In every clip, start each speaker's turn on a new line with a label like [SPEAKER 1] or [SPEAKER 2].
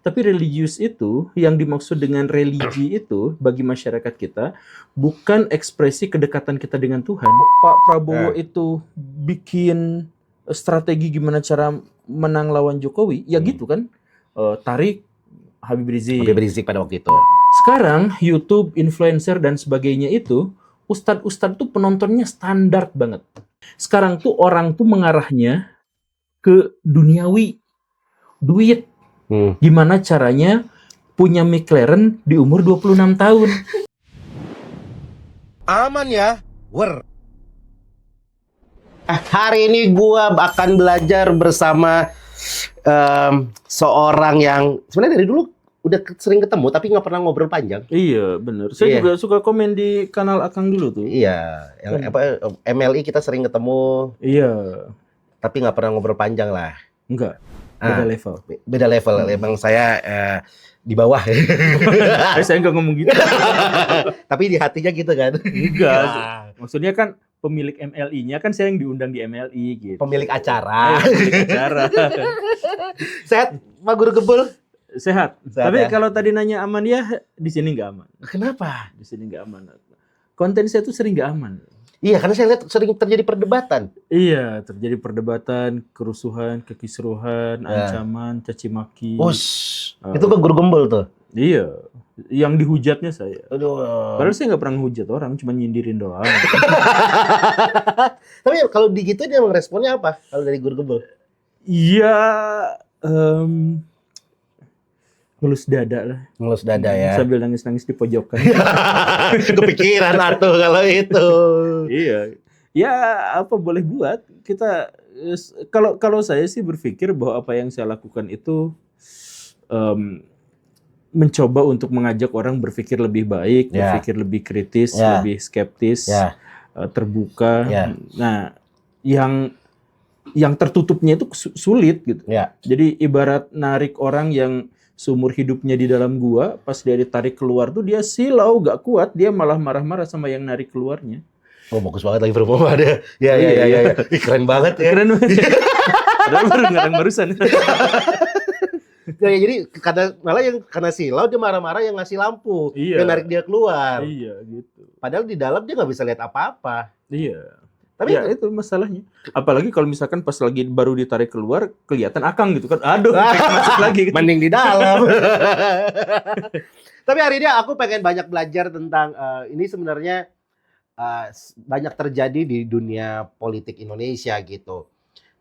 [SPEAKER 1] Tapi religius itu, yang dimaksud dengan religi itu bagi masyarakat kita bukan ekspresi kedekatan kita dengan Tuhan. Pak Prabowo itu bikin strategi gimana cara menang lawan Jokowi, ya gitu kan? Tarik Habib Rizik.
[SPEAKER 2] Habib Rizik pada waktu itu.
[SPEAKER 1] Sekarang YouTube, influencer dan sebagainya itu, ustadz-ustadz tuh penontonnya standar banget. Sekarang tuh orang tuh mengarahnya ke duniawi, duit. Gimana caranya punya McLaren di umur 26 tahun.
[SPEAKER 2] Aman ya, hari ini gua akan belajar bersama seorang yang sebenarnya dari dulu udah sering ketemu tapi nggak pernah ngobrol panjang.
[SPEAKER 1] Iya, bener. Saya juga suka komen di kanal Akang dulu tuh.
[SPEAKER 2] Iya, MLI kita sering ketemu.
[SPEAKER 1] Iya.
[SPEAKER 2] Tapi nggak pernah ngobrol panjang lah.
[SPEAKER 1] Enggak. Beda level.
[SPEAKER 2] Beda level. Emang saya di bawah.
[SPEAKER 1] Saya nggak ngomong gitu.
[SPEAKER 2] Tapi di hatinya gitu kan?
[SPEAKER 1] Enggak. Maksudnya kan pemilik MLI-nya kan saya yang diundang di MLI gitu.
[SPEAKER 2] Pemilik acara.
[SPEAKER 1] Pemilik acara.
[SPEAKER 2] Sehat, Pak Guru Gebul?
[SPEAKER 1] Sehat. Tapi kalau tadi nanya aman ya, di sini nggak aman.
[SPEAKER 2] Kenapa?
[SPEAKER 1] Di sini nggak aman. Konten saya tuh sering nggak aman.
[SPEAKER 2] Iya, karena saya lihat sering terjadi perdebatan.
[SPEAKER 1] Iya, terjadi perdebatan, kerusuhan, kekisruhan, ancaman, caci maki.
[SPEAKER 2] Itu ke Guru Gembul tuh?
[SPEAKER 1] Iya, yang dihujatnya saya.
[SPEAKER 2] Aduh.
[SPEAKER 1] Padahal saya nggak pernah ngehujat orang, cuma nyindirin doang.
[SPEAKER 2] Tapi kalau digituin emang responnya apa kalau dari Guru Gembul?
[SPEAKER 1] Iya, ngelus dada lah.
[SPEAKER 2] Ngelus dada ya.
[SPEAKER 1] Sambil nangis-nangis di pojokan.
[SPEAKER 2] Kepikiran atuh kalau itu.
[SPEAKER 1] Iya. Ya apa boleh buat. Kita kalau saya sih berpikir bahwa apa yang saya lakukan itu mencoba untuk mengajak orang berpikir lebih baik, berpikir lebih kritis, lebih skeptis, terbuka. Nah, yang tertutupnya itu sulit gitu. Jadi ibarat narik orang yang seumur hidupnya di dalam gua, pas dia ditarik keluar tuh dia silau, gak kuat, dia malah marah-marah sama yang narik keluarnya.
[SPEAKER 2] Oh, bagus banget lagi performa dia. Ya. Keren banget ya.
[SPEAKER 1] Keren banget. Padahal baru ngarang barusan.
[SPEAKER 2] Ya, jadi karena silau dia marah-marah yang ngasih lampu, yang narik dia keluar.
[SPEAKER 1] Iya, gitu.
[SPEAKER 2] Padahal di dalam dia nggak bisa lihat apa-apa.
[SPEAKER 1] Iya.
[SPEAKER 2] Tapi
[SPEAKER 1] ya itu masalahnya. Apalagi kalau misalkan pas lagi baru ditarik keluar kelihatan Akang gitu kan. Aduh, masuk lagi. Gitu.
[SPEAKER 2] Mending di dalam. Tapi hari ini aku pengen banyak belajar tentang ini sebenarnya banyak terjadi di dunia politik Indonesia gitu.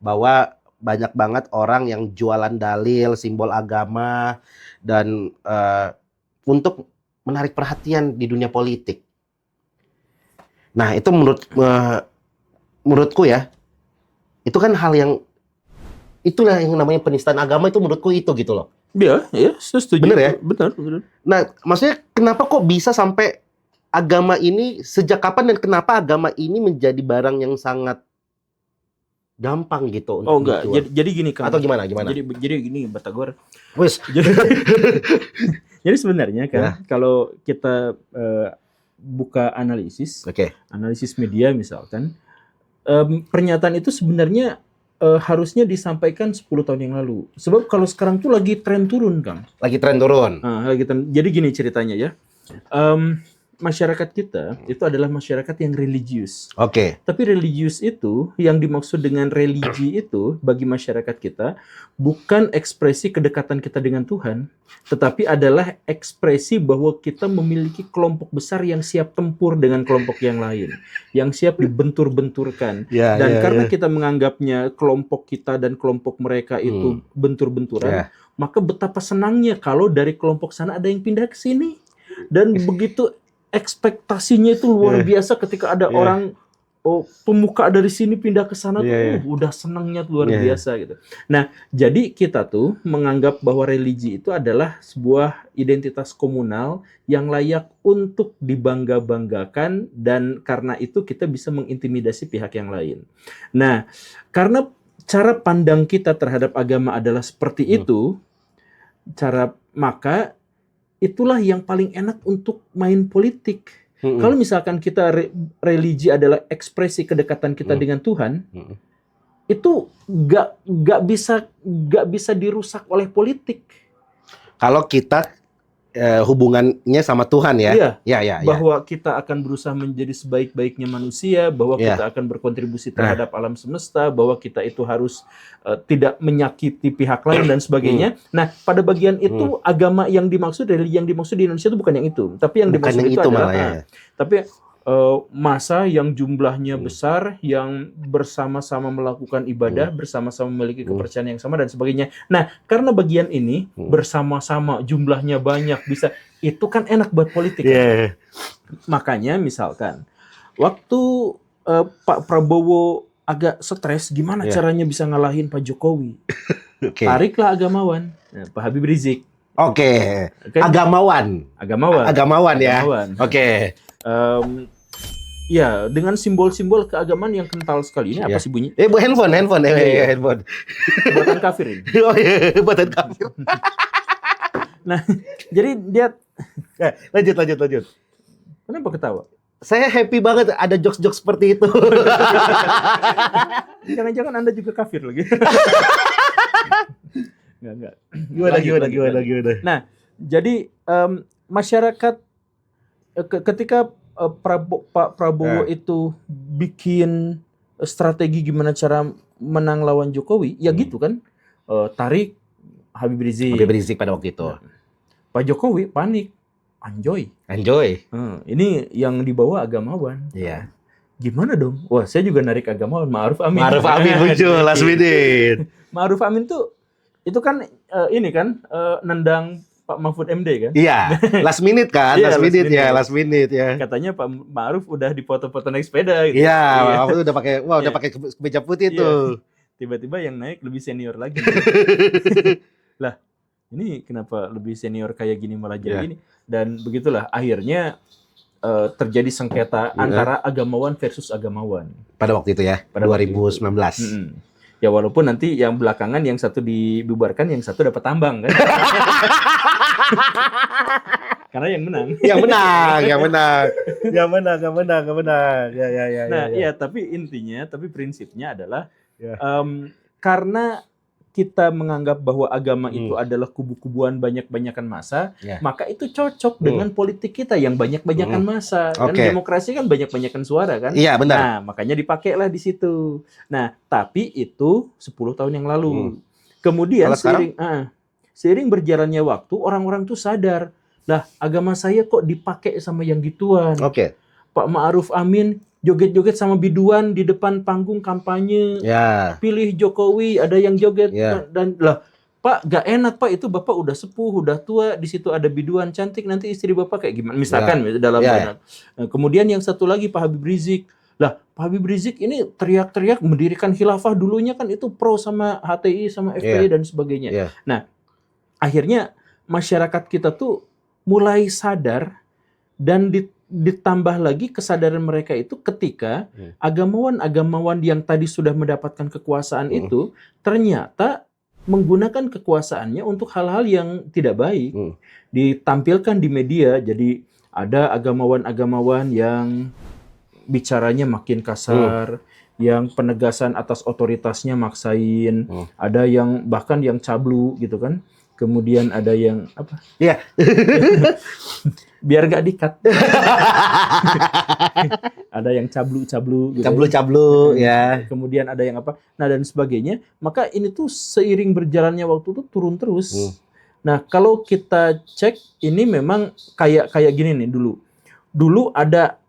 [SPEAKER 2] Bahwa banyak banget orang yang jualan dalil, simbol agama dan untuk menarik perhatian di dunia politik. Nah, itu menurutku ya, itu kan hal yang itulah yang namanya penistaan agama itu menurutku itu gitu loh.
[SPEAKER 1] Iya, saya setuju.
[SPEAKER 2] Bener ya?
[SPEAKER 1] Benar.
[SPEAKER 2] Nah, maksudnya kenapa kok bisa sampai agama ini, sejak kapan dan kenapa agama ini menjadi barang yang sangat gampang gitu untuk
[SPEAKER 1] enggak. Jadi gini kan.
[SPEAKER 2] Atau gimana?
[SPEAKER 1] Jadi gini, Batagor.
[SPEAKER 2] Wes.
[SPEAKER 1] Jadi sebenarnya kan kalau kita buka analisis media misalkan, pernyataan itu sebenarnya harusnya disampaikan 10 tahun yang lalu. Sebab kalau sekarang tuh lagi tren turun, Kang.
[SPEAKER 2] Lagi tren turun.
[SPEAKER 1] Jadi gini ceritanya ya. Masyarakat kita itu adalah masyarakat yang religius. Tapi religius itu, yang dimaksud dengan religi itu bagi masyarakat kita bukan ekspresi kedekatan kita dengan Tuhan, tetapi adalah ekspresi bahwa kita memiliki kelompok besar yang siap tempur dengan kelompok yang lain, yang siap dibentur-benturkan. Karena kita menganggapnya kelompok kita dan kelompok mereka itu bentur-benturan, maka betapa senangnya kalau dari kelompok sana ada yang pindah ke sini. Dan begitu ekspektasinya itu luar biasa ketika ada orang pemuka dari sini pindah ke sana tuh udah senangnya luar biasa gitu. Nah, jadi kita tuh menganggap bahwa religi itu adalah sebuah identitas komunal yang layak untuk dibangga-banggakan dan karena itu kita bisa mengintimidasi pihak yang lain. Nah, karena cara pandang kita terhadap agama adalah seperti itu, maka itulah yang paling enak untuk main politik. Kalau misalkan kita religi adalah ekspresi kedekatan kita dengan Tuhan, itu nggak bisa dirusak oleh politik.
[SPEAKER 2] Kalau kita hubungannya sama Tuhan ya.
[SPEAKER 1] Iya. Bahwa kita akan berusaha menjadi sebaik-baiknya manusia, bahwa kita akan berkontribusi terhadap alam semesta, bahwa kita itu harus tidak menyakiti pihak lain dan sebagainya. Nah, pada bagian itu agama yang dimaksud, religi yang dimaksud di Indonesia itu bukan yang itu. Tapi yang dimaksud itu adalah tapi masa yang jumlahnya besar, yang bersama-sama melakukan ibadah, bersama-sama memiliki kepercayaan yang sama dan sebagainya. Nah, karena bagian ini bersama-sama jumlahnya banyak, bisa, itu kan enak buat politik. Kan? Makanya misalkan waktu Pak Prabowo agak stres, gimana caranya bisa ngalahin Pak Jokowi? Tariklah agamawan, Pak Habib Rizik. Agamawan ya. Ya, dengan simbol-simbol keagamaan yang kental sekali. Ini apa sih bunyi?
[SPEAKER 2] Handphone. Handphone.
[SPEAKER 1] Buatan kafir ini.
[SPEAKER 2] Buatan kafir.
[SPEAKER 1] Nah, jadi dia
[SPEAKER 2] lanjut.
[SPEAKER 1] Kenapa ketawa?
[SPEAKER 2] Saya happy banget ada jokes-jokes seperti itu.
[SPEAKER 1] Jangan-jangan Anda juga kafir lagi. Enggak. Gimana? Nah, jadi masyarakat ketika Pak Prabowo itu bikin strategi gimana cara menang lawan Jokowi, ya gitu kan, tarik Habib Rizik
[SPEAKER 2] pada waktu itu.
[SPEAKER 1] Pak Jokowi panik, anjoy. Ini yang dibawa agamawan.
[SPEAKER 2] Iya.
[SPEAKER 1] Gimana dong? Wah, saya juga narik agamawan, Ma'ruf Amin.
[SPEAKER 2] Muncul last minute.
[SPEAKER 1] Ma'ruf Amin tuh itu kan ini kan nendang Pak Mahfud MD kan?
[SPEAKER 2] Iya, last minute kan, last minute ya.
[SPEAKER 1] Katanya Pak Ma'ruf udah dipoto-foto naik sepeda gitu.
[SPEAKER 2] Iya, Mahfud udah pakai kemeja putih tuh.
[SPEAKER 1] Tiba-tiba yang naik lebih senior lagi. Lah, ini kenapa lebih senior kayak gini malah jadi gini? Dan begitulah akhirnya terjadi sengketa antara agamawan versus agamawan.
[SPEAKER 2] Pada waktu itu ya, pada 2019.
[SPEAKER 1] Ya walaupun nanti yang belakangan yang satu dibubarkan, yang satu dapat tambang kan. Karena yang menang. Yang menang. Ya. Tapi intinya, prinsipnya adalah karena kita menganggap bahwa agama itu adalah kubu-kubuan banyak-banyakan massa, maka itu cocok dengan politik kita yang banyak-banyakan massa. Kan demokrasi kan banyak-banyakan suara kan?
[SPEAKER 2] Iya, benar.
[SPEAKER 1] Nah, makanya dipakailah di situ. Nah, tapi itu 10 tahun yang lalu. Kemudian seiring berjalannya waktu, orang-orang tuh sadar, lah agama saya kok dipakai sama yang gituan. Pak Ma'ruf Amin joget-joget sama biduan di depan panggung kampanye. Pilih Jokowi, ada yang joget dan lah Pak, gak enak Pak, itu Bapak udah sepuh, udah tua, di situ ada biduan cantik, nanti istri Bapak kayak gimana? Misalkan dalam kemudian yang satu lagi Pak Habib Rizik. Lah, Pak Habib Rizik ini teriak-teriak mendirikan khilafah, dulunya kan itu pro sama HTI sama FPI dan sebagainya. Nah, akhirnya masyarakat kita tuh mulai sadar dan ditambah lagi kesadaran mereka itu ketika agamawan-agamawan yang tadi sudah mendapatkan kekuasaan itu ternyata menggunakan kekuasaannya untuk hal-hal yang tidak baik. Ditampilkan di media, jadi ada agamawan-agamawan yang bicaranya makin kasar, yang penegasan atas otoritasnya maksain, ada yang bahkan yang cablu gitu kan. Kemudian ada yang apa? Biar gak di-cut. Ada yang cablu-cablu gitu.
[SPEAKER 2] Cablu-cablu ya.
[SPEAKER 1] Kemudian ada yang apa? Nah, dan sebagainya. Maka ini tuh seiring berjalannya waktu tuh turun terus. Nah, kalau kita cek ini memang kayak gini nih dulu. Dulu ada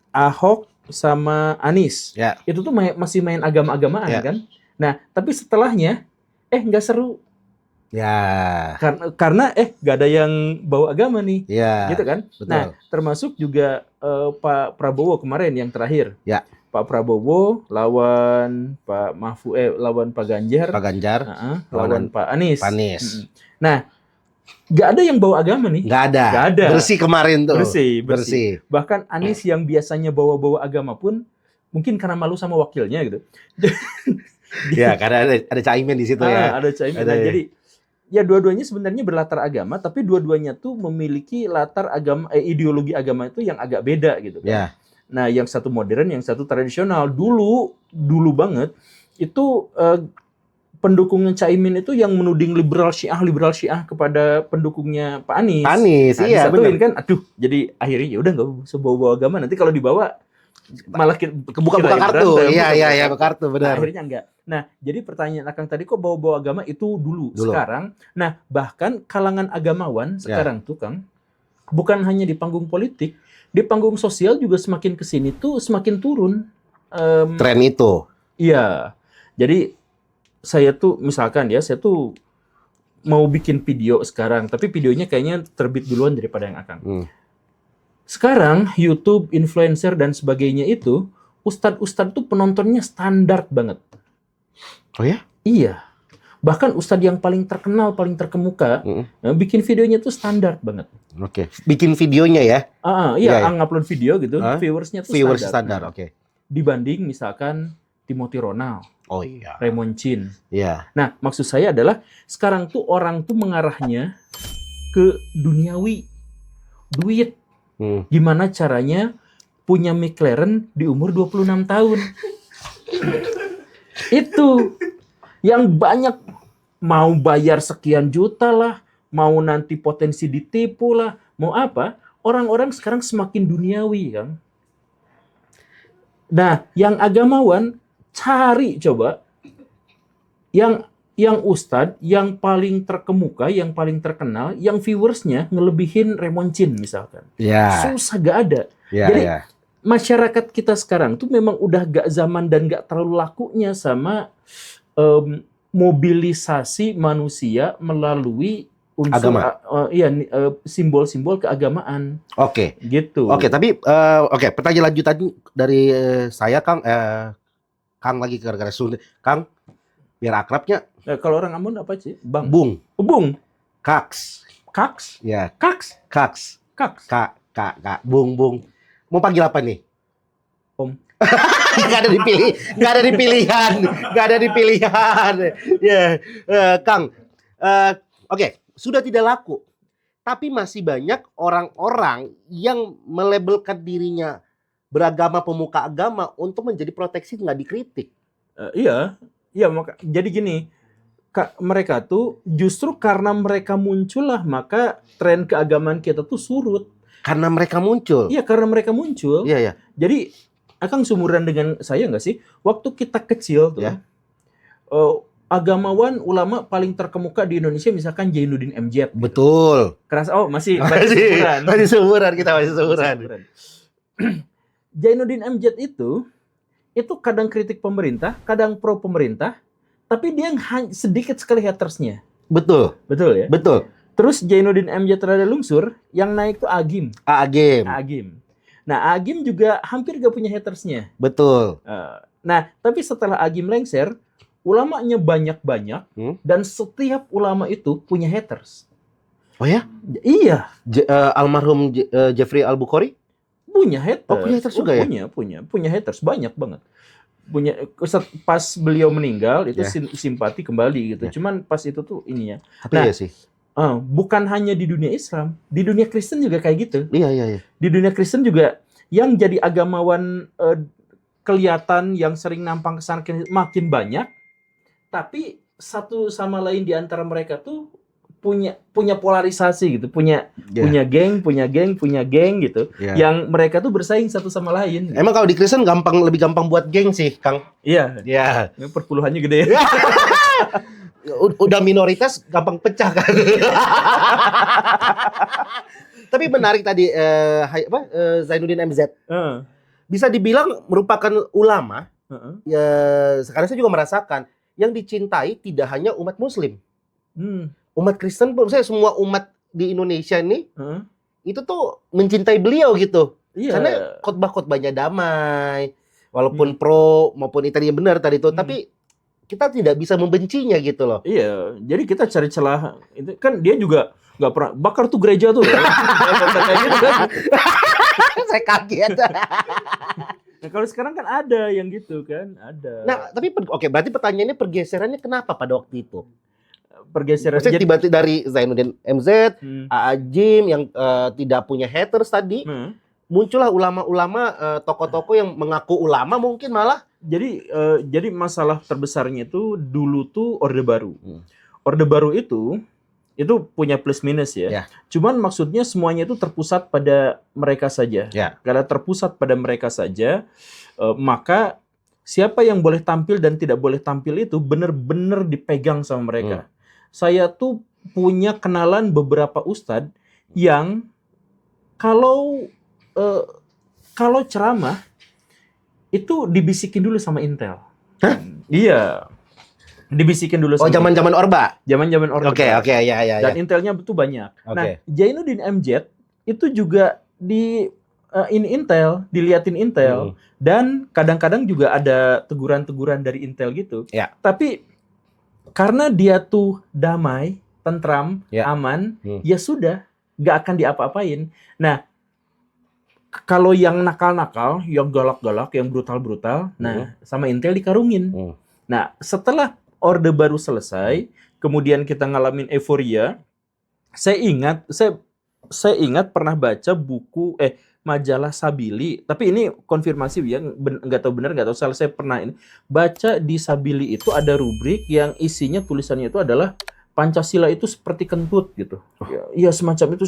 [SPEAKER 1] Ahok sama Anies. Itu tuh masih main agama-agamaan kan? Nah, tapi setelahnya nggak seru. Karena gak ada yang bawa agama nih, gitu kan? Betul. Nah, termasuk juga Pak Prabowo kemarin yang terakhir. Pak Prabowo lawan Pak Mahfud, lawan Pak Ganjar. Lawan Pak Anies. Nah, gak ada yang bawa agama nih. Gak ada.
[SPEAKER 2] Bersih kemarin tuh.
[SPEAKER 1] Bersih. Bahkan Anies yang biasanya bawa agama pun mungkin karena malu sama wakilnya gitu.
[SPEAKER 2] Karena ada Caimin di situ ya.
[SPEAKER 1] Ada Caimin. Nah, jadi ya dua-duanya sebenarnya berlatar agama, tapi dua-duanya tuh memiliki latar agama, ideologi agama itu yang agak beda gitu kan. Nah, yang satu modern, yang satu tradisional. Dulu banget itu pendukungnya Caimin itu yang menuding liberal Syiah kepada pendukungnya Pak Anies.
[SPEAKER 2] Anies,
[SPEAKER 1] Nah,
[SPEAKER 2] iya
[SPEAKER 1] disatuin
[SPEAKER 2] benar.
[SPEAKER 1] kan, aduh, jadi akhirnya ya udah nggak usah bawa agama, nanti kalau dibawa malah
[SPEAKER 2] Buka-buka kartu.
[SPEAKER 1] berantem,
[SPEAKER 2] Iya,
[SPEAKER 1] buka
[SPEAKER 2] kartu
[SPEAKER 1] Nah,
[SPEAKER 2] benar.
[SPEAKER 1] akhirnya enggak. Nah, jadi pertanyaan Akang tadi kok bawa-bawa agama itu dulu. Sekarang, nah bahkan kalangan agamawan sekarang tuh Kang, bukan hanya di panggung politik, di panggung sosial juga semakin kesini tuh semakin turun.
[SPEAKER 2] Tren itu.
[SPEAKER 1] Iya. Jadi saya tuh misalkan ya, saya tuh mau bikin video sekarang, tapi videonya kayaknya terbit duluan daripada yang Akang. Sekarang YouTube, influencer dan sebagainya itu, ustadz-ustadz tuh penontonnya standar banget.
[SPEAKER 2] Oh ya?
[SPEAKER 1] Iya. Bahkan ustadz yang paling terkenal, paling terkemuka, bikin videonya tuh standar banget.
[SPEAKER 2] Oke. Bikin videonya ya?
[SPEAKER 1] Iya, ngupload video gitu, viewersnya tuh
[SPEAKER 2] standar. Oke.
[SPEAKER 1] Dibanding misalkan Timothy Ronald,
[SPEAKER 2] oh iya,
[SPEAKER 1] Raymond Chin.
[SPEAKER 2] Iya.
[SPEAKER 1] Nah, maksud saya adalah sekarang tuh orang tuh mengarahnya ke duniawi, duit. Gimana caranya punya McLaren di umur 26 tahun. Itu yang banyak mau bayar sekian juta lah, mau nanti potensi ditipu lah, mau apa? Orang-orang sekarang semakin duniawi, kan. Nah, yang agamawan cari coba yang ustadz yang paling terkemuka, yang paling terkenal, yang viewersnya ngelebihin Raymond Chin misalkan. Susah gak ada. Jadi masyarakat kita sekarang tuh memang udah gak zaman dan gak terlalu lakunya sama mobilisasi manusia melalui unsur simbol-simbol keagamaan.
[SPEAKER 2] Oke.
[SPEAKER 1] Gitu.
[SPEAKER 2] Tapi pertanyaan lanjutan dari saya Kang Kang lagi gara-gara Sunda. Kang, biar akrabnya.
[SPEAKER 1] Kalau orang Ambon apa sih? Bang.
[SPEAKER 2] Bung.
[SPEAKER 1] Bung.
[SPEAKER 2] Kaks.
[SPEAKER 1] Kaks?
[SPEAKER 2] Ya.
[SPEAKER 1] Kaks.
[SPEAKER 2] Kaks.
[SPEAKER 1] Kaks.
[SPEAKER 2] Kak. Bung. Mau panggil apa nih?
[SPEAKER 1] Om.
[SPEAKER 2] Gak ada di pilihan. Ya, Kang. Oke, sudah tidak laku. Tapi masih banyak orang-orang yang melabelkan dirinya beragama, pemuka agama untuk menjadi proteksi, nggak dikritik.
[SPEAKER 1] Iya, jadi gini, mereka tuh justru karena mereka muncullah maka tren keagamaan kita tuh surut.
[SPEAKER 2] Karena mereka muncul.
[SPEAKER 1] Iya, karena mereka muncul.
[SPEAKER 2] Iya.
[SPEAKER 1] Jadi Akang sumuran dengan saya nggak sih? Waktu kita kecil tuh, agamawan ulama paling terkemuka di Indonesia misalkan Jainuddin MZ.
[SPEAKER 2] Betul.
[SPEAKER 1] Kerasa masih
[SPEAKER 2] sumuran kita.
[SPEAKER 1] Jainuddin MZ itu kadang kritik pemerintah, kadang pro pemerintah, tapi dia sedikit sekali hatersnya.
[SPEAKER 2] Betul ya? Betul.
[SPEAKER 1] Terus Jainuddin MZ rada lungsur, yang naik tuh Agim. Nah, Agim juga hampir gak punya hatersnya.
[SPEAKER 2] Betul.
[SPEAKER 1] Nah, tapi setelah Agim lengser, ulamanya banyak-banyak, dan setiap ulama itu punya haters.
[SPEAKER 2] Oh ya?
[SPEAKER 1] Iya.
[SPEAKER 2] Almarhum Jeffrey Al-Bukhari?
[SPEAKER 1] Punya haters.
[SPEAKER 2] Punya haters juga ya?
[SPEAKER 1] Punya haters banyak banget. Pas beliau meninggal itu simpati kembali gitu. Cuman pas itu tuh ininya.
[SPEAKER 2] Iya sih.
[SPEAKER 1] Bukan hanya di dunia Islam, di dunia Kristen juga kayak gitu.
[SPEAKER 2] Iya.
[SPEAKER 1] Di dunia Kristen juga yang jadi agamawan kelihatan yang sering nampang kesana makin banyak, tapi satu sama lain di antara mereka tuh punya polarisasi gitu, punya geng gitu, yang mereka tuh bersaing satu sama lain.
[SPEAKER 2] Emang kalau di Kristen lebih gampang buat geng sih, Kang.
[SPEAKER 1] Iya. Perpuluhannya gede.
[SPEAKER 2] Udah minoritas gampang pecah kan. Tapi menarik tadi Zainuddin MZ. Bisa dibilang merupakan ulama. Ya, sekarang saya juga merasakan yang dicintai tidak hanya umat Muslim. Umat Kristen, saya semua umat di Indonesia ini itu tuh mencintai beliau gitu. Karena khotbah-khotbahnya damai, walaupun pro maupun tadi yang benar tadi itu, tapi kita tidak bisa membencinya gitu loh. Iya,
[SPEAKER 1] jadi kita cari celah. Itu kan dia juga nggak pernah bakar tuh gereja tuh. Kayak gitu kan.
[SPEAKER 2] Saya kaget.
[SPEAKER 1] Nah, kalau sekarang kan ada yang gitu kan, ada.
[SPEAKER 2] Nah, tapi berarti pertanyaannya pergeserannya kenapa pada waktu itu?
[SPEAKER 1] Pergeseran
[SPEAKER 2] tiba-tiba dari Zainuddin MZ, Agim yang tidak punya haters tadi, muncullah ulama-ulama, tokoh-tokoh yang mengaku ulama mungkin malah
[SPEAKER 1] jadi masalah terbesarnya itu dulu tuh Orde Baru. Orde Baru itu punya plus minus ya. Cuman maksudnya semuanya itu terpusat pada mereka saja. Karena terpusat pada mereka saja, maka siapa yang boleh tampil dan tidak boleh tampil itu benar-benar dipegang sama mereka. Saya tuh punya kenalan beberapa ustadz yang kalau ceramah itu dibisikin dulu sama Intel.
[SPEAKER 2] Hah?
[SPEAKER 1] Iya. Dibisikin dulu sama
[SPEAKER 2] zaman-zaman Orba.
[SPEAKER 1] Zaman-zaman Orba.
[SPEAKER 2] Oke, ya.
[SPEAKER 1] Dan Intelnya betul banyak. Nah, Jainuddin MZ itu juga diliatin Intel dan kadang-kadang juga ada teguran-teguran dari Intel gitu. Tapi karena dia tuh damai, tentram, aman, ya sudah, nggak akan diapa-apain. Nah, kalau yang nakal-nakal, yang galak-galak, yang brutal-brutal, nah sama Intel dikarungin. Nah, setelah Orde Baru selesai, kemudian kita ngalamin euforia. Saya ingat pernah baca buku majalah Sabili, tapi ini konfirmasi ya, nggak tahu benar, nggak tahu salah. Saya pernah baca di Sabili itu ada rubrik yang isinya tulisannya itu adalah Pancasila itu seperti kentut gitu. Ya semacam itu.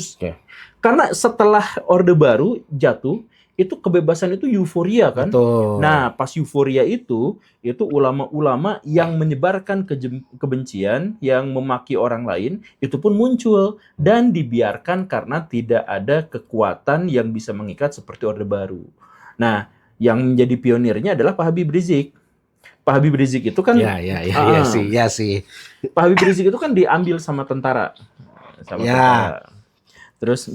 [SPEAKER 1] Karena setelah Orde Baru jatuh, itu kebebasan itu euforia kan.
[SPEAKER 2] Betul.
[SPEAKER 1] Nah, pas euforia itu ulama-ulama yang menyebarkan kebencian, yang memaki orang lain, itu pun muncul dan dibiarkan karena tidak ada kekuatan yang bisa mengikat seperti Orde Baru. Nah, yang menjadi pionirnya adalah Pak Habib Rizik. Pak Habib Rizik itu kan
[SPEAKER 2] iya sih.
[SPEAKER 1] Pak Habib Rizik itu kan diambil sama tentara. Tentara. Terus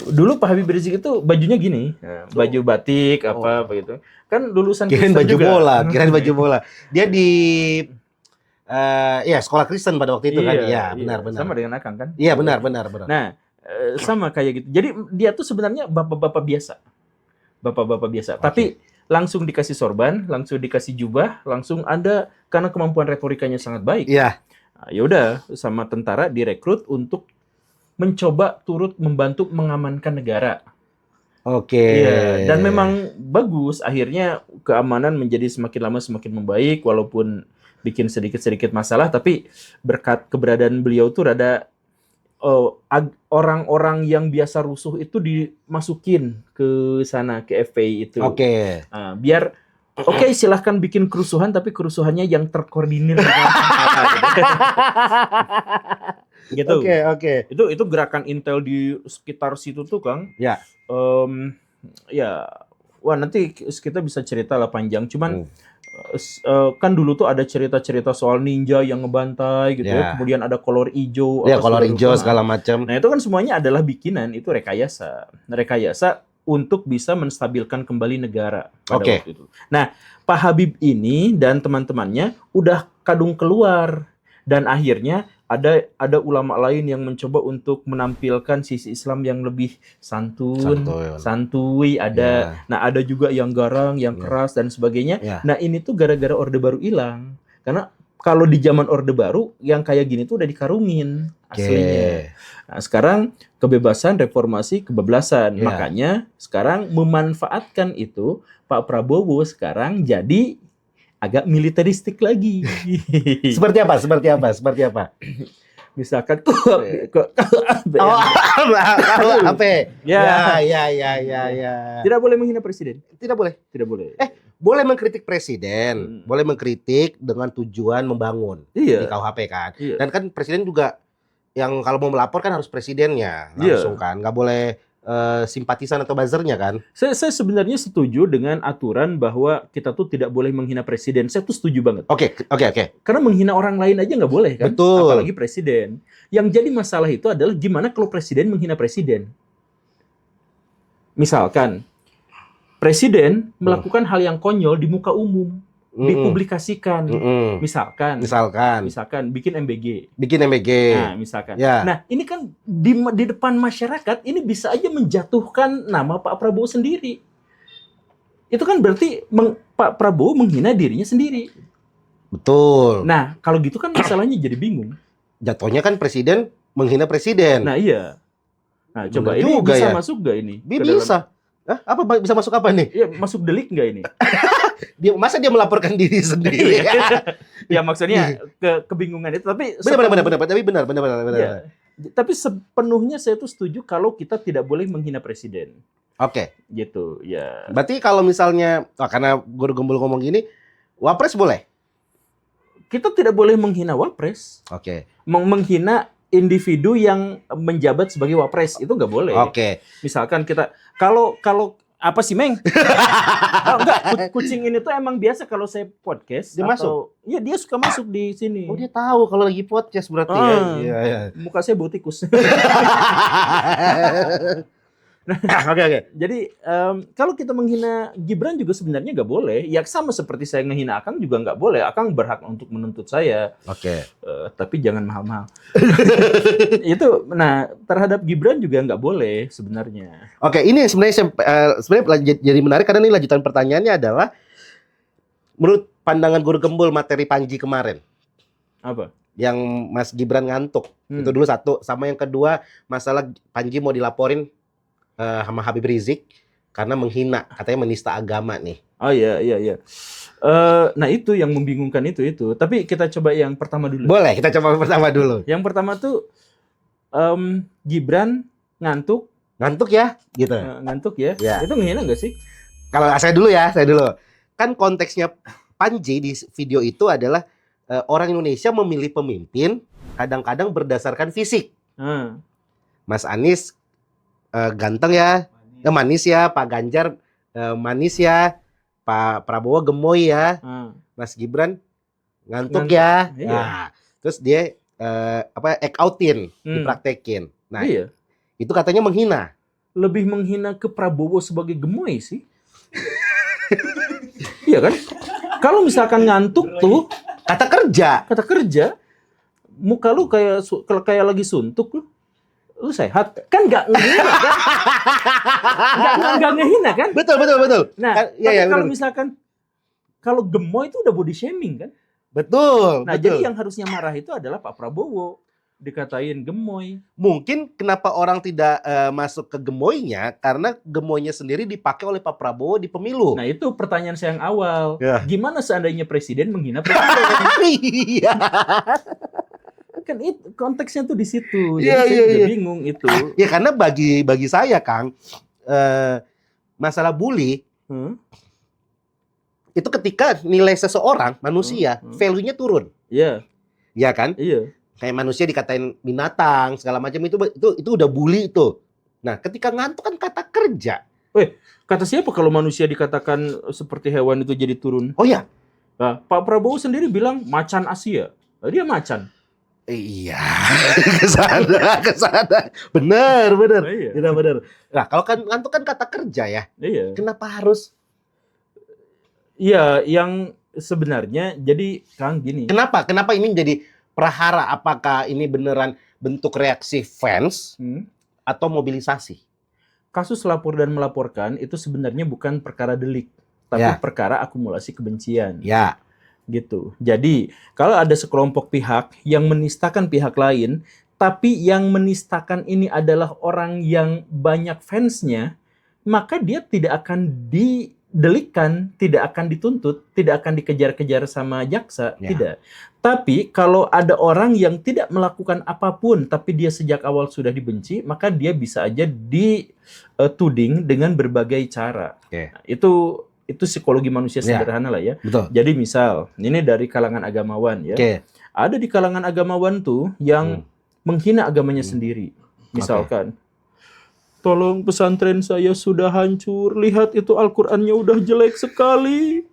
[SPEAKER 1] dulu Pak Habib Rizik itu bajunya gini, baju batik apa begitu. Kan lulusan
[SPEAKER 2] kirain baju bola. Dia di sekolah Kristen pada waktu itu kan. Iya, benar.
[SPEAKER 1] Sama dengan Akang kan?
[SPEAKER 2] Iya, benar.
[SPEAKER 1] Nah, sama kayak gitu. Jadi dia tuh sebenarnya bapak-bapak biasa. Tapi langsung dikasih sorban, langsung dikasih jubah, langsung ada karena kemampuan retorikanya sangat baik.
[SPEAKER 2] Iya.
[SPEAKER 1] Nah, ya udah sama tentara direkrut untuk mencoba turut membantu mengamankan negara. Dan memang bagus. Akhirnya keamanan menjadi semakin lama semakin membaik, walaupun bikin sedikit-sedikit masalah, tapi berkat keberadaan beliau tuh rada orang-orang yang biasa rusuh itu dimasukin ke sana, ke FPI itu. Biar silahkan bikin kerusuhan, tapi kerusuhannya yang terkoordinir dengan tentara. Gitu. Itu gerakan Intel di sekitar situ tuh, Kang. Wah, nanti kita bisa cerita lah panjang. Cuman kan dulu tuh ada cerita-cerita soal ninja yang ngebantai gitu ya. Kemudian ada kolor hijau.
[SPEAKER 2] Kolor hijau segala macam.
[SPEAKER 1] Nah, itu kan semuanya adalah bikinan, itu rekayasa untuk bisa menstabilkan kembali negara pada waktu itu. Nah, Pak Habib ini dan teman-temannya udah kadung keluar, dan akhirnya ada ulama lain yang mencoba untuk menampilkan sisi Islam yang lebih santuy ada. Nah, ada juga yang garang, yang keras dan sebagainya. Nah, ini tuh gara-gara Orde Baru hilang. Karena kalau di zaman Orde Baru yang kayak gini tuh udah dikarungin aslinya. Nah, sekarang kebebasan, reformasi, kebablasan. Makanya sekarang memanfaatkan itu, Pak Prabowo sekarang jadi agak militeristik lagi.
[SPEAKER 2] Seperti apa?
[SPEAKER 1] Misalkan tidak boleh menghina presiden.
[SPEAKER 2] Tidak boleh. Boleh mengkritik presiden, boleh mengkritik dengan tujuan membangun di KUHP kan. Dan kan presiden juga yang kalau mau melapor kan harus presidennya langsung kan, nggak boleh simpatisan atau buzzernya kan.
[SPEAKER 1] Saya sebenarnya setuju dengan aturan bahwa kita tuh tidak boleh menghina presiden. Saya tuh setuju banget.
[SPEAKER 2] Oke.
[SPEAKER 1] Karena menghina orang lain aja nggak boleh kan.
[SPEAKER 2] Betul.
[SPEAKER 1] Apalagi presiden. Yang jadi masalah itu adalah gimana kalau presiden menghina presiden. Misalkan presiden melakukan hal yang konyol di muka umum, dipublikasikan. Misalkan bikin MBG. Nah, misalkan. Nah, ini kan di depan masyarakat ini bisa aja menjatuhkan nama Pak Prabowo sendiri. Itu kan berarti Pak Prabowo menghina dirinya sendiri.
[SPEAKER 2] Betul.
[SPEAKER 1] Nah, kalau gitu kan masalahnya jadi bingung.
[SPEAKER 2] Jatuhnya kan presiden menghina presiden.
[SPEAKER 1] Nah, iya. Nah, coba ini bisa masuk gak ini?
[SPEAKER 2] Bisa. Hah? Apa bisa masuk apa nih?
[SPEAKER 1] Ya, masuk delik nggak ini?
[SPEAKER 2] Masa dia melaporkan diri sendiri?
[SPEAKER 1] Ya maksudnya kebingungan itu, tapi
[SPEAKER 2] benar.
[SPEAKER 1] Ya, tapi sepenuhnya saya tuh setuju kalau kita tidak boleh menghina presiden.
[SPEAKER 2] Oke.
[SPEAKER 1] Gitu, ya.
[SPEAKER 2] Berarti kalau misalnya, karena Guru Gembul ngomong gini, Wapres boleh?
[SPEAKER 1] Kita tidak boleh menghina Wapres.
[SPEAKER 2] Oke.
[SPEAKER 1] Menghina individu yang menjabat sebagai Wapres itu nggak boleh.
[SPEAKER 2] Oke.
[SPEAKER 1] Misalkan kita kalau apa sih, Meng? Oh, enggak, kucing ini tuh emang biasa kalau saya podcast
[SPEAKER 2] dia masuk.
[SPEAKER 1] Iya, dia suka masuk di sini.
[SPEAKER 2] Oh, dia tahu kalau lagi podcast berarti ya. Iya.
[SPEAKER 1] Muka saya bau tikus.
[SPEAKER 2] Oke.
[SPEAKER 1] Jadi kalau kita menghina Gibran juga sebenarnya nggak boleh. Ya sama seperti saya menghina Akang juga nggak boleh. Akang berhak untuk menuntut saya.
[SPEAKER 2] Oke.
[SPEAKER 1] Tapi jangan mahal-mahal. Itu, nah terhadap Gibran juga nggak boleh sebenarnya.
[SPEAKER 2] Oke, ini sebenarnya jadi menarik karena ini lanjutan pertanyaannya adalah menurut pandangan Guru Gembul materi Panji kemarin.
[SPEAKER 1] Apa?
[SPEAKER 2] Yang Mas Gibran ngantuk. Itu dulu satu. Sama yang kedua masalah Panji mau dilaporin sama Habib Rizik karena menghina, katanya menista agama nih.
[SPEAKER 1] Oh iya. Nah itu yang membingungkan itu. Tapi kita coba yang pertama dulu.
[SPEAKER 2] Boleh, kita coba pertama dulu.
[SPEAKER 1] Yang pertama tuh Gibran ngantuk
[SPEAKER 2] ya, gitu.
[SPEAKER 1] Ngantuk ya.
[SPEAKER 2] Ya.
[SPEAKER 1] Itu menghina nggak sih?
[SPEAKER 2] Kalau saya dulu. Kan konteksnya Panji di video itu adalah orang Indonesia memilih pemimpin kadang-kadang berdasarkan fisik. Mas Anies ganteng ya, manis ya, Pak Ganjar manis ya, Pak Prabowo gemoy ya, Mas Gibran ngantuk ya.
[SPEAKER 1] Iya.
[SPEAKER 2] Nah, terus dia act outin, dipraktekin. Nah,
[SPEAKER 1] iya.
[SPEAKER 2] Itu katanya menghina.
[SPEAKER 1] Lebih menghina ke Prabowo sebagai gemoy sih. Iya kan? Kalau misalkan ngantuk tuh
[SPEAKER 2] kata kerja,
[SPEAKER 1] muka lu kayak lagi suntuk lu sehat kan, nggak ngehina kan? nggak ngehina kan?
[SPEAKER 2] Betul.
[SPEAKER 1] Nah,
[SPEAKER 2] ya,
[SPEAKER 1] kalau misalkan kalau gemoy itu udah body shaming kan?
[SPEAKER 2] Betul.
[SPEAKER 1] Jadi yang harusnya marah itu adalah Pak Prabowo, dikatain gemoy.
[SPEAKER 2] Mungkin kenapa orang tidak masuk ke gemoynya karena gemoynya sendiri dipakai oleh Pak Prabowo di pemilu.
[SPEAKER 1] Nah itu pertanyaan saya yang awal.
[SPEAKER 2] Ya.
[SPEAKER 1] Gimana seandainya presiden menghina presiden?
[SPEAKER 2] Iya.
[SPEAKER 1] Kan itu konteksnya tuh di situ. Jadi
[SPEAKER 2] Iya,
[SPEAKER 1] saya juga bingung itu.
[SPEAKER 2] Ya karena bagi saya Kang, masalah bully itu ketika nilai seseorang manusia value-nya turun.
[SPEAKER 1] Iya.
[SPEAKER 2] Iya kan?
[SPEAKER 1] Iya.
[SPEAKER 2] Kayak manusia dikatain binatang segala macam itu udah bully itu. Nah, ketika ngantuk kan kata kerja.
[SPEAKER 1] Kata siapa kalau manusia dikatakan seperti hewan itu jadi turun?
[SPEAKER 2] Oh ya.
[SPEAKER 1] Nah, Pak Prabowo sendiri bilang macan Asia. Dia macan.
[SPEAKER 2] Iya, kesana. Benar.
[SPEAKER 1] Iya.
[SPEAKER 2] Benar. Nah, kalau kan ngantuk kan kata kerja ya.
[SPEAKER 1] Iya.
[SPEAKER 2] Kenapa harus?
[SPEAKER 1] Iya, yang sebenarnya jadi Kang gini.
[SPEAKER 2] Kenapa ini jadi prahara? Apakah ini beneran bentuk reaksi fans atau mobilisasi?
[SPEAKER 1] Kasus lapor dan melaporkan itu sebenarnya bukan perkara delik, tapi perkara akumulasi kebencian.
[SPEAKER 2] Ya.
[SPEAKER 1] Gitu. Jadi, kalau ada sekelompok pihak yang menistakan pihak lain, tapi yang menistakan ini adalah orang yang banyak fansnya, maka dia tidak akan didelikkan, tidak akan dituntut, tidak akan dikejar-kejar sama jaksa, tidak. Tapi kalau ada orang yang tidak melakukan apapun, tapi dia sejak awal sudah dibenci, maka dia bisa aja dituding dengan berbagai cara. Nah, itu psikologi manusia sederhana lah ya.
[SPEAKER 2] Betul.
[SPEAKER 1] Jadi misal, ini dari kalangan agamawan ya. Ada di kalangan agamawan tuh yang menghina agamanya sendiri. Misalkan, tolong pesantren saya sudah hancur, lihat itu Al-Qur'annya udah jelek sekali.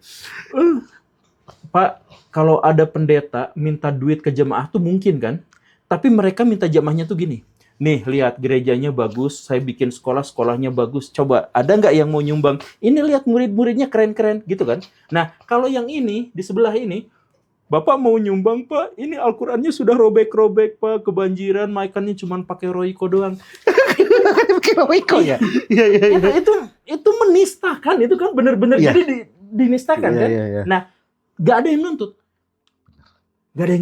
[SPEAKER 1] Pak, kalau ada pendeta minta duit ke jemaah tuh mungkin kan? Tapi mereka minta jemaahnya tuh gini. Nih, lihat gerejanya bagus, saya bikin sekolahnya bagus. Coba, ada nggak yang mau nyumbang? Ini lihat murid-muridnya keren-keren, gitu kan? Nah, kalau yang ini, di sebelah ini, Bapak mau nyumbang, Pak? Ini Al-Qur'annya sudah robek-robek, Pak. Kebanjiran, maikannya cuma pakai Royco doang.
[SPEAKER 2] Pakai Royco ya? Iya.
[SPEAKER 1] Itu menistakan, itu kan benar-benar jadi dinistakan kan? Nah, nggak ada yang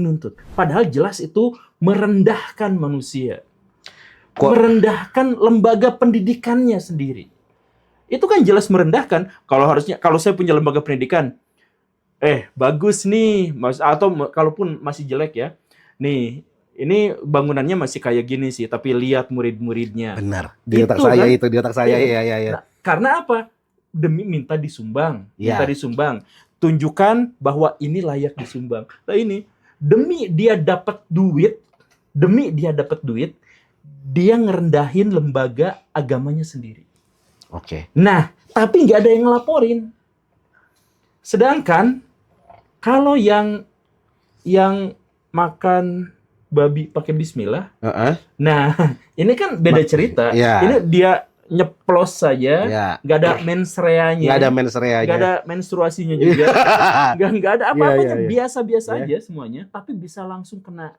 [SPEAKER 1] nuntut. Padahal jelas itu merendahkan manusia. Merendahkan lembaga pendidikannya sendiri. itu kan jelas merendahkan. Kalau saya punya lembaga pendidikan, bagus nih, kalaupun masih jelek ya, nih ini bangunannya masih kayak gini sih, tapi lihat murid-muridnya.
[SPEAKER 2] Benar. Di otak saya
[SPEAKER 1] kan?
[SPEAKER 2] itu, di otak saya ya.
[SPEAKER 1] Nah, karena apa? Demi minta disumbang,
[SPEAKER 2] Ya.
[SPEAKER 1] Tunjukkan bahwa ini layak disumbang. Nah ini demi dia dapat duit, dia ngerendahin lembaga agamanya sendiri.
[SPEAKER 2] Oke.
[SPEAKER 1] Nah, tapi nggak ada yang ngelaporin. Sedangkan kalau yang makan babi pakai bismillah, nah ini kan beda cerita. Ini dia nyeplos saja, nggak ada mensreanya, nggak ada menstruasinya juga, nggak ada apa-apanya, biasa-biasa aja semuanya, tapi bisa langsung kena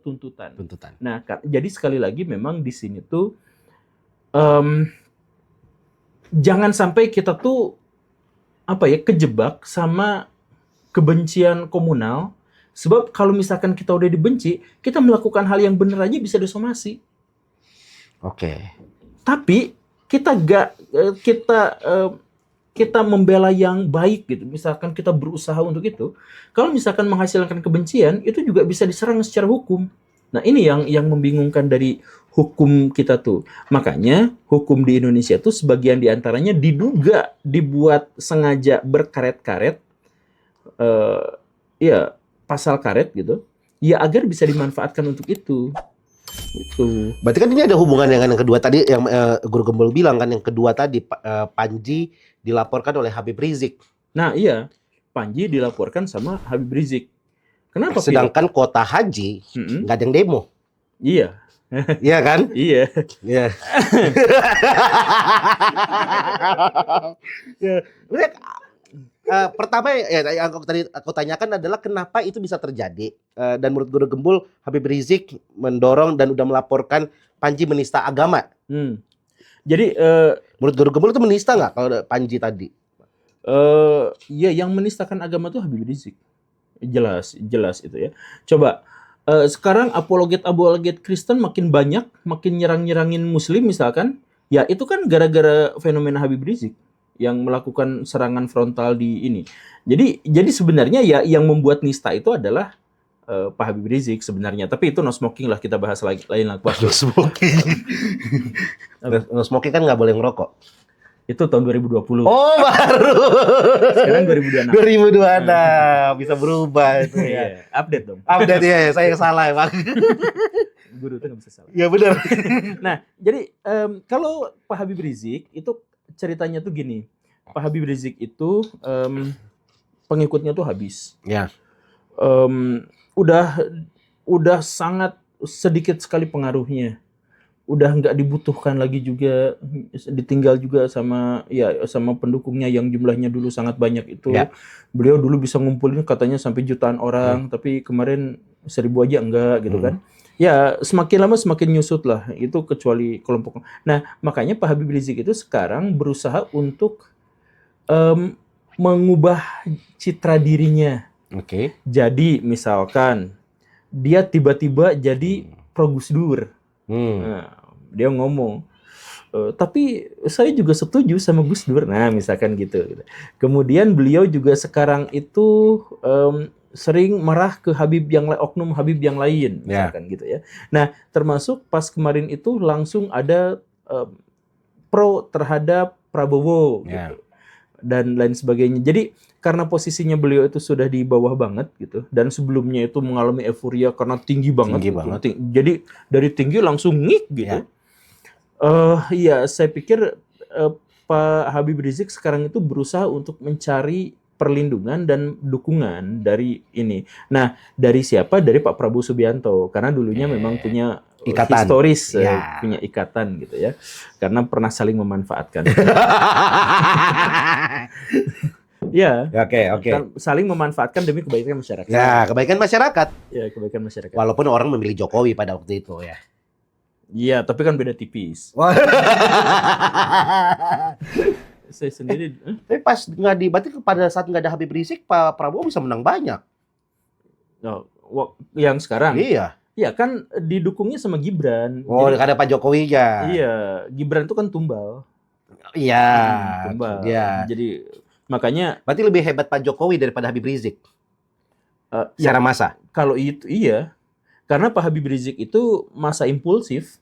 [SPEAKER 1] tuntutan. Nah, jadi sekali lagi memang di sini tuh jangan sampai kita tuh kejebak sama kebencian komunal, sebab kalau misalkan kita udah dibenci, kita melakukan hal yang benar aja bisa disomasi.
[SPEAKER 2] Oke.
[SPEAKER 1] Tapi kita membela yang baik gitu. Misalkan kita berusaha untuk itu, kalau misalkan menghasilkan kebencian, itu juga bisa diserang secara hukum. Nah, ini yang membingungkan dari hukum kita tuh. Makanya hukum di Indonesia tuh sebagian diantaranya diduga dibuat sengaja berkaret-karet, pasal karet gitu, ya agar bisa dimanfaatkan untuk itu. Itu.
[SPEAKER 2] Berarti kan ini ada hubungan dengan yang kedua tadi yang Guru Gembul bilang kan, yang kedua tadi Panji dilaporkan oleh Habib Rizik.
[SPEAKER 1] Nah iya, Panji dilaporkan sama Habib Rizik. Kenapa?
[SPEAKER 2] Sedangkan kota haji nggak ada yang demo.
[SPEAKER 1] Iya.
[SPEAKER 2] Iya kan?
[SPEAKER 1] Iya.
[SPEAKER 2] Iya. Pertama yang aku tanyakan adalah kenapa itu bisa terjadi, dan menurut Guru Gembul Habib Rizik mendorong dan udah melaporkan Panji menista agama.
[SPEAKER 1] Jadi
[SPEAKER 2] menurut Guru Gembul itu menista nggak kalau Panji tadi?
[SPEAKER 1] Ya yang menistakan agama itu Habib Rizik. Jelas itu ya. Coba sekarang apologet Kristen makin banyak, makin nyerangin Muslim misalkan, ya itu kan gara-gara fenomena Habib Rizik yang melakukan serangan frontal di ini. Jadi sebenarnya ya yang membuat nista itu adalah Pak Habib Rizik sebenarnya. Tapi itu no smoking lah, kita bahas lain lah.
[SPEAKER 2] No smoking. No smoking kan nggak boleh ngerokok.
[SPEAKER 1] Itu tahun 2020.
[SPEAKER 2] Oh, baru.
[SPEAKER 1] Sekarang 2026.
[SPEAKER 2] 2026 bisa berubah itu ya.
[SPEAKER 1] Update dong.
[SPEAKER 2] Update ya, saya yang salah Bang.
[SPEAKER 1] Guru tuh nggak bisa salah.
[SPEAKER 2] Ya benar.
[SPEAKER 1] Nah, jadi kalau Pak Habib Rizik itu ceritanya tuh gini. Pak Habib Rizik itu pengikutnya tuh habis.
[SPEAKER 2] Ya.
[SPEAKER 1] Udah sangat sedikit sekali pengaruhnya. Udah nggak dibutuhkan lagi juga, ditinggal juga sama pendukungnya yang jumlahnya dulu sangat banyak itu. Ya. Beliau dulu bisa ngumpulin katanya sampai jutaan orang, tapi kemarin 1000 aja enggak gitu kan. Ya semakin lama semakin nyusut lah itu, kecuali kelompok. Nah makanya Pak Habib Rizik itu sekarang berusaha untuk mengubah citra dirinya.
[SPEAKER 2] Oke.
[SPEAKER 1] Jadi misalkan dia tiba-tiba jadi pro Gus Dur. Nah, dia ngomong, tapi saya juga setuju sama Gus Dur. Nah, misalkan gitu. Kemudian beliau juga sekarang itu sering marah ke oknum Habib yang lain, misalkan gitu ya. Nah, termasuk pas kemarin itu langsung ada pro terhadap Prabowo, gitu, dan lain sebagainya. Jadi karena posisinya beliau itu sudah di bawah banget gitu, dan sebelumnya itu mengalami euforia karena tinggi banget. Jadi dari tinggi langsung ngik gitu. Saya pikir Pak Habib Rizik sekarang itu berusaha untuk mencari perlindungan dan dukungan dari ini. Nah, dari siapa? Dari Pak Prabowo Subianto, karena dulunya memang punya ikatan historis, punya ikatan gitu ya, karena pernah saling memanfaatkan. Ya, oke. Saling memanfaatkan demi kebaikan masyarakat.
[SPEAKER 2] Ya, kebaikan masyarakat.
[SPEAKER 1] Ya, kebaikan masyarakat.
[SPEAKER 2] Walaupun orang memilih Jokowi pada waktu itu ya.
[SPEAKER 1] Iya, tapi kan beda tipis. Saya sendiri.
[SPEAKER 2] Tapi pas berarti pada saat nggak ada Habib Rizik, Pak Prabowo bisa menang banyak.
[SPEAKER 1] Yang sekarang?
[SPEAKER 2] Iya.
[SPEAKER 1] Iya kan didukungnya sama Gibran.
[SPEAKER 2] Oh, jadi, ada Pak Jokowi ya.
[SPEAKER 1] Iya, Gibran itu kan tumbal.
[SPEAKER 2] Iya,
[SPEAKER 1] tumbal.
[SPEAKER 2] iya.
[SPEAKER 1] Jadi makanya
[SPEAKER 2] berarti lebih hebat Pak Jokowi daripada Habib Rizik secara masa.
[SPEAKER 1] Kalau itu iya, karena Pak Habib Rizik itu masa impulsif.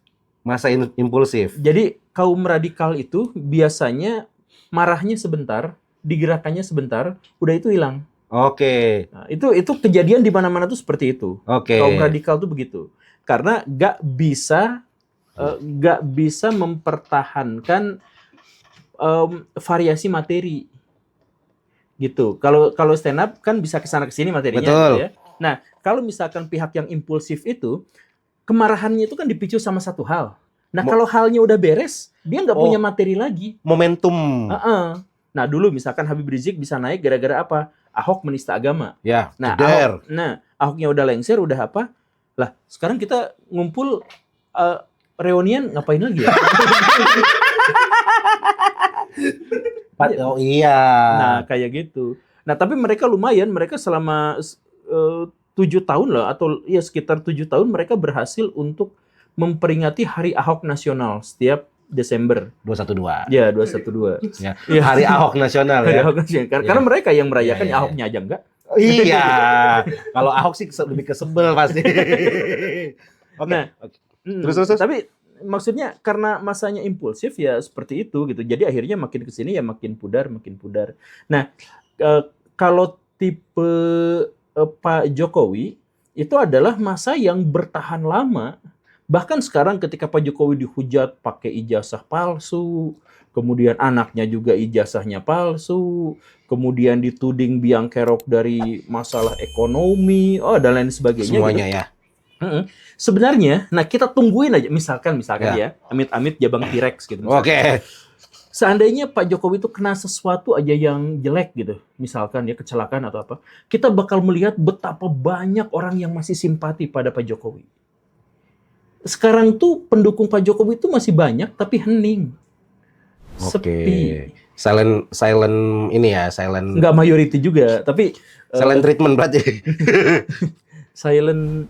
[SPEAKER 2] Impulsif.
[SPEAKER 1] Jadi kaum radikal itu biasanya marahnya sebentar, digerakkannya sebentar, udah itu hilang.
[SPEAKER 2] Oke.
[SPEAKER 1] Nah, itu kejadian di mana-mana tuh seperti itu.
[SPEAKER 2] Oke.
[SPEAKER 1] Kaum radikal tuh begitu. Karena nggak bisa mempertahankan variasi materi. Gitu. Kalau stand up kan bisa kesana kesini materinya.
[SPEAKER 2] Betul.
[SPEAKER 1] Gitu ya. Nah, kalau misalkan pihak yang impulsif itu kemarahannya itu kan dipicu sama satu hal. Nah, kalau halnya udah beres, dia nggak punya materi lagi.
[SPEAKER 2] Momentum.
[SPEAKER 1] Nah, dulu misalkan Habib Rizik bisa naik gara-gara apa? Ahok menista agama.
[SPEAKER 2] Ya,
[SPEAKER 1] nah, Ahoknya udah lengser, udah apa? Lah, sekarang kita ngumpul reunian ngapain lagi ya?
[SPEAKER 2] Oh iya.
[SPEAKER 1] Nah, kayak gitu. Nah, tapi mereka lumayan, mereka selama 7 tahun lah, atau ya sekitar 7 tahun mereka berhasil untuk memperingati Hari Ahok Nasional setiap Desember
[SPEAKER 2] 212.
[SPEAKER 1] Ya, 212.
[SPEAKER 2] Ya. Hari Ahok Nasional ya.
[SPEAKER 1] Hari Ahok Nasional. Karena mereka yang merayakan, Ahoknya aja enggak.
[SPEAKER 2] Iya. Kalau Ahok sih lebih kesebel pasti.
[SPEAKER 1] Nah, terus. Tapi maksudnya karena masanya impulsif ya seperti itu gitu. Jadi akhirnya makin kesini ya makin pudar. Nah, kalau tipe Pak Jokowi itu adalah masa yang bertahan lama. Bahkan sekarang ketika Pak Jokowi dihujat pakai ijazah palsu, kemudian anaknya juga ijazahnya palsu, kemudian dituding biang kerok dari masalah ekonomi, dan lain sebagainya.
[SPEAKER 2] Semuanya
[SPEAKER 1] gitu.
[SPEAKER 2] Ya.
[SPEAKER 1] Sebenarnya, nah kita tungguin aja, misalkan ya, amit-amit jabang T-Rex gitu.
[SPEAKER 2] Oke.
[SPEAKER 1] Seandainya Pak Jokowi itu kena sesuatu aja yang jelek gitu, misalkan ya kecelakaan atau apa, kita bakal melihat betapa banyak orang yang masih simpati pada Pak Jokowi. Sekarang tuh pendukung Pak Jokowi itu masih banyak tapi hening. Sepi.
[SPEAKER 2] Silent ini ya, silent.
[SPEAKER 1] Nggak majority juga, tapi
[SPEAKER 2] silent treatment berarti.
[SPEAKER 1] silent.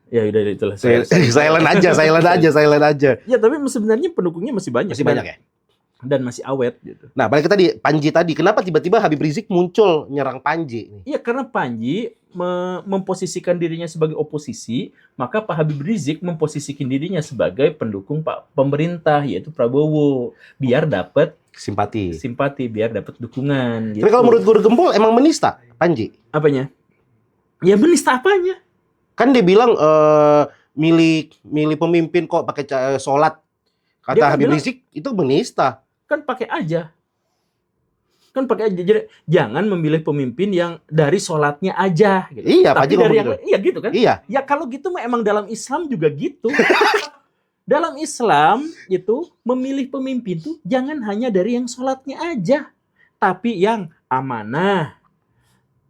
[SPEAKER 1] Ya udah itulah.
[SPEAKER 2] Silent aja.
[SPEAKER 1] Ya tapi sebenarnya pendukungnya masih banyak.
[SPEAKER 2] Masih banyak ya.
[SPEAKER 1] Dan masih awet gitu.
[SPEAKER 2] Nah, balik tadi Panji tadi, kenapa tiba-tiba Habib Rizik muncul nyerang Panji?
[SPEAKER 1] Iya, karena Panji memposisikan dirinya sebagai oposisi, maka Pak Habib Rizik memposisikan dirinya sebagai pendukung pemerintah, yaitu Prabowo, biar dapat simpati, biar dapat dukungan. Gitu.
[SPEAKER 2] Tapi kalau menurut Guru Gempol emang menista Panji?
[SPEAKER 1] Apanya? Ya menista apanya?
[SPEAKER 2] Kan dia bilang milih pemimpin kok pakai sholat. Kata Habib Rizik itu menista.
[SPEAKER 1] Kan pakai aja. Jadi, jangan memilih pemimpin yang dari sholatnya aja. Gitu.
[SPEAKER 2] Iya,
[SPEAKER 1] tapi dari yang,
[SPEAKER 2] gitu.
[SPEAKER 1] Iya gitu kan?
[SPEAKER 2] Iya.
[SPEAKER 1] Ya kalau gitu mah emang dalam Islam juga gitu. Dalam Islam itu memilih pemimpin tuh jangan hanya dari yang sholatnya aja, tapi yang amanah,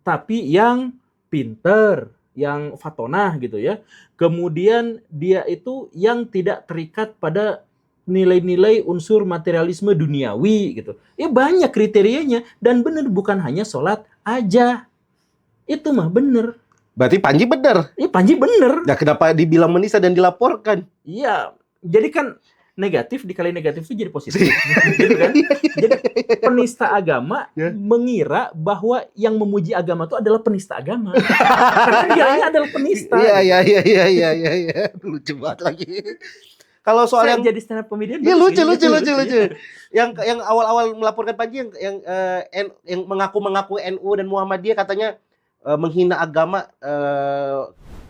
[SPEAKER 1] tapi yang pinter, yang fatonah gitu ya. Kemudian dia itu yang tidak terikat pada nilai-nilai unsur materialisme duniawi gitu. Ya banyak kriterianya dan benar bukan hanya sholat aja. Itu mah benar.
[SPEAKER 2] Berarti Panji benar.
[SPEAKER 1] Iya Panji benar.
[SPEAKER 2] Nah, kenapa dibilang menista dan dilaporkan?
[SPEAKER 1] Iya, jadi kan negatif dikali negatif itu jadi positif. Gitu kan? Jadi penista agama mengira bahwa yang memuji agama itu adalah penista agama. Karena dia adalah penista.
[SPEAKER 2] Iya. Lucu banget lagi. Kalau soal yang
[SPEAKER 1] jadi stand up comedian,
[SPEAKER 2] ya lucu. Yang awal-awal melaporkan Panji yang mengaku NU dan Muhammadiyah katanya menghina agama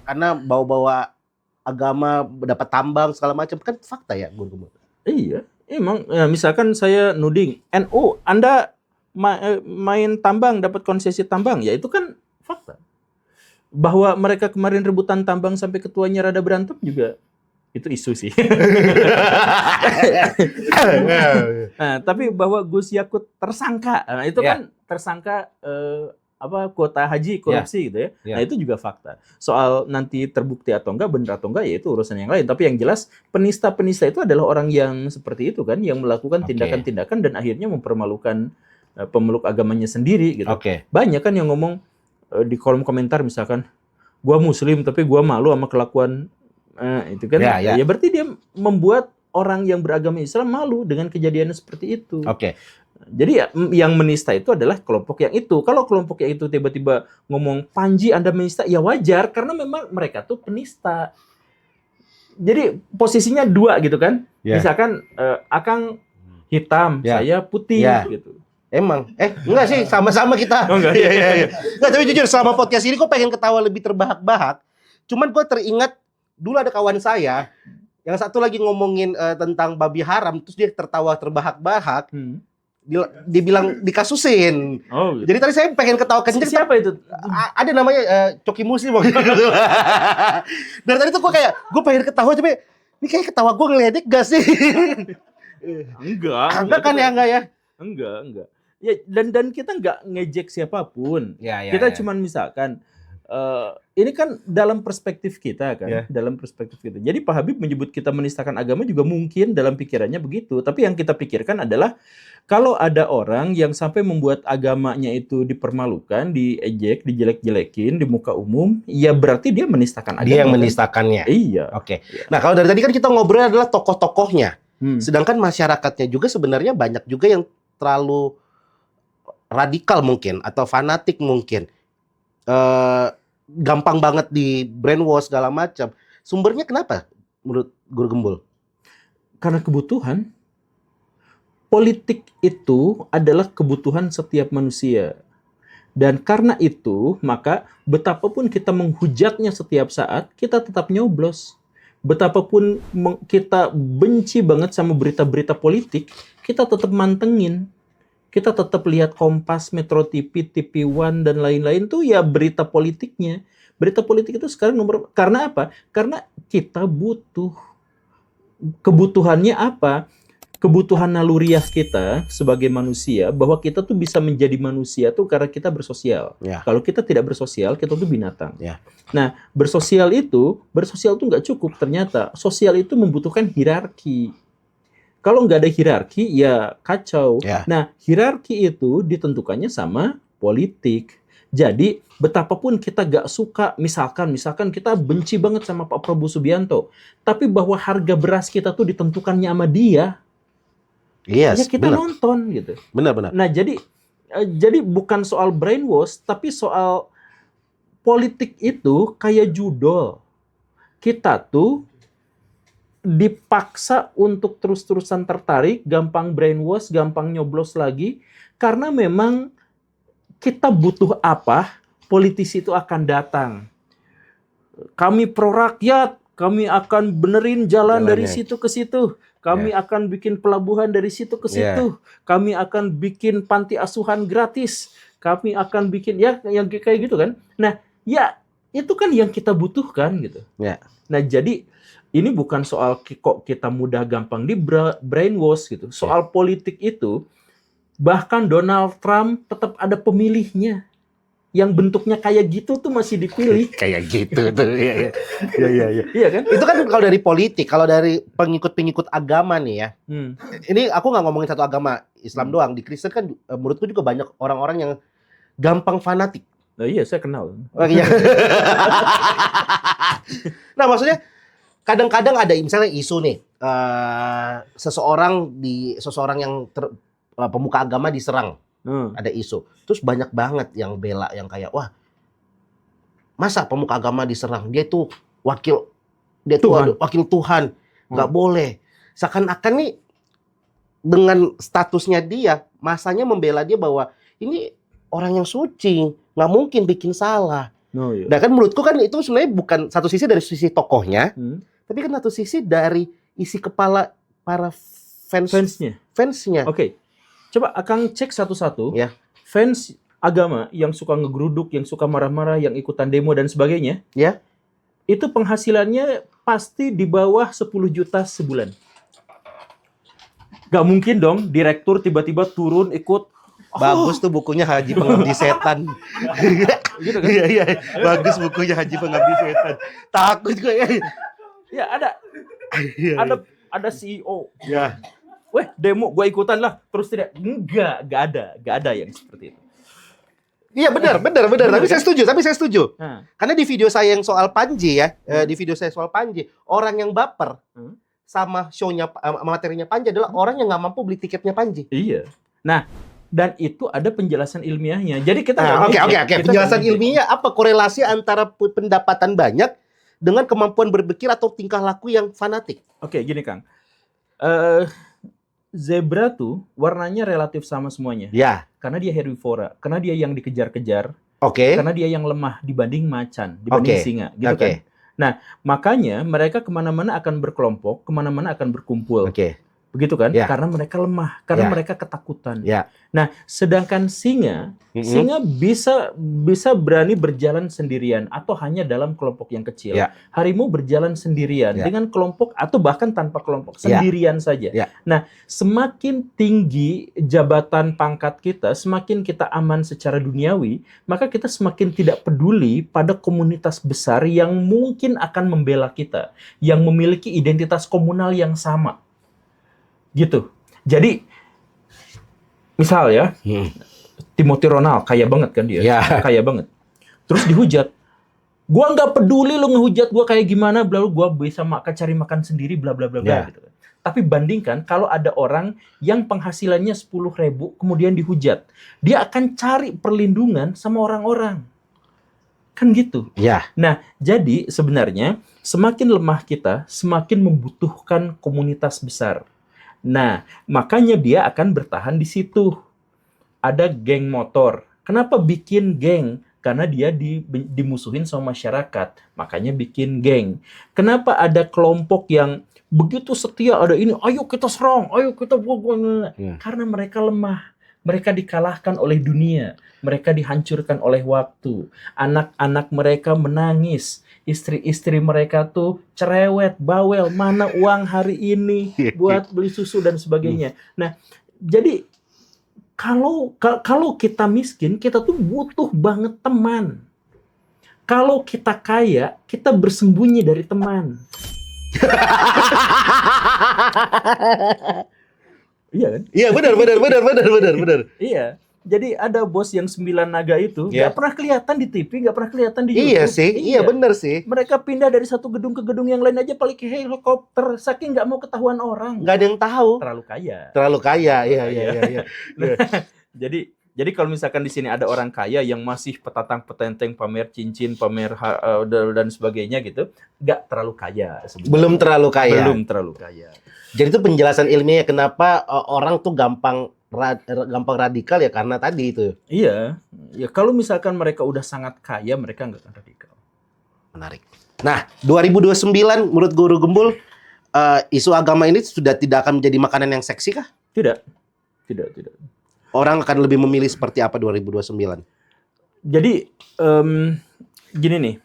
[SPEAKER 2] karena bawa-bawa agama dapat tambang segala macam, kan fakta ya, Guru?
[SPEAKER 1] Iya, emang ya, misalkan saya nuding NU, Anda main tambang dapat konsesi tambang, ya itu kan fakta. Bahwa mereka kemarin rebutan tambang sampai ketuanya rada berantem juga itu isu sih. Nah, tapi bahwa Gus Yakut tersangka, nah, itu kan tersangka kuota haji korupsi gitu ya. Nah itu juga fakta. Soal nanti terbukti atau enggak, benar atau enggak, ya itu urusan yang lain. Tapi yang jelas penista-penista itu adalah orang yang seperti itu kan, yang melakukan tindakan-tindakan dan akhirnya mempermalukan pemeluk agamanya sendiri gitu. Banyak kan yang ngomong di kolom komentar misalkan, gua muslim tapi gua malu sama kelakuan itu kan. Ya berarti dia membuat orang yang beragama Islam malu dengan kejadian seperti itu.
[SPEAKER 2] Oke.
[SPEAKER 1] Jadi ya, yang menista itu adalah kelompok yang itu. Kalau kelompok yang itu tiba-tiba ngomong Panji Anda menista, ya wajar karena memang mereka tuh penista. Jadi posisinya dua gitu kan. Misalkan Akang hitam, saya putih gitu.
[SPEAKER 2] Emang, enggak sih, sama-sama kita.
[SPEAKER 1] Oh, enggak.
[SPEAKER 2] Iya. Enggak, tapi jujur selama podcast ini gue pengen ketawa lebih terbahak-bahak. Cuman gue teringat dulu ada kawan saya yang satu lagi ngomongin tentang babi haram, terus dia tertawa terbahak-bahak. Dibilang dikasusin.
[SPEAKER 1] Oh, gitu.
[SPEAKER 2] Jadi tadi saya pengen ketawa kenceng.
[SPEAKER 1] Siapa itu?
[SPEAKER 2] Ada namanya Coki Muslim waktu itu. Dari tadi tuh gue pengen ketawa, tapi ini kayak ketawa gue ngeledek gak sih?
[SPEAKER 1] Enggak
[SPEAKER 2] kan ya, enggak ya?
[SPEAKER 1] Enggak. Ya, dan kita enggak ngejek siapapun. Kita cuman misalkan ini kan dalam perspektif kita kan, dalam perspektif kita. Jadi Pak Habib menyebut kita menistakan agama juga mungkin dalam pikirannya begitu. Tapi yang kita pikirkan adalah kalau ada orang yang sampai membuat agamanya itu dipermalukan, diejek, dijelek-jelekin di muka umum, ya berarti dia menistakan agama.
[SPEAKER 2] Dia yang menistakannya.
[SPEAKER 1] Iya.
[SPEAKER 2] Oke. Nah, kalau dari tadi kan kita ngobrol adalah tokoh-tokohnya. Sedangkan masyarakatnya juga sebenarnya banyak juga yang terlalu radikal mungkin atau fanatik mungkin. Gampang banget di brainwash segala macam. Sumbernya kenapa menurut Guru Gembul?
[SPEAKER 1] Karena kebutuhan. Politik itu adalah kebutuhan setiap manusia. Dan karena itu, maka betapapun kita menghujatnya setiap saat, kita tetap nyoblos. Betapapun kita benci banget sama berita-berita politik, kita tetap mantengin. Kita tetap lihat Kompas, Metro TV, TV One, dan lain-lain tuh ya berita politiknya. Berita politik itu sekarang karena apa? Karena kita butuh. Kebutuhannya apa? Kebutuhan naluriah kita sebagai manusia, bahwa kita tuh bisa menjadi manusia tuh karena kita bersosial. Kalau kita tidak bersosial, kita tuh binatang. Nah, bersosial tuh nggak cukup ternyata. Sosial itu membutuhkan hierarki. Kalau nggak ada hierarki, ya kacau. Nah, hierarki itu ditentukannya sama politik. Jadi, betapapun kita nggak suka, misalkan kita benci banget sama Pak Prabowo Subianto, tapi bahwa harga beras kita tuh ditentukannya sama dia, ya kita nonton gitu.
[SPEAKER 2] Benar.
[SPEAKER 1] Nah, jadi bukan soal brainwash, tapi soal politik itu kayak judol. Kita tuh dipaksa untuk terus-terusan tertarik, gampang brainwash, gampang nyoblos lagi, karena memang kita butuh apa, politisi itu akan datang. Kami pro rakyat, kami akan benerin jalan dari situ ke situ. Kami akan bikin pelabuhan dari situ ke situ. Kami akan bikin panti asuhan gratis. Kami akan bikin yang kayak gitu kan. Nah, ya itu kan yang kita butuhkan gitu. Nah, jadi ini bukan soal kok kita mudah gampang di brainwash gitu. Soal politik itu bahkan Donald Trump tetap ada pemilihnya. Yang bentuknya kayak gitu tuh masih dipilih.
[SPEAKER 2] Kayak gitu tuh. Iya.
[SPEAKER 1] Iya kan?
[SPEAKER 2] Itu kan kalau dari politik, kalau dari pengikut-pengikut agama nih ya. Ini aku nggak ngomongin satu agama Islam doang. Di Kristen kan menurutku juga banyak orang-orang yang gampang fanatik.
[SPEAKER 1] Nah, iya, saya kenal.
[SPEAKER 2] Oh, iya. Nah, maksudnya kadang-kadang ada misalnya isu nih, seseorang yang pemuka agama diserang. Ada isu. Terus banyak banget yang bela, yang kayak, wah, masa pemuka agama diserang? Dia tuh wakil Tuhan. Nggak boleh. Seakan-akan nih, dengan statusnya dia, masanya membela dia bahwa ini orang yang suci, nggak mungkin bikin salah. Nah kan menurutku kan itu sebenarnya bukan satu sisi dari sisi tokohnya, tapi kan satu sisi dari isi kepala para fansnya.
[SPEAKER 1] Oke. Coba Akang cek satu-satu, fans agama yang suka ngegeruduk, yang suka marah-marah, yang ikutan demo dan sebagainya, itu penghasilannya pasti di bawah 10 juta sebulan. Gak mungkin dong direktur tiba-tiba turun ikut.
[SPEAKER 2] Bagus tuh bukunya Haji Pengabdi Setan.
[SPEAKER 1] Gitu kan?
[SPEAKER 2] Iya. Bagus bukunya Haji Pengabdi Setan. Takut gue.
[SPEAKER 1] Ya ada CEO. Weh, demo gue ikutan lah, terus tidak. Enggak ada yang seperti itu.
[SPEAKER 2] Iya benar. Tapi saya setuju. Karena di video saya yang soal Panji ya, di video saya soal Panji, orang yang baper sama show-nya materinya Panji adalah orang yang nggak mampu beli tiketnya Panji.
[SPEAKER 1] Iya. Nah, dan itu ada penjelasan ilmiahnya. Jadi kita
[SPEAKER 2] Oke. Penjelasan ilmiahnya apa korelasi antara pendapatan banyak dengan kemampuan berpikir atau tingkah laku yang fanatik?
[SPEAKER 1] Oke, gini Kang. Zebra tuh warnanya relatif sama semuanya.
[SPEAKER 2] Ya.
[SPEAKER 1] Karena dia herbivora, karena dia yang dikejar-kejar,
[SPEAKER 2] Oke.
[SPEAKER 1] karena dia yang lemah dibanding macan, dibanding singa, gitu kan. Nah, makanya mereka kemana-mana akan berkelompok, kemana-mana akan berkumpul. Begitu kan?
[SPEAKER 2] Ya.
[SPEAKER 1] Karena mereka lemah, karena mereka ketakutan.
[SPEAKER 2] Ya.
[SPEAKER 1] Nah, sedangkan singa bisa berani berjalan sendirian atau hanya dalam kelompok yang kecil.
[SPEAKER 2] Ya.
[SPEAKER 1] Harimau berjalan sendirian dengan kelompok atau bahkan tanpa kelompok, sendirian saja.
[SPEAKER 2] Ya.
[SPEAKER 1] Nah, semakin tinggi jabatan pangkat kita, semakin kita aman secara duniawi, maka kita semakin tidak peduli pada komunitas besar yang mungkin akan membela kita, yang memiliki identitas komunal yang sama. Gitu. Jadi misal ya, Timothy Ronald kaya banget kan dia, kaya banget. Terus dihujat. Gua nggak peduli lu ngehujat gua kayak gimana, bla gua bisa cari makan sendiri, bla bla bla gitu. Tapi bandingkan kalau ada orang yang penghasilannya 10.000 kemudian dihujat, dia akan cari perlindungan sama orang-orang. Kan gitu. Nah, jadi sebenarnya semakin lemah kita, semakin membutuhkan komunitas besar. Nah, makanya dia akan bertahan di situ. Ada geng motor. Kenapa bikin geng? Karena dia dimusuhin sama masyarakat. Makanya bikin geng. Kenapa ada kelompok yang begitu setia, ada ini, ayo kita serang, ayo kita karena mereka lemah. Mereka dikalahkan oleh dunia. Mereka dihancurkan oleh waktu. Anak-anak mereka menangis. Istri-istri mereka tuh cerewet, bawel, mana uang hari ini buat beli susu dan sebagainya. Nah, jadi kalau kita miskin, kita tuh butuh banget teman. Kalau kita kaya, kita bersembunyi dari teman. Iya kan? Iya, benar. Iya. Jadi ada bos yang 9 naga itu nggak pernah kelihatan di TV, nggak pernah kelihatan di YouTube.
[SPEAKER 2] Iya benar sih.
[SPEAKER 1] Mereka pindah dari satu gedung ke gedung yang lain aja pakai helikopter, saking nggak mau ketahuan orang.
[SPEAKER 2] Nggak ada yang tahu.
[SPEAKER 1] Terlalu kaya.
[SPEAKER 2] Iya.
[SPEAKER 1] Jadi kalau misalkan di sini ada orang kaya yang masih petantang-petenteng, pamer cincin, pamer dan sebagainya gitu, nggak terlalu kaya sebenarnya.
[SPEAKER 2] Belum terlalu kaya. Jadi itu penjelasan ilmiahnya kenapa orang tuh gampang radikal ya karena tadi itu.
[SPEAKER 1] Iya, ya kalau misalkan mereka udah sangat kaya, mereka nggak akan radikal.
[SPEAKER 2] Menarik. Nah, 2029 menurut Guru Gembul, isu agama ini sudah tidak akan menjadi makanan yang seksi kah?
[SPEAKER 1] Tidak.
[SPEAKER 2] Orang akan lebih memilih seperti apa 2029?
[SPEAKER 1] Jadi gini nih,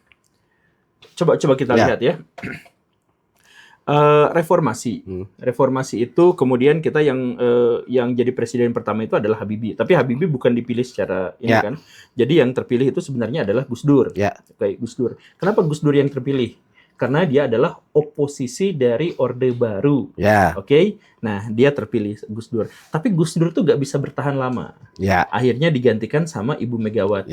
[SPEAKER 1] coba kita lihat ya. Reformasi itu kemudian kita yang jadi presiden pertama itu adalah Habibie. Tapi Habibie bukan dipilih secara ini kan. Jadi yang terpilih itu sebenarnya adalah Gus Dur. Kayak Gus Dur. Kenapa Gus Dur yang terpilih? Karena dia adalah oposisi dari Orde Baru. Oke? Nah, dia terpilih Gus Dur. Tapi Gus Dur tuh gak bisa bertahan lama. Akhirnya digantikan sama Ibu Megawati.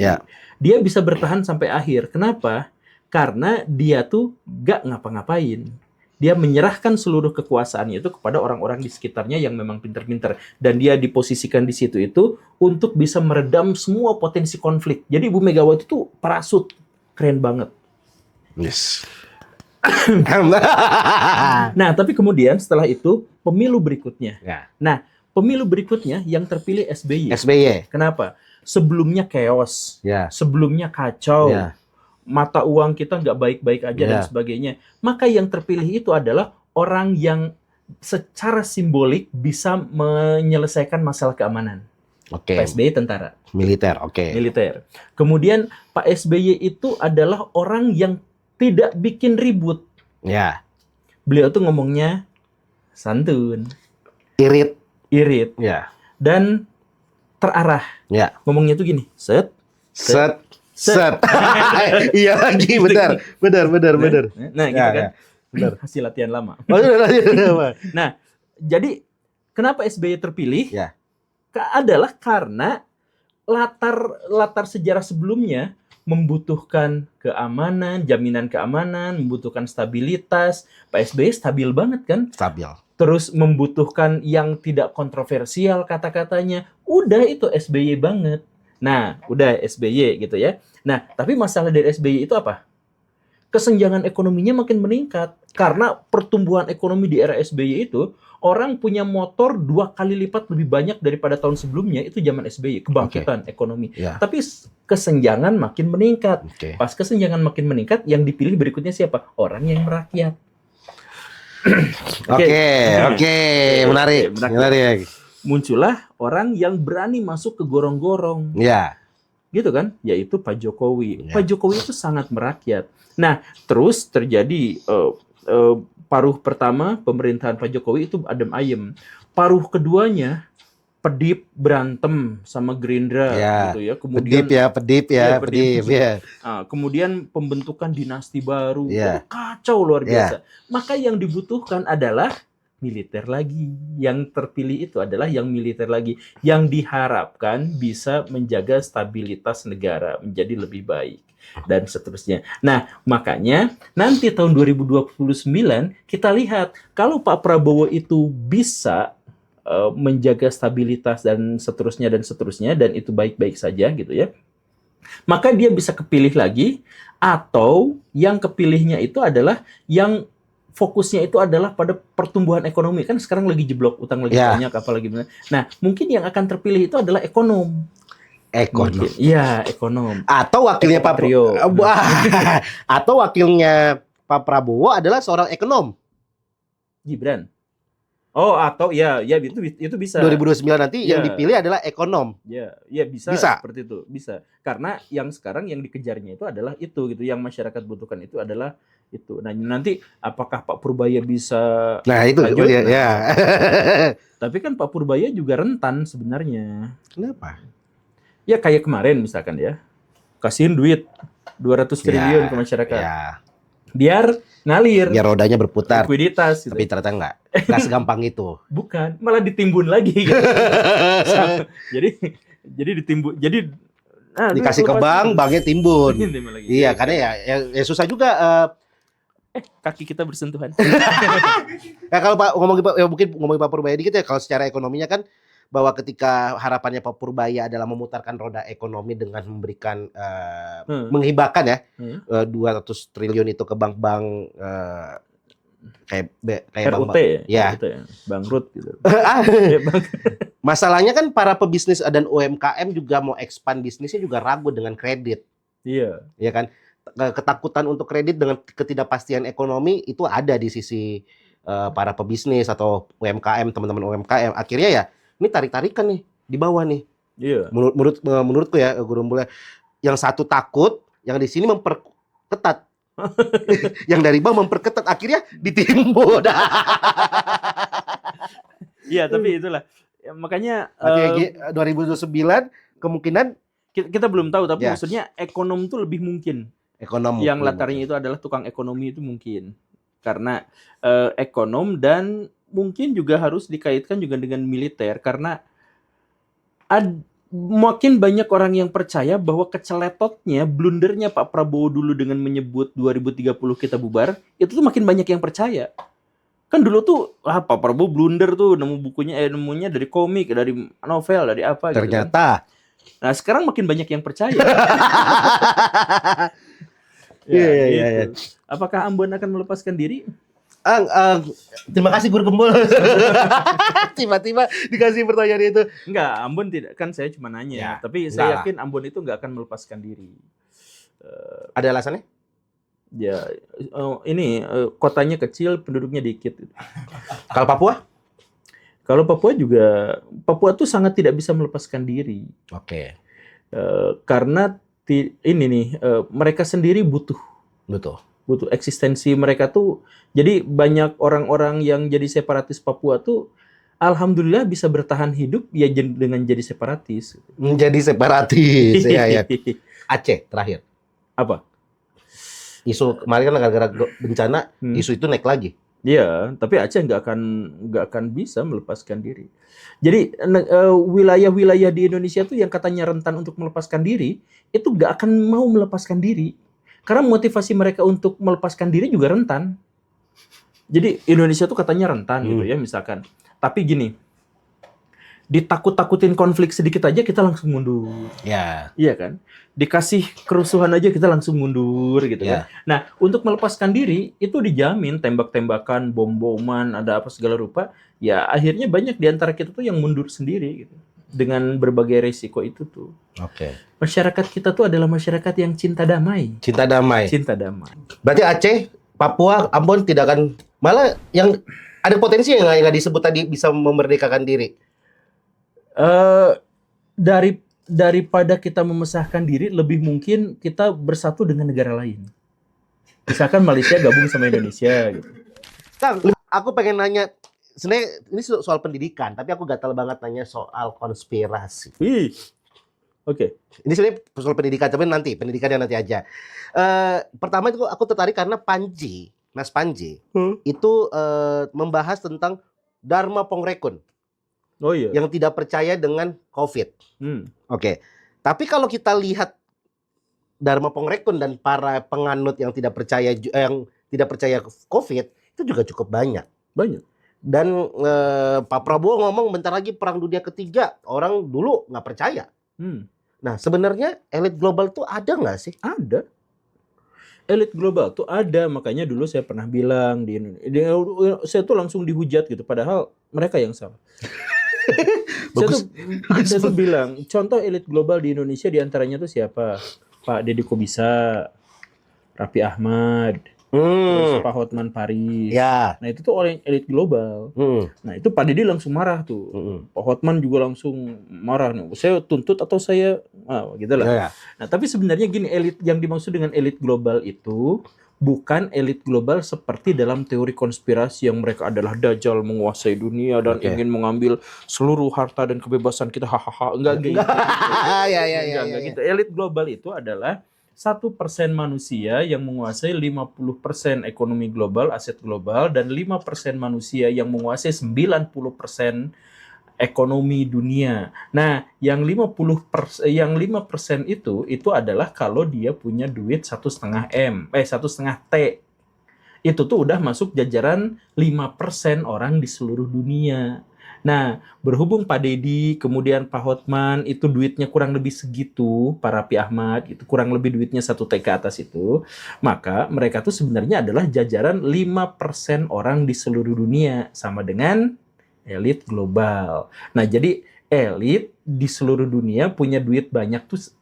[SPEAKER 1] Dia bisa bertahan sampai akhir. Kenapa? Karena dia tuh gak ngapa-ngapain. Dia menyerahkan seluruh kekuasaannya itu kepada orang-orang di sekitarnya yang memang pinter-pinter. Dan dia diposisikan di situ itu untuk bisa meredam semua potensi konflik. Jadi Ibu Megawati itu parasut. Keren banget. Nah, tapi kemudian setelah itu pemilu berikutnya. Nah, pemilu berikutnya yang terpilih SBY. Kenapa? Sebelumnya chaos. Sebelumnya kacau. Mata uang kita nggak baik-baik aja dan sebagainya. Maka yang terpilih itu adalah orang yang secara simbolik bisa menyelesaikan masalah keamanan. Pak SBY tentara.
[SPEAKER 2] Militer.
[SPEAKER 1] Kemudian Pak SBY itu adalah orang yang tidak bikin ribut. Beliau tuh ngomongnya santun. Irit. Dan terarah. Ngomongnya tuh gini, set.
[SPEAKER 2] Iya lagi, benar.
[SPEAKER 1] Nah, gitu kan. Hasil latihan lama. Nah, jadi kenapa SBY terpilih? Adalah karena latar sejarah sebelumnya membutuhkan keamanan, jaminan keamanan, membutuhkan stabilitas. Pak SBY stabil banget kan?
[SPEAKER 2] Stabil.
[SPEAKER 1] Terus membutuhkan yang tidak kontroversial kata-katanya. Udah itu SBY banget. Nah, udah SBY gitu ya. Nah, tapi masalah dari SBY itu apa? Kesenjangan ekonominya makin meningkat. Karena pertumbuhan ekonomi di era SBY itu, orang punya motor 2 kali lipat lebih banyak daripada tahun sebelumnya, itu zaman SBY, kebangkitan ekonomi.
[SPEAKER 2] Ya.
[SPEAKER 1] Tapi kesenjangan makin meningkat.
[SPEAKER 2] Oke.
[SPEAKER 1] Pas kesenjangan makin meningkat, yang dipilih berikutnya siapa? Orang yang merakyat.
[SPEAKER 2] Oke, menarik.
[SPEAKER 1] Muncullah orang yang berani masuk ke gorong-gorong.
[SPEAKER 2] Ya.
[SPEAKER 1] Gitu kan? Yaitu Pak Jokowi.
[SPEAKER 2] Ya.
[SPEAKER 1] Pak Jokowi itu sangat merakyat. Nah, terus terjadi paruh pertama pemerintahan Pak Jokowi itu adem ayem. Paruh keduanya Pedip berantem sama Gerindra gitu ya. Kemudian
[SPEAKER 2] Pedip ya.
[SPEAKER 1] Nah, kemudian pembentukan dinasti baru.
[SPEAKER 2] Ya.
[SPEAKER 1] Kacau luar biasa. Maka yang dibutuhkan adalah militer lagi. Yang terpilih itu adalah yang militer lagi. Yang diharapkan bisa menjaga stabilitas negara menjadi lebih baik. Dan seterusnya. Nah, makanya nanti tahun 2029 kita lihat kalau Pak Prabowo itu bisa menjaga stabilitas dan seterusnya dan itu baik-baik saja gitu ya. Maka dia bisa kepilih lagi atau yang kepilihnya itu adalah yang fokusnya itu adalah pada pertumbuhan ekonomi. Kan sekarang lagi jeblok, utang lagi banyak apalagi. Nah, mungkin yang akan terpilih itu adalah ekonom. Iya, ekonom.
[SPEAKER 2] Atau wakilnya atau wakilnya Pak Prabowo adalah seorang ekonom.
[SPEAKER 1] Gibran. Oh, atau ya itu bisa.
[SPEAKER 2] 2029 nanti yang dipilih adalah ekonom.
[SPEAKER 1] Ya bisa seperti itu, bisa. Karena yang sekarang yang dikejarnya itu adalah itu gitu, yang masyarakat butuhkan itu adalah itu. Nah, nanti apakah Pak Purbaya bisa
[SPEAKER 2] itu
[SPEAKER 1] lanjut?
[SPEAKER 2] ya.
[SPEAKER 1] Tapi kan Pak Purbaya juga rentan sebenarnya.
[SPEAKER 2] Kenapa?
[SPEAKER 1] Ya kayak kemarin misalkan ya. Kasihin duit 200 triliun ke masyarakat.
[SPEAKER 2] Ya.
[SPEAKER 1] Biar ngalir.
[SPEAKER 2] Biar rodanya berputar.
[SPEAKER 1] Likuiditas gitu.
[SPEAKER 2] Tapi ternyata enggak segampang itu.
[SPEAKER 1] Bukan, malah ditimbun lagi gitu. jadi ditimbun. Jadi
[SPEAKER 2] dikasih ke bank, banknya timbun. Iya, karena ya susah juga
[SPEAKER 1] kaki kita bersentuhan.
[SPEAKER 2] Ya kalau Pak mungkin ngomongin Pak Purbaya dikit ya, kalau secara ekonominya kan bahwa ketika harapannya Pak Purbaya adalah memutarkan roda ekonomi dengan memberikan menghibahkan ya 200 triliun itu ke bank-bank kayak
[SPEAKER 1] RUT
[SPEAKER 2] ya.
[SPEAKER 1] Gitu ya, bangkrut gitu.
[SPEAKER 2] Masalahnya kan para pebisnis dan UMKM juga mau expand bisnisnya juga ragu dengan kredit.
[SPEAKER 1] Iya.
[SPEAKER 2] Ya kan? Ketakutan untuk kredit dengan ketidakpastian ekonomi itu ada di sisi para pebisnis atau UMKM, teman-teman UMKM. Akhirnya ya ini tarik-tarikan nih di bawah nih.
[SPEAKER 1] Iya.
[SPEAKER 2] Menurutku ya Guru Mulya, yang satu takut, yang di sini memperketat. Yang dari bawah memperketat, akhirnya ditimbun.
[SPEAKER 1] Iya, tapi itulah. Ya, makanya
[SPEAKER 2] 2029 kemungkinan
[SPEAKER 1] kita belum tahu, tapi maksudnya ekonom itu lebih mungkin.
[SPEAKER 2] Ekonom
[SPEAKER 1] yang latarnya itu adalah tukang ekonomi itu mungkin. Karena ekonom dan mungkin juga harus dikaitkan juga dengan militer karena makin banyak orang yang percaya bahwa keceletotnya, blundernya Pak Prabowo dulu dengan menyebut 2030 kita bubar, itu tuh makin banyak yang percaya. Kan dulu tuh Pak Prabowo blunder tuh, nemunya dari komik, dari novel, dari apa
[SPEAKER 2] ternyata.
[SPEAKER 1] Gitu kan. Nah, sekarang makin banyak yang percaya.
[SPEAKER 2] Iya.
[SPEAKER 1] Apakah Ambon akan melepaskan diri?
[SPEAKER 2] Terima kasih Guru Gembul. Tiba-tiba dikasih pertanyaan itu.
[SPEAKER 1] Enggak, Ambon tidak, kan saya cuma nanya. Tapi saya yakin Ambon itu enggak akan melepaskan diri.
[SPEAKER 2] Ada alasannya?
[SPEAKER 1] Ya, ini kotanya kecil, penduduknya dikit.
[SPEAKER 2] Kalau Papua?
[SPEAKER 1] Kalau Papua tuh sangat tidak bisa melepaskan diri.
[SPEAKER 2] Oke.
[SPEAKER 1] Karena ini nih, mereka sendiri butuh eksistensi mereka tuh. Jadi banyak orang-orang yang jadi separatis Papua tuh alhamdulillah bisa bertahan hidup ya dengan jadi separatis.
[SPEAKER 2] Menjadi separatis. Ya. Aceh terakhir.
[SPEAKER 1] Apa?
[SPEAKER 2] Isu kemarin kan gara-gara bencana, isu itu naik lagi.
[SPEAKER 1] Iya, tapi Aceh nggak akan bisa melepaskan diri. Jadi wilayah-wilayah di Indonesia tuh yang katanya rentan untuk melepaskan diri, itu nggak akan mau melepaskan diri. Karena motivasi mereka untuk melepaskan diri juga rentan. Jadi Indonesia tuh katanya rentan gitu ya misalkan. Tapi gini, ditakut-takutin konflik sedikit aja kita langsung mundur.
[SPEAKER 2] Ya.
[SPEAKER 1] Iya kan? Dikasih kerusuhan aja kita langsung mundur gitu kan. Nah, untuk melepaskan diri itu dijamin tembak-tembakan, bom-boman, ada apa segala rupa, ya akhirnya banyak di antara kita tuh yang mundur sendiri gitu. Dengan berbagai resiko itu tuh.
[SPEAKER 2] Oke.
[SPEAKER 1] Masyarakat kita tuh adalah masyarakat yang cinta damai.
[SPEAKER 2] Cinta damai.
[SPEAKER 1] Cinta damai.
[SPEAKER 2] Berarti Aceh, Papua, Ambon tidak akan, malah yang ada potensi yang nggak disebut tadi bisa memerdekakan diri.
[SPEAKER 1] Daripada kita memesahkan diri, lebih mungkin kita bersatu dengan negara lain. Misalkan Malaysia gabung sama Indonesia gitu.
[SPEAKER 2] Kang, aku pengen nanya, sebenarnya ini soal pendidikan, tapi aku gatal banget nanya soal konspirasi.
[SPEAKER 1] Oke.
[SPEAKER 2] Ini sebenarnya soal pendidikan, tapi nanti pendidikannya nanti aja. Pertama itu aku tertarik karena Mas Panji itu membahas tentang Dharma Pongrekun.
[SPEAKER 1] Oh iya.
[SPEAKER 2] Yang tidak percaya dengan COVID. Oke. Tapi kalau kita lihat Dharma Pongrekun dan para penganut yang tidak percaya COVID itu juga cukup banyak. Dan Pak Prabowo ngomong bentar lagi perang dunia ketiga, orang dulu nggak percaya. Nah, sebenarnya elit global tuh ada nggak sih?
[SPEAKER 1] Ada. Elit global tuh ada, makanya dulu saya pernah bilang di Indonesia, saya tuh langsung dihujat gitu, padahal mereka yang salah. Saya tuh bilang, contoh elit global di Indonesia diantaranya tuh siapa? Pak Deddy Kobisa, Raffi Ahmad, terus Pak Hotman Paris.
[SPEAKER 2] Ya.
[SPEAKER 1] Nah itu tuh orang elit global. Nah itu Pak Deddy langsung marah tuh. Pak Hotman juga langsung marah. Saya tuntut atau saya, gitu lah.
[SPEAKER 2] Ya.
[SPEAKER 1] Nah tapi sebenarnya gini, elit yang dimaksud dengan elit global itu bukan elit global seperti dalam teori konspirasi yang mereka adalah dajjal menguasai dunia dan ingin mengambil seluruh harta dan kebebasan kita. Enggak gitu. Enggak gitu. Elit global itu adalah 1% manusia yang menguasai 50% ekonomi global, aset global, dan 5% manusia yang menguasai 90% ekonomi dunia. Nah, yang 5% itu adalah kalau dia punya duit 1,5 T. Itu tuh udah masuk jajaran 5% orang di seluruh dunia. Nah, berhubung Pak Deddy, kemudian Pak Hotman, itu duitnya kurang lebih segitu, Pak Raffi Ahmad, itu kurang lebih duitnya 1 T ke atas itu, maka mereka tuh sebenarnya adalah jajaran 5% orang di seluruh dunia, sama dengan elit global. Nah, jadi elit di seluruh dunia punya duit banyak tuh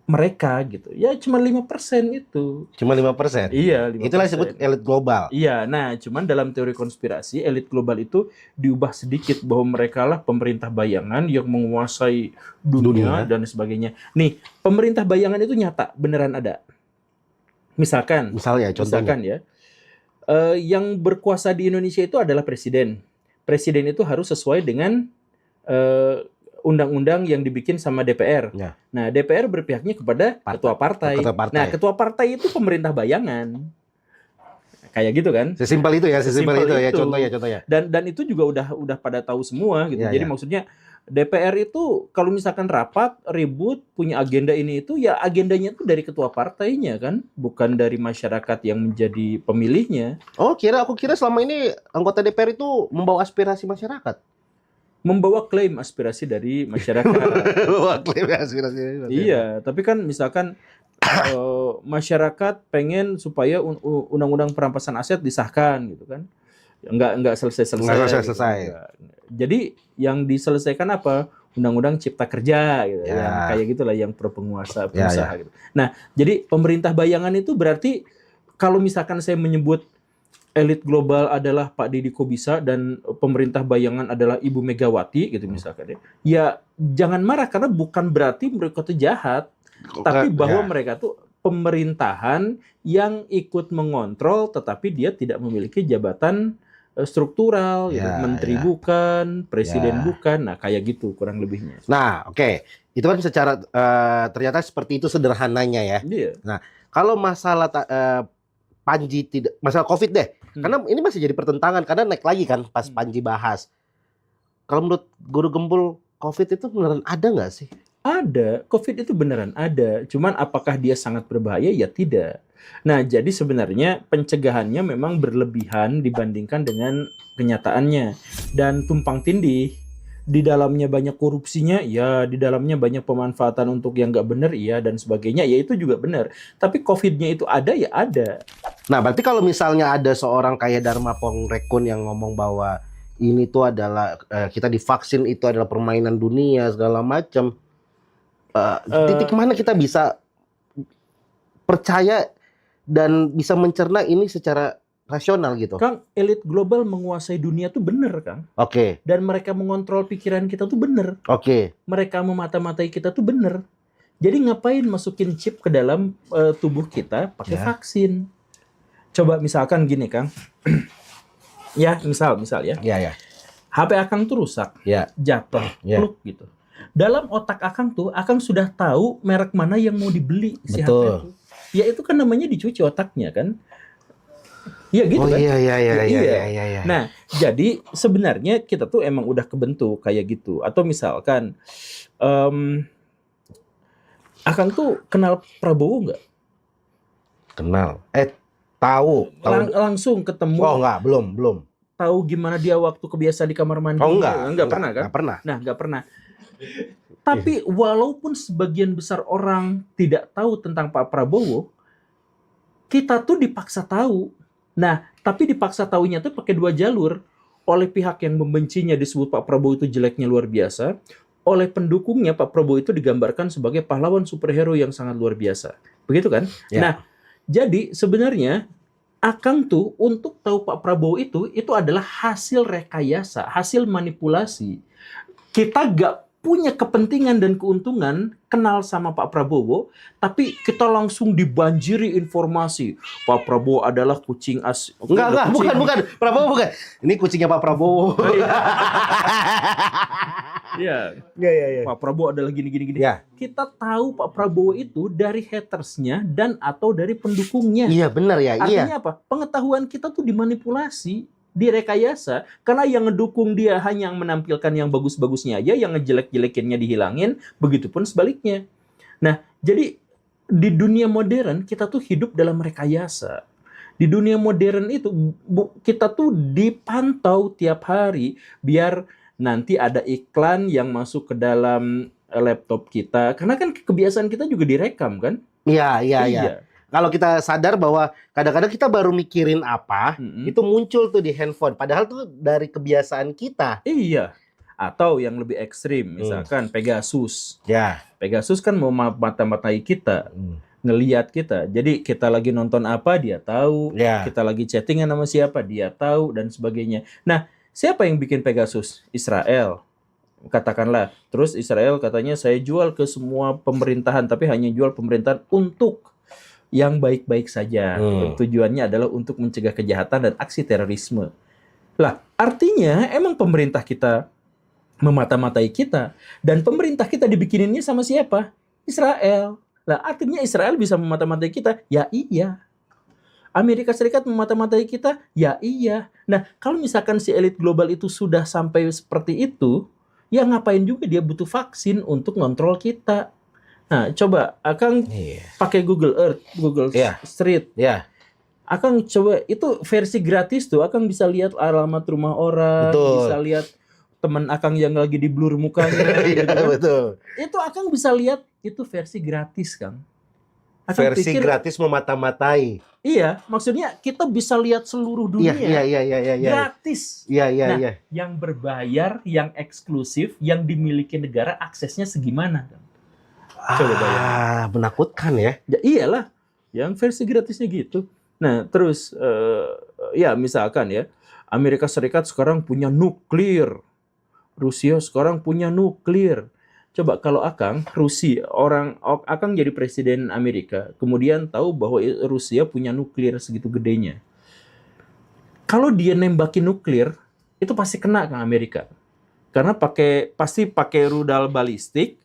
[SPEAKER 1] mereka gitu. Ya cuma 5% itu.
[SPEAKER 2] Cuma 5%?
[SPEAKER 1] Iya, 5%.
[SPEAKER 2] Itulah disebut elit global.
[SPEAKER 1] Iya, nah cuman dalam teori konspirasi elit global itu diubah sedikit bahwa mereka lah pemerintah bayangan yang menguasai dunia dan sebagainya. Nih, pemerintah bayangan itu nyata, beneran ada. Misalnya contohnya. Yang berkuasa di Indonesia itu adalah presiden. Presiden itu harus sesuai dengan undang-undang yang dibikin sama DPR. Ya. Nah, DPR berpihaknya kepada ketua partai. Nah, ketua partai itu pemerintah bayangan. Kayak gitu kan?
[SPEAKER 2] Sesimpel itu ya, contohnya.
[SPEAKER 1] Dan itu juga udah pada tahu semua gitu. Jadi maksudnya DPR itu kalau misalkan rapat, ribut, punya agenda ini itu, ya agendanya itu dari ketua partainya kan, bukan dari masyarakat yang menjadi pemilihnya.
[SPEAKER 2] Oh, aku kira selama ini anggota DPR itu membawa aspirasi masyarakat.
[SPEAKER 1] Membawa klaim aspirasi dari masyarakat.
[SPEAKER 2] Membawa klaim aspirasi dari masyarakat.
[SPEAKER 1] Iya, tapi kan misalkan masyarakat pengen supaya undang-undang perampasan aset disahkan gitu kan. Enggak selesai. Gitu. Jadi yang diselesaikan apa? Undang-undang Cipta Kerja gitu, yang kayak gitulah, yang pro penguasa pengusaha gitu. Nah, jadi pemerintah bayangan itu berarti kalau misalkan saya menyebut elit global adalah Pak Deddy Kobisa dan pemerintah bayangan adalah Ibu Megawati gitu misalkan ya jangan marah, karena bukan berarti mereka tuh jahat, tapi bahwa mereka tuh pemerintahan yang ikut mengontrol tetapi dia tidak memiliki jabatan struktural, menteri bukan, presiden bukan, nah kayak gitu kurang lebihnya.
[SPEAKER 2] Nah, oke. Itu kan secara ternyata seperti itu sederhananya ya.
[SPEAKER 1] Iya.
[SPEAKER 2] Nah, kalau masalah Panji tidak masalah COVID deh. Karena ini masih jadi pertentangan karena naik lagi kan pas Panji bahas. Kalau menurut Guru Gembul COVID itu beneran ada nggak sih?
[SPEAKER 1] Ada, COVID itu beneran ada. Cuman apakah dia sangat berbahaya? Ya tidak. Nah, jadi sebenarnya pencegahannya memang berlebihan dibandingkan dengan kenyataannya. Dan tumpang tindih. Di dalamnya banyak korupsinya, ya. Di dalamnya banyak pemanfaatan untuk yang nggak benar, ya. Dan sebagainya, ya itu juga benar. Tapi COVID-nya itu ada, ya ada.
[SPEAKER 2] Nah, berarti kalau misalnya ada seorang kayak Dharma Pongrekun yang ngomong bahwa ini tuh adalah kita divaksin itu adalah permainan dunia segala macam, titik mana kita bisa percaya dan bisa mencerna ini secara rasional gitu?
[SPEAKER 1] Kang, elit global menguasai dunia tuh bener, Kang.
[SPEAKER 2] Oke.
[SPEAKER 1] Dan mereka mengontrol pikiran kita tuh bener.
[SPEAKER 2] Oke.
[SPEAKER 1] Mereka memata-matai kita tuh bener. Jadi ngapain masukin chip ke dalam tubuh kita pakai vaksin? Coba misalkan gini, Kang. Ya, misal ya.
[SPEAKER 2] Ya.
[SPEAKER 1] HP Akang tuh rusak, jatuh, pluk gitu. Dalam otak Akang tuh, Akang sudah tahu merek mana yang mau dibeli si HP itu. Ya itu kan namanya dicuci otaknya kan. Iya gitu kan?
[SPEAKER 2] Iya.
[SPEAKER 1] Nah, jadi sebenarnya kita tuh emang udah kebentuk kayak gitu. Atau misalkan, Akang tuh kenal Prabowo nggak?
[SPEAKER 2] Kenal. Tahu.
[SPEAKER 1] Langsung ketemu.
[SPEAKER 2] Oh enggak, belum.
[SPEAKER 1] Tahu gimana dia waktu kebiasa di kamar mandi?
[SPEAKER 2] Oh enggak
[SPEAKER 1] pernah kan?
[SPEAKER 2] Enggak pernah.
[SPEAKER 1] Nah, enggak pernah. Tapi walaupun sebagian besar orang tidak tahu tentang Pak Prabowo, kita tuh dipaksa tahu. Nah, tapi dipaksa tahunya tuh pakai dua jalur. Oleh pihak yang membencinya disebut Pak Prabowo itu jeleknya luar biasa. Oleh pendukungnya Pak Prabowo itu digambarkan sebagai pahlawan superhero yang sangat luar biasa. Begitu kan?
[SPEAKER 2] Ya.
[SPEAKER 1] Nah, jadi sebenarnya Akang tuh untuk tahu Pak Prabowo itu adalah hasil rekayasa, hasil manipulasi. Kita gak punya kepentingan dan keuntungan kenal sama Pak Prabowo, tapi kita langsung dibanjiri informasi. Pak Prabowo adalah kucing as.
[SPEAKER 2] Enggak, bukan. Prabowo bukan. Ini kucingnya Pak Prabowo.
[SPEAKER 1] Iya.
[SPEAKER 2] Iya.
[SPEAKER 1] Pak Prabowo adalah gini.
[SPEAKER 2] Ya.
[SPEAKER 1] Kita tahu Pak Prabowo itu dari hatersnya dan atau dari pendukungnya.
[SPEAKER 2] Iya, benar ya.
[SPEAKER 1] Artinya apa? Pengetahuan kita tuh dimanipulasi, direkayasa, karena yang ngedukung dia hanya yang menampilkan yang bagus-bagusnya aja, yang ngejelek-jelekinnya dihilangin, begitupun sebaliknya. Nah, jadi di dunia modern kita tuh hidup dalam rekayasa. Di dunia modern itu kita tuh dipantau tiap hari biar nanti ada iklan yang masuk ke dalam laptop kita. Karena kan kebiasaan kita juga direkam kan?
[SPEAKER 2] Iya. Kalau kita sadar bahwa kadang-kadang kita baru mikirin apa, itu muncul tuh di handphone. Padahal tuh dari kebiasaan kita.
[SPEAKER 1] Iya. Atau yang lebih ekstrim, misalkan Pegasus.
[SPEAKER 2] Ya.
[SPEAKER 1] Pegasus kan mau mata-matai kita, ngelihat kita. Jadi kita lagi nonton apa, dia tahu. Kita lagi chattingan sama siapa, dia tahu, dan sebagainya. Nah, siapa yang bikin Pegasus? Israel. Katakanlah. Terus Israel katanya saya jual ke semua pemerintahan, tapi hanya jual pemerintahan untuk yang baik-baik saja. Tujuannya adalah untuk mencegah kejahatan dan aksi terorisme. Lah, artinya emang pemerintah kita memata-matai kita. Dan pemerintah kita dibikininnya sama siapa? Israel. Lah, artinya Israel bisa memata-matai kita? Ya iya. Amerika Serikat memata-matai kita? Ya iya. Nah, kalau misalkan si elit global itu sudah sampai seperti itu, ya ngapain juga dia butuh vaksin untuk ngontrol kita? Nah, coba Akang pakai Google Earth, Google Street. Akang coba, itu versi gratis tuh. Akang bisa lihat alamat rumah orang, bisa lihat teman Akang yang lagi di blur mukanya. Gitu kan?
[SPEAKER 2] Betul.
[SPEAKER 1] Itu Akang bisa lihat, itu versi gratis, Kang.
[SPEAKER 2] Akang versi gratis memata-matai.
[SPEAKER 1] Iya, maksudnya kita bisa lihat seluruh dunia.
[SPEAKER 2] Iya.
[SPEAKER 1] Gratis.
[SPEAKER 2] Iya.
[SPEAKER 1] Yang berbayar, yang eksklusif, yang dimiliki negara, aksesnya segimana? Coba bayangin.
[SPEAKER 2] Menakutkan ya.
[SPEAKER 1] Ya iyalah, yang versi gratisnya gitu. Nah, terus ya misalkan ya, Amerika Serikat sekarang punya nuklir. Rusia sekarang punya nuklir. Coba kalau Akang, Akang jadi presiden Amerika, kemudian tahu bahwa Rusia punya nuklir segitu gedenya. Kalau dia nembakin nuklir, itu pasti kena ke Amerika. Karena pasti pakai rudal balistik,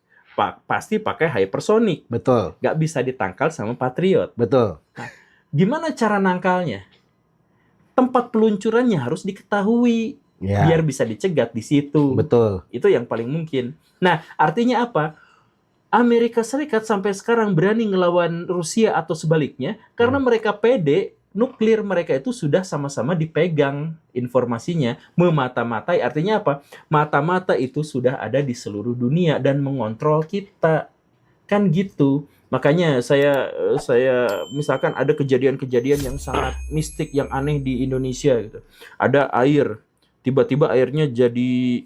[SPEAKER 1] pasti pakai hypersonic.
[SPEAKER 2] Betul.
[SPEAKER 1] Nggak bisa ditangkal sama Patriot.
[SPEAKER 2] Betul.
[SPEAKER 1] Nah, Gimana cara nangkalnya? Tempat peluncurannya harus diketahui biar bisa dicegat di situ.
[SPEAKER 2] Betul.
[SPEAKER 1] Itu yang paling mungkin. Nah, artinya apa? Amerika Serikat sampai sekarang berani ngelawan Rusia atau sebaliknya karena mereka pede nuklir mereka itu sudah sama-sama dipegang informasinya, memata-matai. Artinya apa? Mata-mata itu sudah ada di seluruh dunia dan mengontrol kita. Kan gitu. Makanya saya misalkan ada kejadian-kejadian yang sangat mistik, yang aneh di Indonesia gitu. Ada air, tiba-tiba airnya jadi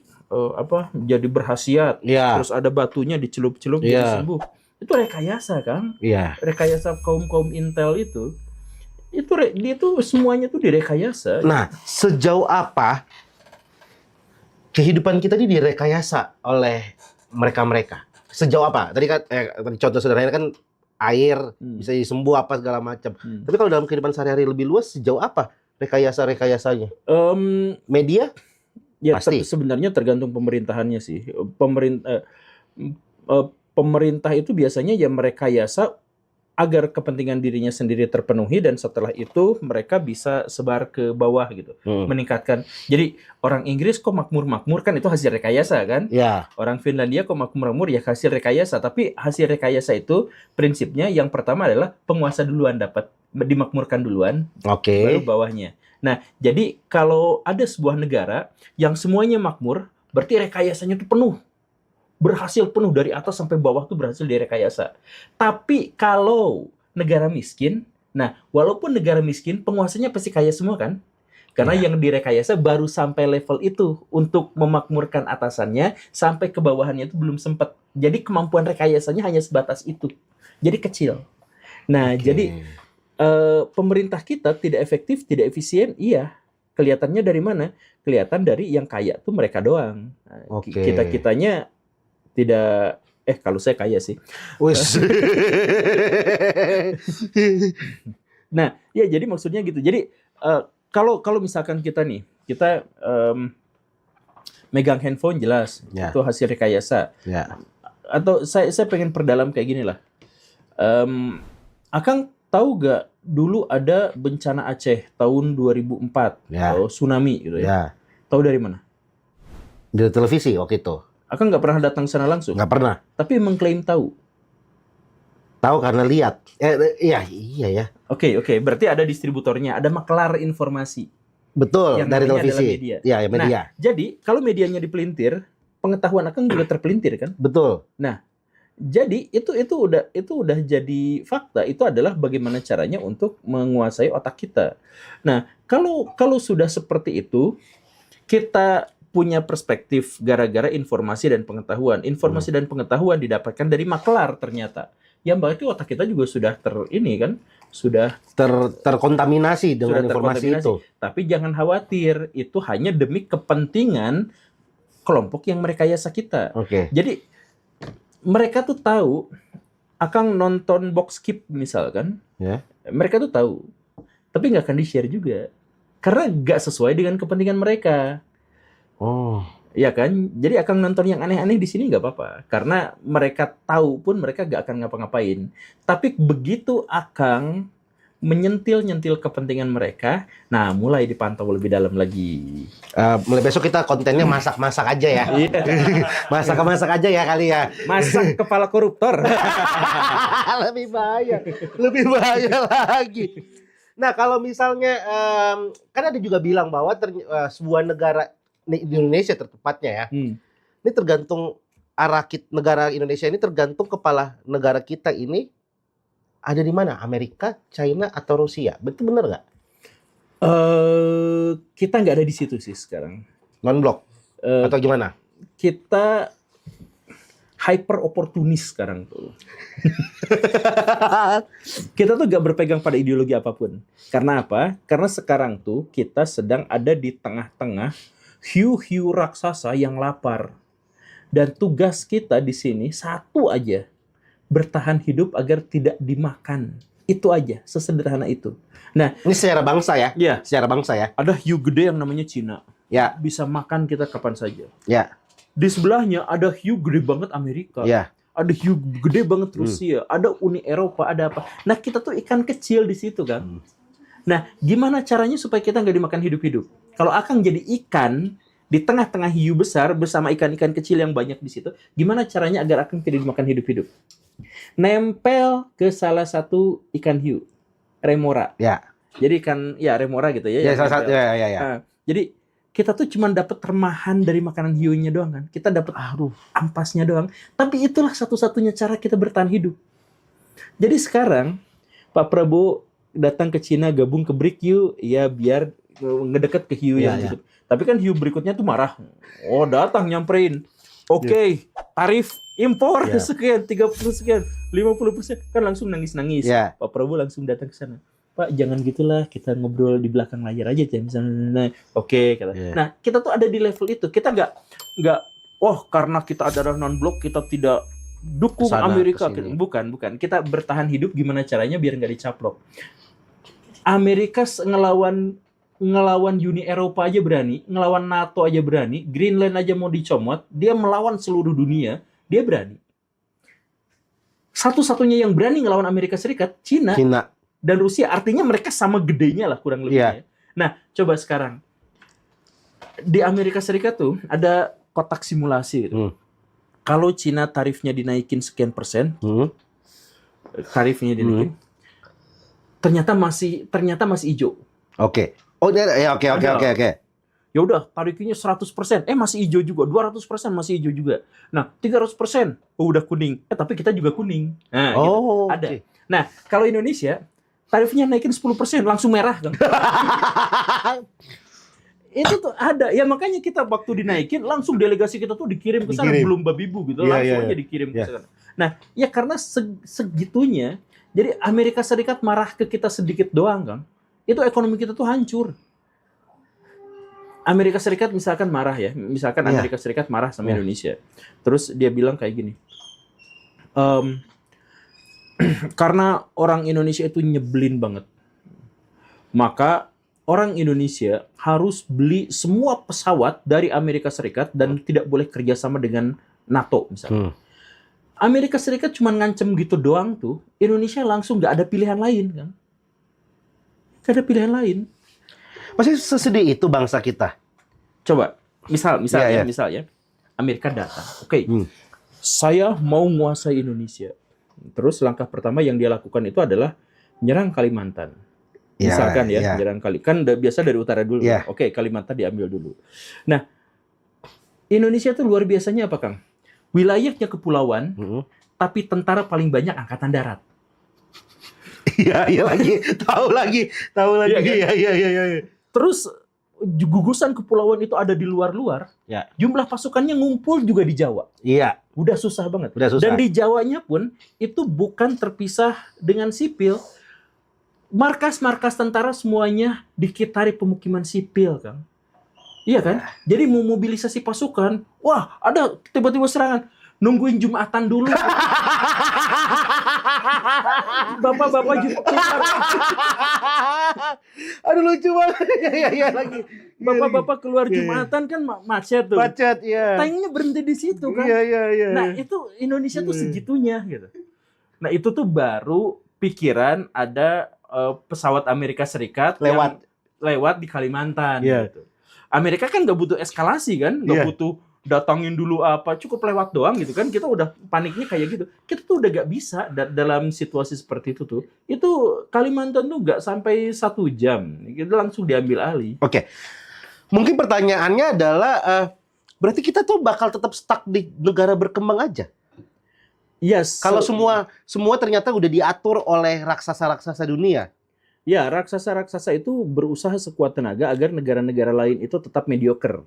[SPEAKER 1] jadi berkhasiat. Terus ada batunya dicelup-celup jadi sembuh. Itu rekayasa, Kang. Rekayasa kaum Intel itu semuanya tuh direkayasa.
[SPEAKER 2] Nah, sejauh apa kehidupan kita ini direkayasa oleh mereka-mereka? Sejauh apa? Tadi kan contoh sederhana kan air bisa sembuh apa segala macam. Tapi kalau dalam kehidupan sehari-hari lebih luas, sejauh apa rekayasanya? Media?
[SPEAKER 1] Ya,
[SPEAKER 2] pasti.
[SPEAKER 1] Sebenarnya tergantung pemerintahannya sih. Pemerintah itu biasanya ya merekayasa agar kepentingan dirinya sendiri terpenuhi dan setelah itu mereka bisa sebar ke bawah gitu, meningkatkan. Jadi orang Inggris kok makmur-makmur kan itu hasil rekayasa kan? Orang Finlandia kok makmur-makmur ya hasil rekayasa. Tapi hasil rekayasa itu prinsipnya yang pertama adalah penguasa duluan dapat dimakmurkan duluan, baru bawahnya. Nah, jadi kalau ada sebuah negara yang semuanya makmur, berarti rekayasanya itu penuh. Berhasil penuh dari atas sampai bawah tuh berhasil direkayasa. Tapi kalau negara miskin, nah walaupun negara miskin, penguasanya pasti kaya semua kan? Karena yang direkayasa baru sampai level itu untuk memakmurkan atasannya, sampai ke bawahannya itu belum sempat. Jadi kemampuan rekayasanya hanya sebatas itu. Jadi kecil. Nah, jadi pemerintah kita tidak efektif, tidak efisien, iya. Kelihatannya dari mana? Kelihatan dari yang kaya tuh mereka doang. Nah, kita-kitanya tidak, kalau saya kaya sih. Nah, ya jadi maksudnya gitu. Jadi kalau misalkan kita megang handphone jelas itu hasil rekayasa. Atau saya pengen perdalam kayak gini lah. Akang tahu gak dulu ada bencana Aceh tahun 2004, tsunami gitu ya. Tahu dari mana?
[SPEAKER 2] Dari televisi waktu itu.
[SPEAKER 1] Akang nggak pernah datang sana langsung.
[SPEAKER 2] Nggak pernah.
[SPEAKER 1] Tapi mengklaim tahu.
[SPEAKER 2] Tahu karena lihat. Iya ya.
[SPEAKER 1] Oke. Berarti ada distributornya, ada maklar informasi.
[SPEAKER 2] Betul.
[SPEAKER 1] Yang
[SPEAKER 2] dari televisi.
[SPEAKER 1] Media.
[SPEAKER 2] Iya, media.
[SPEAKER 1] Nah, jadi kalau medianya dipelintir, pengetahuan Akang juga terpelintir kan?
[SPEAKER 2] Betul.
[SPEAKER 1] Nah, jadi itu udah jadi fakta. Itu adalah bagaimana caranya untuk menguasai otak kita. Nah, kalau sudah seperti itu, kita punya perspektif gara-gara informasi dan pengetahuan. Informasi dan pengetahuan didapatkan dari maklar ternyata. Yang berarti otak kita juga sudah sudah
[SPEAKER 2] terkontaminasi dengan informasi itu.
[SPEAKER 1] Tapi jangan khawatir, itu hanya demi kepentingan kelompok yang merekayasa kita. Jadi mereka tuh tahu, Akang nonton box skip misalkan, mereka tuh tahu, tapi nggak akan di-share juga. Karena nggak sesuai dengan kepentingan mereka. Iya kan? Jadi Akang nonton yang aneh-aneh di sini nggak apa-apa. Karena mereka tahu pun mereka nggak akan ngapa-ngapain. Tapi begitu Akang menyentil-nyentil kepentingan mereka, nah mulai dipantau lebih dalam lagi.
[SPEAKER 2] Mulai besok kita kontennya masak-masak aja ya. Masak-masak aja ya kali ya.
[SPEAKER 1] Masak kepala koruptor.
[SPEAKER 2] Lebih bahaya lagi. Nah, kalau misalnya kan ada juga bilang bahwa sebuah negara di Indonesia tepatnya ya. Ini tergantung arah negara Indonesia ini tergantung kepala negara kita ini ada di mana? Amerika, China atau Rusia? Betul benar nggak?
[SPEAKER 1] Kita nggak ada di situ sih sekarang.
[SPEAKER 2] Non-blok atau gimana?
[SPEAKER 1] Kita hyper oportunis sekarang tuh. Kita tuh gak berpegang pada ideologi apapun. Karena apa? Karena sekarang tuh kita sedang ada di tengah-tengah hiu-hiu raksasa yang lapar. Dan tugas kita di sini satu aja. Bertahan hidup agar tidak dimakan. Itu aja, sesederhana itu. Nah,
[SPEAKER 2] ini secara bangsa ya?
[SPEAKER 1] Iya.
[SPEAKER 2] Secara bangsa ya?
[SPEAKER 1] Ada hiu gede yang namanya Cina. Bisa makan kita kapan saja. Di sebelahnya ada hiu gede banget Amerika. ada hiu gede banget Rusia, ada Uni Eropa, ada apa. Nah kita tuh ikan kecil di situ kan. Nah gimana caranya supaya kita nggak dimakan hidup-hidup? Kalau Akang jadi ikan di tengah-tengah hiu besar bersama ikan-ikan kecil yang banyak di situ, gimana caranya agar Akang tidak dimakan hidup-hidup? Nempel ke salah satu ikan hiu, remora.
[SPEAKER 2] Ya.
[SPEAKER 1] Jadi ikan ya remora gitu ya.
[SPEAKER 2] Ya,
[SPEAKER 1] yang
[SPEAKER 2] salah satu
[SPEAKER 1] nempel.
[SPEAKER 2] ya.
[SPEAKER 1] Nah, jadi kita tuh cuma dapat remahan dari makanan hiunya doang kan. Kita dapat ampasnya doang. Tapi itulah satu-satunya cara kita bertahan hidup. Jadi sekarang Pak Prabowo datang ke Cina gabung ke BRICS ya biar ngedeket ke hiu yang hidup. Tapi kan hiu berikutnya tuh marah. Oh, datang nyamperin. Oke, tarif impor sekian, 30 sekian, 50%. Kan langsung nangis-nangis. Pak Prabowo langsung datang ke sana. Pak, jangan gitulah, kita ngobrol di belakang layar aja ya misalnya. Oke, kata. Nah, kita tuh ada di level itu. Kita nggak karena kita adalah non blok kita tidak dukung kesana, Amerika. Bukan. Kita bertahan hidup gimana caranya biar nggak dicaplok. Amerika ngelawan Uni Eropa aja berani, ngelawan NATO aja berani, Greenland aja mau dicomot, dia melawan seluruh dunia, dia berani. Satu-satunya yang berani ngelawan Amerika Serikat, Cina. Dan Rusia, artinya mereka sama gedenya lah kurang lebihnya. Nah, coba sekarang. Di Amerika Serikat tuh ada kotak simulasi gitu. Kalau Cina tarifnya dinaikin sekian persen, tarifnya dinaikin, ternyata masih hijau.
[SPEAKER 2] Oke. Oke.
[SPEAKER 1] Ya udah, tarifnya 100%, masih hijau juga, 200% masih hijau juga. Nah, 300%, udah kuning. Tapi kita juga kuning. Nah, gitu. Ada. Nah, kalau Indonesia tarifnya naikin 10%, langsung merah kan. Itu tuh ada. Ya makanya kita waktu dinaikin, langsung delegasi kita tuh dikirim ke sana. Belum babibu gitu, langsung aja dikirim ke sana. Nah, ya karena segitunya, jadi Amerika Serikat marah ke kita sedikit doang kan, itu ekonomi kita tuh hancur. Amerika Serikat misalkan marah ya, Amerika Serikat marah sama Indonesia. Terus dia bilang kayak gini, karena orang Indonesia itu nyebelin banget, maka orang Indonesia harus beli semua pesawat dari Amerika Serikat dan tidak boleh kerjasama dengan NATO misalnya. Amerika Serikat cuma ngancem gitu doang tuh, Indonesia langsung nggak ada pilihan lain kan? Nggak ada pilihan lain.
[SPEAKER 2] Masih sesedih itu bangsa kita.
[SPEAKER 1] Coba, misalnya, Amerika datang, saya mau menguasai Indonesia. Terus langkah pertama yang dia lakukan itu adalah menyerang Kalimantan. Misalkan menyerang kan biasa dari utara dulu. Oke, Kalimantan diambil dulu. Nah, Indonesia itu luar biasanya apa, Kang? Wilayahnya kepulauan, tapi tentara paling banyak angkatan darat.
[SPEAKER 2] Iya lagi.
[SPEAKER 1] Terus gugusan kepulauan itu ada di luar-luar. Jumlah pasukannya ngumpul juga di Jawa. Udah susah banget. Dan di Jawanya pun itu bukan terpisah dengan sipil. Markas-markas tentara semuanya dikitari pemukiman sipil, Kang. Iya kan? Jadi mau mobilisasi pasukan, wah ada tiba-tiba serangan. Nungguin Jumatan dulu. Bapak-bapak Jumatan.
[SPEAKER 2] Aduh lucu banget. Ya lagi.
[SPEAKER 1] Bapak-bapak keluar Jumatan kan macet tuh.
[SPEAKER 2] Macet,
[SPEAKER 1] Tanknya berhenti di situ kan.
[SPEAKER 2] Iya.
[SPEAKER 1] Nah, itu Indonesia tuh segitunya gitu. Nah, itu tuh baru pikiran ada pesawat Amerika Serikat lewat di Kalimantan gitu. Amerika kan nggak butuh eskalasi kan, nggak butuh datangin dulu apa, cukup lewat doang gitu kan. Kita udah paniknya kayak gitu. Kita tuh udah gak bisa dalam situasi seperti itu tuh. Itu Kalimantan tuh gak sampai 1 jam. Kita langsung diambil alih.
[SPEAKER 2] Oke. Mungkin pertanyaannya adalah, berarti kita tuh bakal tetap stuck di negara berkembang aja?
[SPEAKER 1] Yes.
[SPEAKER 2] Kalau semua ternyata udah diatur oleh raksasa-raksasa dunia.
[SPEAKER 1] Ya, raksasa-raksasa itu berusaha sekuat tenaga agar negara-negara lain itu tetap mediocre.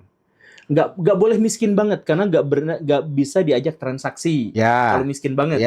[SPEAKER 1] Nggak boleh miskin banget karena nggak bisa diajak transaksi. Kalau miskin banget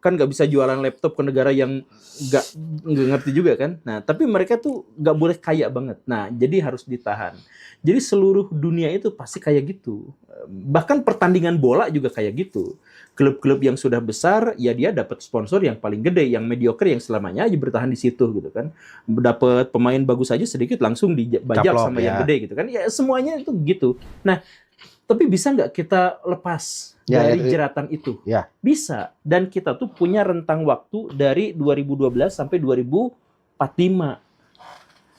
[SPEAKER 1] kan nggak bisa jualan laptop ke negara yang nggak ngerti juga kan. Nah tapi mereka tuh nggak boleh kaya banget. Nah jadi harus ditahan. Jadi seluruh dunia itu pasti kayak gitu. Bahkan pertandingan bola juga kayak gitu. Klub-klub yang sudah besar, ya dia dapat sponsor yang paling gede, yang mediocre yang selamanya aja bertahan di situ gitu kan. Dapat pemain bagus aja sedikit langsung dibajak sama yang gede gitu kan. Ya semuanya itu gitu. Nah, Tapi bisa nggak kita lepas dari jeratan itu?
[SPEAKER 2] Ya.
[SPEAKER 1] Bisa. Dan kita tuh punya rentang waktu dari 2012 sampai 2045.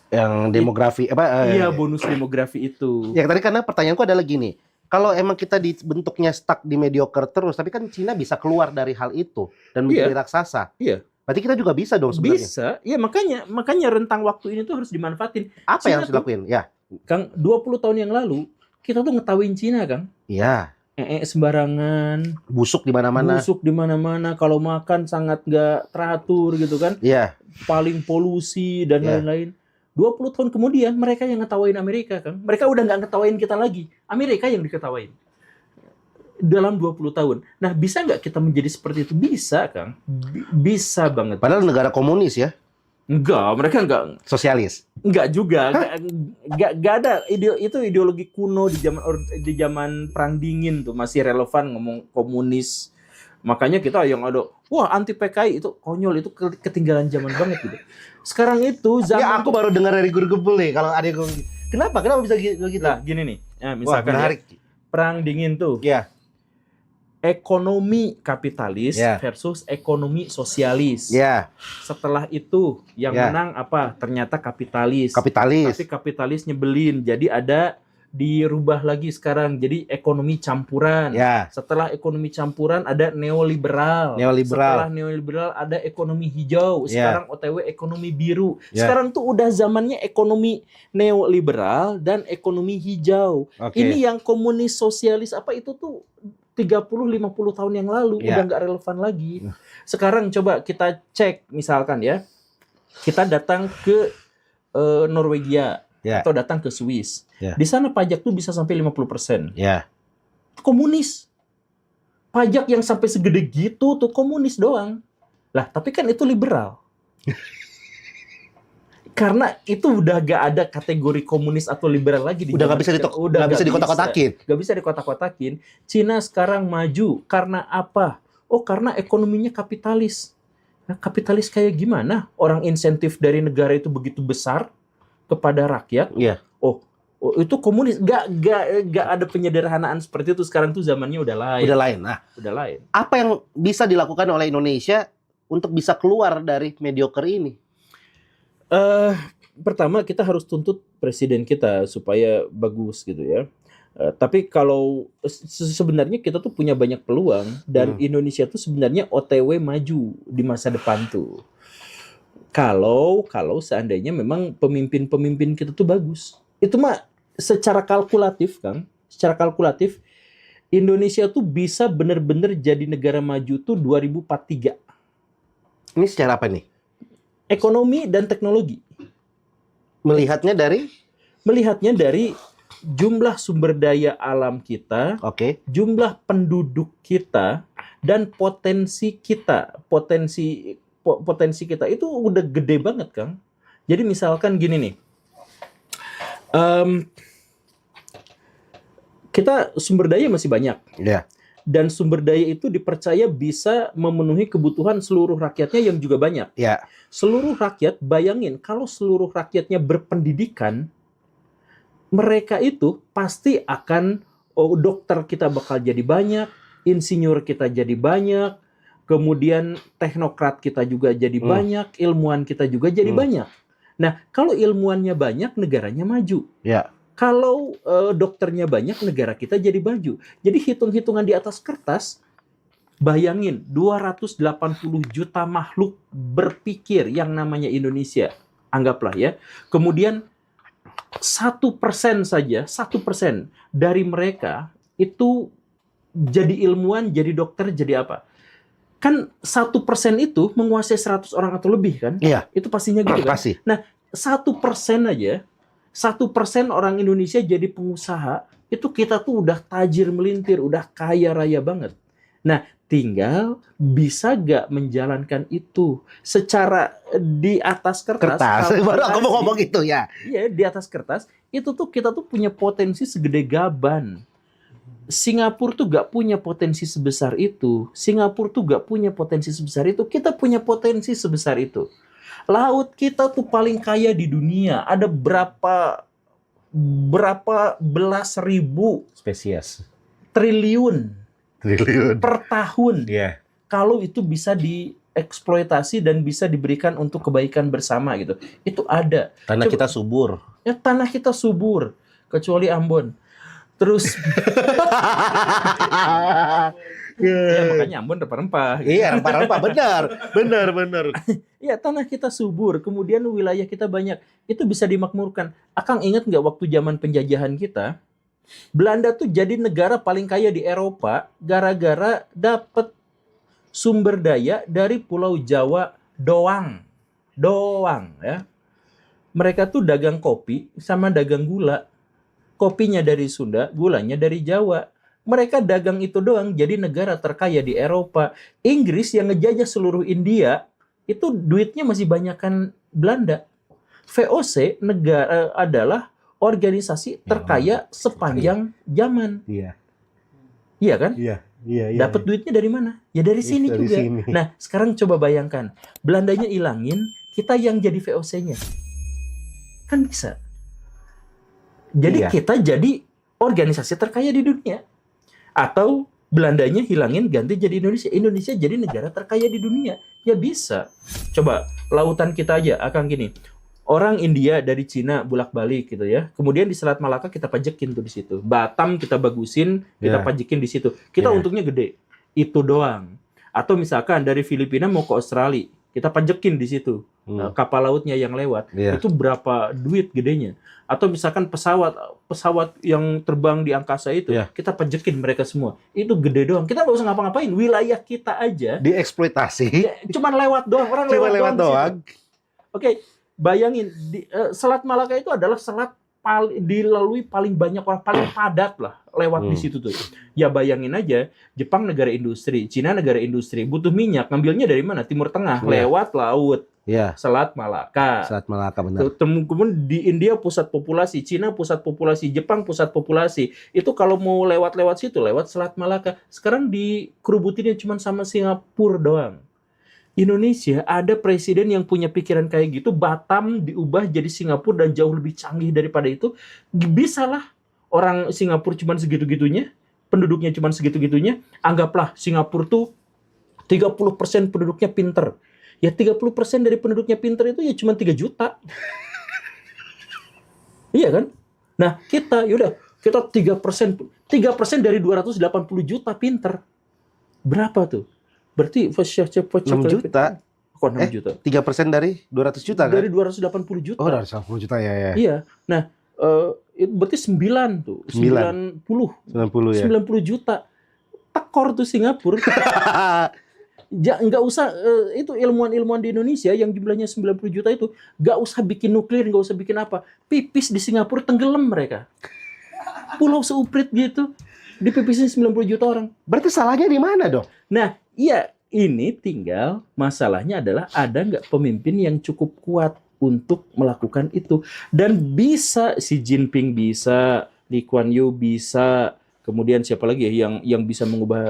[SPEAKER 2] Yang demografi
[SPEAKER 1] Iya, bonus demografi itu.
[SPEAKER 2] Ya tadi karena pertanyaanku adalah gini. Kalau emang kita dibentuknya stuck di mediocre terus, tapi kan Cina bisa keluar dari hal itu dan menjadi raksasa.
[SPEAKER 1] Iya.
[SPEAKER 2] Berarti kita juga bisa dong sebenarnya.
[SPEAKER 1] Bisa. Ya makanya rentang waktu ini tuh harus dimanfaatin.
[SPEAKER 2] Apa
[SPEAKER 1] Cina
[SPEAKER 2] yang harus dilakuin? Ya.
[SPEAKER 1] Kang, 20 tahun yang lalu kita tuh ngetawain Cina, Kang.
[SPEAKER 2] Iya.
[SPEAKER 1] Sembarangan,
[SPEAKER 2] busuk di mana-mana.
[SPEAKER 1] Kalau makan sangat nggak teratur gitu kan.
[SPEAKER 2] Iya.
[SPEAKER 1] Paling polusi dan lain-lain. 20 tahun kemudian mereka yang ngetawain Amerika, Kang. Mereka udah nggak ngetawain kita lagi. Amerika yang diketawain. Dalam 20 tahun. Nah, bisa nggak kita menjadi seperti itu? Bisa, Kang. Bisa banget.
[SPEAKER 2] Padahal negara komunis ya.
[SPEAKER 1] Enggak, mereka enggak.
[SPEAKER 2] Sosialis.
[SPEAKER 1] Enggak juga. Enggak ada. Itu ideologi kuno di zaman Perang Dingin tuh. Masih relevan ngomong komunis. Makanya kita yang ada, wah anti PKI itu konyol, itu ketinggalan zaman banget gitu. Sekarang itu zaman...
[SPEAKER 2] Ya aku baru dengar dari guru gebul nih, kalau ada yang... Kenapa bisa gitu?
[SPEAKER 1] Nah gini nih, misalkan Perang Dingin tuh.
[SPEAKER 2] Ya.
[SPEAKER 1] Ekonomi kapitalis versus ekonomi sosialis.
[SPEAKER 2] Ya.
[SPEAKER 1] Setelah itu yang menang apa? Ternyata kapitalis.
[SPEAKER 2] Tapi
[SPEAKER 1] kapitalis nyebelin. Jadi ada dirubah lagi sekarang jadi ekonomi campuran.
[SPEAKER 2] Ya.
[SPEAKER 1] Setelah ekonomi campuran ada neoliberal. Setelah neoliberal ada ekonomi hijau. Sekarang OTW ekonomi biru. Sekarang tuh udah zamannya ekonomi neoliberal dan ekonomi hijau. Ini yang komunis sosialis apa itu tuh 30-50 tahun yang lalu udah nggak relevan lagi. Sekarang coba kita cek misalkan ya. Kita datang ke Norwegia atau datang ke Swiss. Di sana pajak tuh bisa sampai 50%. Komunis. Pajak yang sampai segede gitu tuh komunis doang. Lah, tapi kan itu liberal. Karena itu udah gak ada kategori komunis atau liberal lagi.
[SPEAKER 2] Udah gak bisa dikotak-kotakin.
[SPEAKER 1] Gak bisa dikotak-kotakin. Cina sekarang maju. Karena apa? Oh, karena ekonominya kapitalis. Nah, kapitalis kayak gimana? Orang insentif dari negara itu begitu besar kepada rakyat. Oh, itu komunis. Gak ada penyederhanaan seperti itu. Sekarang tuh zamannya udah lain.
[SPEAKER 2] Udah lain. Apa yang bisa dilakukan oleh Indonesia untuk bisa keluar dari mediocre ini?
[SPEAKER 1] Pertama kita harus tuntut presiden kita supaya bagus gitu ya. Tapi kalau sebenarnya kita tuh punya banyak peluang dan Indonesia tuh sebenarnya OTW maju di masa depan tuh. Kalau seandainya memang pemimpin kita tuh bagus. Itu mah secara kalkulatif, Kang. Secara kalkulatif Indonesia tuh bisa benar-benar jadi negara maju tuh 2043.
[SPEAKER 2] Ini secara apa nih?
[SPEAKER 1] Ekonomi dan teknologi.
[SPEAKER 2] Melihatnya dari
[SPEAKER 1] jumlah sumber daya alam kita, jumlah penduduk kita, dan potensi kita. Potensi kita itu udah gede banget, Kang. Jadi misalkan gini nih, kita sumber daya masih banyak. Dan sumber daya itu dipercaya bisa memenuhi kebutuhan seluruh rakyatnya yang juga banyak. Seluruh rakyat, bayangin kalau seluruh rakyatnya berpendidikan, mereka itu pasti akan, dokter kita bakal jadi banyak, insinyur kita jadi banyak, kemudian teknokrat kita juga jadi banyak, ilmuwan kita juga jadi banyak. Nah, kalau ilmuwannya banyak, negaranya maju. Kalau dokternya banyak, negara kita jadi maju. Jadi hitung-hitungan di atas kertas, bayangin 280 juta makhluk berpikir yang namanya Indonesia. Anggaplah ya. Kemudian 1% saja, 1% dari mereka itu jadi ilmuwan, jadi dokter, jadi apa? Kan 1% itu menguasai 100 orang atau lebih kan? Itu pastinya gitu kan? Nah, 1% aja, 1% orang Indonesia jadi pengusaha, itu kita tuh udah tajir melintir, udah kaya raya banget. Nah, tinggal bisa gak menjalankan itu secara di atas kertas.
[SPEAKER 2] Baru aku mau ngomong itu ya.
[SPEAKER 1] Iya, di atas kertas, itu tuh kita tuh punya potensi segede gaban. Singapura tuh gak punya potensi sebesar itu. Singapura tuh gak punya potensi sebesar itu. Kita punya potensi sebesar itu. Laut kita tuh paling kaya di dunia. Ada berapa berapa belas ribu
[SPEAKER 2] spesies
[SPEAKER 1] triliun per tahun.
[SPEAKER 2] Iya.
[SPEAKER 1] Kalau itu bisa dieksploitasi dan bisa diberikan untuk kebaikan bersama gitu. Itu ada.
[SPEAKER 2] Tanah kita subur.
[SPEAKER 1] Ya tanah kita subur, kecuali Ambon. Terus ya makanya Ambon rempah-rempah. Gitu.
[SPEAKER 2] Iya, rempah-rempah, benar.
[SPEAKER 1] Iya, tanah kita subur, kemudian wilayah kita banyak. Itu bisa dimakmurkan. Akang ingat nggak waktu zaman penjajahan kita, Belanda tuh jadi negara paling kaya di Eropa gara-gara dapat sumber daya dari Pulau Jawa doang ya. Mereka tuh dagang kopi sama dagang gula. Kopinya dari Sunda, gulanya dari Jawa. Mereka dagang itu doang jadi negara terkaya di Eropa. Inggris yang ngejajah seluruh India itu duitnya masih banyakan Belanda. VOC negara adalah organisasi terkaya sepanjang zaman.
[SPEAKER 2] Iya.
[SPEAKER 1] Iya kan?
[SPEAKER 2] Iya.
[SPEAKER 1] Dapat duitnya dari mana? Ya dari sini
[SPEAKER 2] dari
[SPEAKER 1] juga.
[SPEAKER 2] sini.
[SPEAKER 1] Nah, sekarang coba bayangkan. Belandanya ilangin, kita yang jadi VOC-nya. Kan bisa. Jadi kita jadi organisasi terkaya di dunia. Atau Belandanya hilangin, ganti jadi Indonesia. Indonesia jadi negara terkaya di dunia. Ya bisa. Coba, lautan kita aja, Akang gini. Orang India dari Cina bolak-balik gitu ya. Kemudian di Selat Malaka kita pajekin tuh di situ. Batam kita bagusin, kita pajekin di situ. Kita untungnya gede. Itu doang. Atau misalkan dari Filipina mau ke Australia, kita pajekin di situ. Kapal lautnya yang lewat. Itu berapa duit gedenya. Atau misalkan pesawat yang terbang di angkasa itu, kita pajekin mereka semua. Itu gede doang. Kita nggak usah ngapa-ngapain. Wilayah kita aja
[SPEAKER 2] dieksploitasi.
[SPEAKER 1] Ya, cuman lewat doang. Orang lewat doang. Oke. Bayangin, Selat Malaka itu adalah selat dilalui paling banyak orang, paling padat lah lewat di situ tuh. Ya bayangin aja, Jepang negara industri, Cina negara industri, butuh minyak, ngambilnya dari mana? Timur Tengah, lewat laut. Selat Malaka.
[SPEAKER 2] Selat Malaka, benar.
[SPEAKER 1] Kemudian di India pusat populasi, Cina pusat populasi, Jepang pusat populasi. Itu kalau mau lewat situ, lewat Selat Malaka. Sekarang dikerubutinnya cuma sama Singapura doang. Indonesia ada presiden yang punya pikiran kayak gitu, Batam diubah jadi Singapura dan jauh lebih canggih daripada itu. Bisalah orang Singapura cuma segitu-gitunya, penduduknya cuma segitu-gitunya, anggaplah Singapura tuh 30% penduduknya pinter. Ya 30% dari penduduknya pinter itu ya cuma 3 juta. Iya kan? Nah kita 3% dari 280 juta pinter. Berapa tuh? Berarti
[SPEAKER 2] 6 juta.
[SPEAKER 1] Kok 6 juta?
[SPEAKER 2] 3% dari 200 juta kan?
[SPEAKER 1] Dari 280 juta.
[SPEAKER 2] Oh, 280 juta ya.
[SPEAKER 1] Iya. Nah, itu berarti 9 tuh. 90 ya. 90 juta. Tekor tuh Singapura. Nggak usah, itu ilmuwan-ilmuwan di Indonesia yang jumlahnya 90 juta itu, nggak usah bikin nuklir, nggak usah bikin apa. Pipis di Singapura tenggelam mereka. Pulau seuprit gitu. Dipipisin 90 juta orang.
[SPEAKER 2] Berarti salahnya di mana dong?
[SPEAKER 1] Nah, iya, ini tinggal masalahnya adalah ada nggak pemimpin yang cukup kuat untuk melakukan itu. Dan bisa Xi Jinping bisa, Lee Kuan Yew bisa, kemudian siapa lagi ya yang bisa mengubah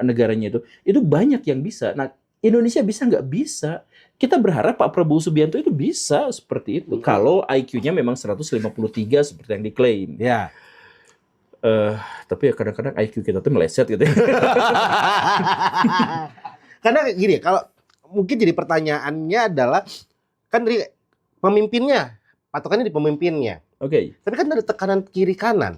[SPEAKER 1] negaranya itu. Itu banyak yang bisa. Nah, Indonesia bisa nggak? Bisa. Kita berharap Pak Prabowo Subianto itu bisa seperti itu. Kalau IQ-nya memang 153 seperti yang diklaim.
[SPEAKER 2] Ya.
[SPEAKER 1] Tapi ya kadang-kadang IQ kita tuh meleset gitu.
[SPEAKER 2] Karena gini, kalau mungkin jadi pertanyaannya adalah kan dari pemimpinnya, patokannya di pemimpinnya.
[SPEAKER 1] Oke.
[SPEAKER 2] Tapi kan ada tekanan kiri kanan.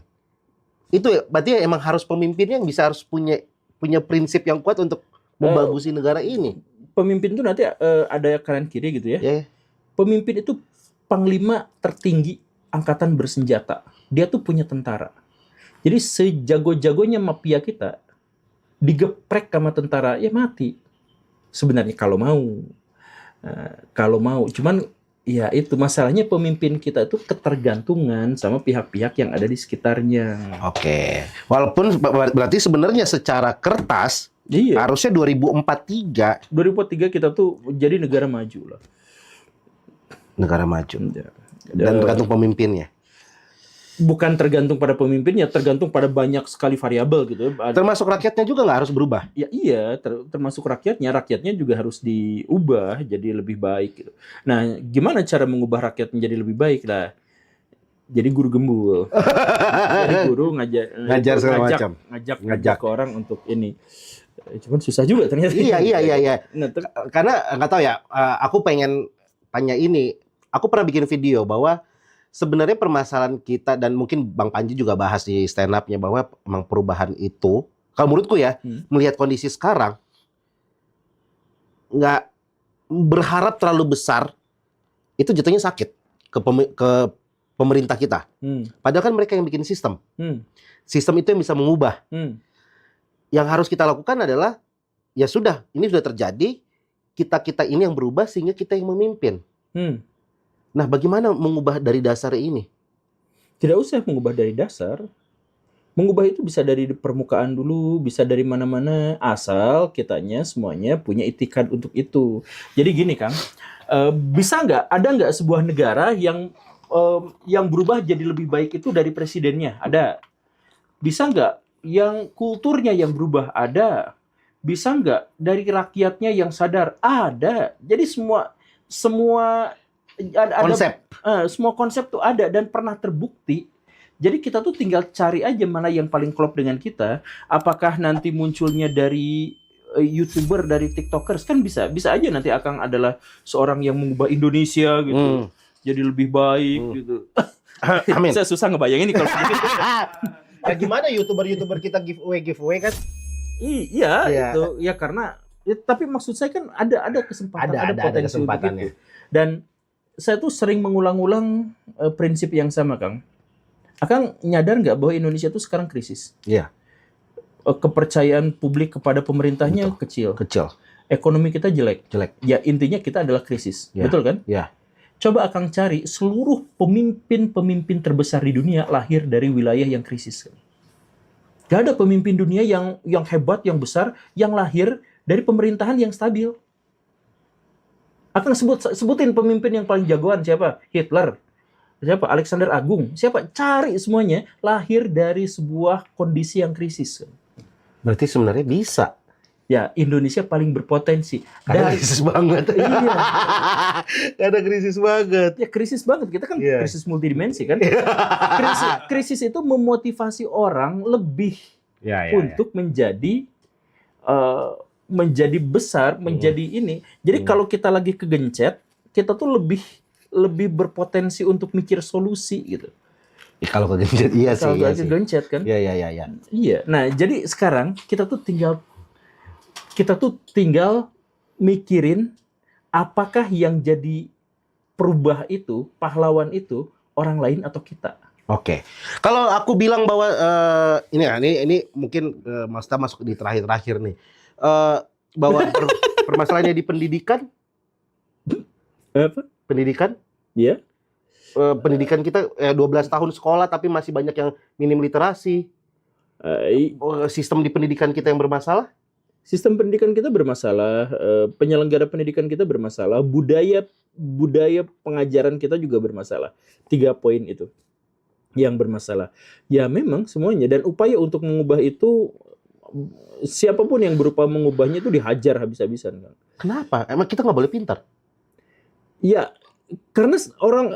[SPEAKER 2] Itu berarti emang harus pemimpinnya yang bisa harus punya prinsip yang kuat untuk membagusi negara ini.
[SPEAKER 1] Pemimpin itu nanti ada kanan kiri gitu ya. Pemimpin itu panglima tertinggi angkatan bersenjata. Dia tuh punya tentara. Jadi sejago-jagonya mafia kita digeprek sama tentara ya mati. Sebenarnya kalau mau. Cuman ya itu masalahnya, pemimpin kita itu ketergantungan sama pihak-pihak yang ada di sekitarnya.
[SPEAKER 2] Oke. Walaupun berarti sebenarnya secara kertas harusnya 2043
[SPEAKER 1] kita tuh jadi negara maju lah.
[SPEAKER 2] Negara maju. Dan tergantung pemimpinnya.
[SPEAKER 1] Bukan tergantung pada pemimpinnya, tergantung pada banyak sekali variabel gitu.
[SPEAKER 2] Termasuk rakyatnya juga nggak harus berubah?
[SPEAKER 1] Ya iya, termasuk rakyatnya juga harus diubah jadi lebih baik gitu. Nah, gimana cara mengubah rakyat menjadi lebih baik lah? Jadi guru gembul. Jadi guru
[SPEAKER 2] Ngajar segala macam.
[SPEAKER 1] ngajak ke orang untuk ini. Cuman susah juga ternyata.
[SPEAKER 2] Iya.
[SPEAKER 1] Nah,
[SPEAKER 2] Karena nggak tahu ya, aku pengen tanya ini. Aku pernah bikin video bahwa sebenarnya permasalahan kita, dan mungkin Bang Panji juga bahas di stand up-nya, bahwa emang perubahan itu, kalau menurutku ya, melihat kondisi sekarang, nggak berharap terlalu besar, itu jatuhnya sakit ke pemerintah kita. Padahal kan mereka yang bikin sistem. Sistem itu yang bisa mengubah. Yang harus kita lakukan adalah, ya sudah, ini sudah terjadi, kita ini yang berubah sehingga kita yang memimpin. Nah, bagaimana mengubah dari dasar ini?
[SPEAKER 1] Tidak usah mengubah dari dasar. Mengubah itu bisa dari permukaan dulu, bisa dari mana-mana, asal kitanya semuanya punya itikad untuk itu. Jadi gini Kang, ada nggak sebuah negara yang berubah jadi lebih baik itu dari presidennya? Ada. Bisa nggak yang kulturnya yang berubah? Ada. Bisa nggak dari rakyatnya yang sadar? Ada. Jadi semua konsep. Semua konsep tuh ada dan pernah terbukti. Jadi kita tuh tinggal cari aja mana yang paling klop dengan kita. Apakah nanti munculnya dari YouTuber, dari TikTokers, kan bisa aja nanti akan adalah seorang yang mengubah Indonesia gitu. Jadi lebih baik gitu.
[SPEAKER 2] Amin.
[SPEAKER 1] Saya susah ngebayangin nih kalau begitu.
[SPEAKER 2] Nah, gimana YouTuber kita giveaway kan?
[SPEAKER 1] Iya, itu ya karena tapi maksud saya kan ada kesempatan, ada potensi untuk itu. Dan saya tuh sering mengulang-ulang prinsip yang sama, Kang. Akang nyadar nggak bahwa Indonesia tuh sekarang krisis?
[SPEAKER 2] Iya.
[SPEAKER 1] Kepercayaan publik kepada pemerintahnya kecil. Ekonomi kita jelek. Ya intinya kita adalah krisis. Ya. Betul kan?
[SPEAKER 2] Ya.
[SPEAKER 1] Coba Akang cari seluruh pemimpin terbesar di dunia lahir dari wilayah yang krisis. Gak ada pemimpin dunia yang hebat, yang besar, yang lahir dari pemerintahan yang stabil. Akang sebutin pemimpin yang paling jagoan siapa? Hitler. Siapa? Alexander Agung. Siapa? Cari semuanya lahir dari sebuah kondisi yang krisis.
[SPEAKER 2] Berarti sebenarnya bisa.
[SPEAKER 1] Ya, Indonesia paling berpotensi.
[SPEAKER 2] Ada krisis banget.
[SPEAKER 1] Iya.
[SPEAKER 2] Ada krisis banget.
[SPEAKER 1] Ya, krisis banget. Kita kan krisis multidimensi kan. Krisis itu memotivasi orang lebih untuk menjadi besar, menjadi ini. Jadi kalau kita lagi kegencet, kita tuh lebih berpotensi untuk mikir solusi gitu.
[SPEAKER 2] Ya, kalau kegencet iya sih.
[SPEAKER 1] Kalau kegencet kan.
[SPEAKER 2] Iya.
[SPEAKER 1] Iya. Nah, jadi sekarang kita tuh tinggal mikirin apakah yang jadi perubah itu, pahlawan itu orang lain atau kita.
[SPEAKER 2] Oke. Kalau aku bilang bahwa ini mungkin Mas Ta masuk di terakhir nih. Bahwa permasalahannya di pendidikan.
[SPEAKER 1] Apa?
[SPEAKER 2] Pendidikan?
[SPEAKER 1] Iya.
[SPEAKER 2] Pendidikan kita 12 tahun sekolah tapi masih banyak yang minim literasi. Sistem di pendidikan kita yang bermasalah?
[SPEAKER 1] Sistem pendidikan kita bermasalah, penyelenggara pendidikan kita bermasalah, budaya pengajaran kita juga bermasalah. 3 poin itu yang bermasalah. Ya memang semuanya, dan upaya untuk mengubah itu siapapun yang berupa mengubahnya itu dihajar habis-habisan.
[SPEAKER 2] Kenapa? Emang kita nggak boleh pintar?
[SPEAKER 1] Ya, karena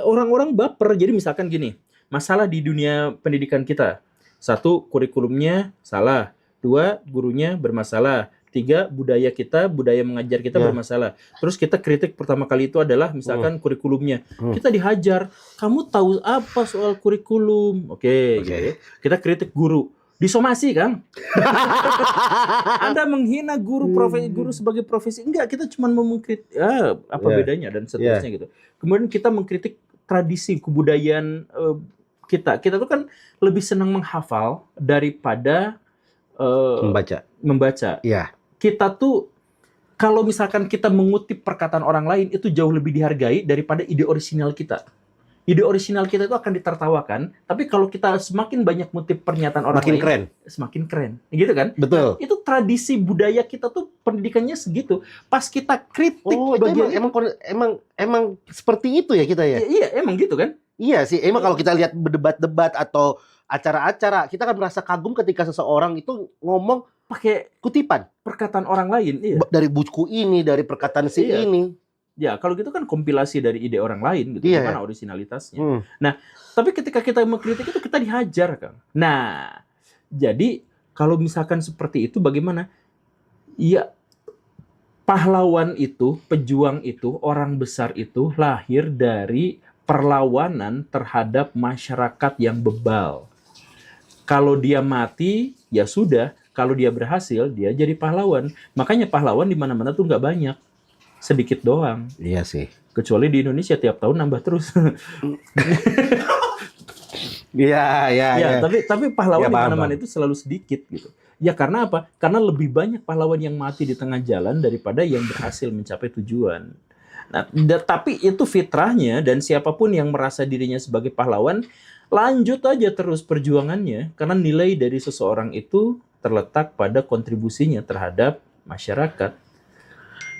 [SPEAKER 1] orang-orang baper. Jadi misalkan gini, masalah di dunia pendidikan kita. 1, kurikulumnya salah. 2, gurunya bermasalah. 3, budaya mengajar kita bermasalah. Terus kita kritik pertama kali itu adalah misalkan kurikulumnya. Kita dihajar, kamu tahu apa soal kurikulum? Oke. Kita kritik guru. Disomasi, Kang. Anda menghina guru sebagai profesi. Enggak, kita cuma mengkritik apa bedanya dan seterusnya gitu. Kemudian kita mengkritik tradisi kebudayaan kita. Kita tuh kan lebih senang menghafal daripada membaca.
[SPEAKER 2] Iya.
[SPEAKER 1] Kita tuh kalau misalkan kita mengutip perkataan orang lain itu jauh lebih dihargai daripada ide orisinal kita. Ide orisinal kita itu akan ditertawakan, tapi kalau kita semakin banyak ngutip pernyataan orang lain, semakin keren. Gitu kan?
[SPEAKER 2] Betul.
[SPEAKER 1] Nah, itu tradisi budaya kita tuh pendidikannya segitu. Pas kita kritik
[SPEAKER 2] bagian emang seperti itu ya kita ya?
[SPEAKER 1] Iya, emang gitu kan?
[SPEAKER 2] Iya sih, emang kalau kita lihat debat-debat atau acara-acara, kita kan merasa kagum ketika seseorang itu ngomong
[SPEAKER 1] pakai
[SPEAKER 2] kutipan
[SPEAKER 1] perkataan orang lain. Iya.
[SPEAKER 2] Dari buku ini, dari perkataan ini.
[SPEAKER 1] Ya, kalau gitu kan kompilasi dari ide orang lain gitu,
[SPEAKER 2] Iya,
[SPEAKER 1] mana
[SPEAKER 2] ya.
[SPEAKER 1] originalitasnya. Nah, tapi ketika kita mengkritik itu kita dihajar, Kang. Nah, jadi kalau misalkan seperti itu bagaimana? Ya, pahlawan itu, pejuang itu, orang besar itu lahir dari perlawanan terhadap masyarakat yang bebal. Kalau dia mati, ya sudah. Kalau dia berhasil, dia jadi pahlawan. Makanya pahlawan di mana-mana tuh nggak banyak. Sedikit doang.
[SPEAKER 2] Iya sih.
[SPEAKER 1] Kecuali di Indonesia tiap tahun nambah terus.
[SPEAKER 2] Iya, iya,
[SPEAKER 1] Ya,
[SPEAKER 2] iya.
[SPEAKER 1] tapi pahlawan
[SPEAKER 2] Ya,
[SPEAKER 1] di
[SPEAKER 2] paham,
[SPEAKER 1] mana-mana
[SPEAKER 2] paham.
[SPEAKER 1] itu selalu sedikit gitu. Ya karena apa? Karena lebih banyak pahlawan yang mati di tengah jalan daripada yang berhasil mencapai tujuan. Nah, tapi itu fitrahnya dan siapapun yang merasa dirinya sebagai pahlawan, lanjut aja terus perjuangannya karena nilai dari seseorang itu terletak pada kontribusinya terhadap masyarakat.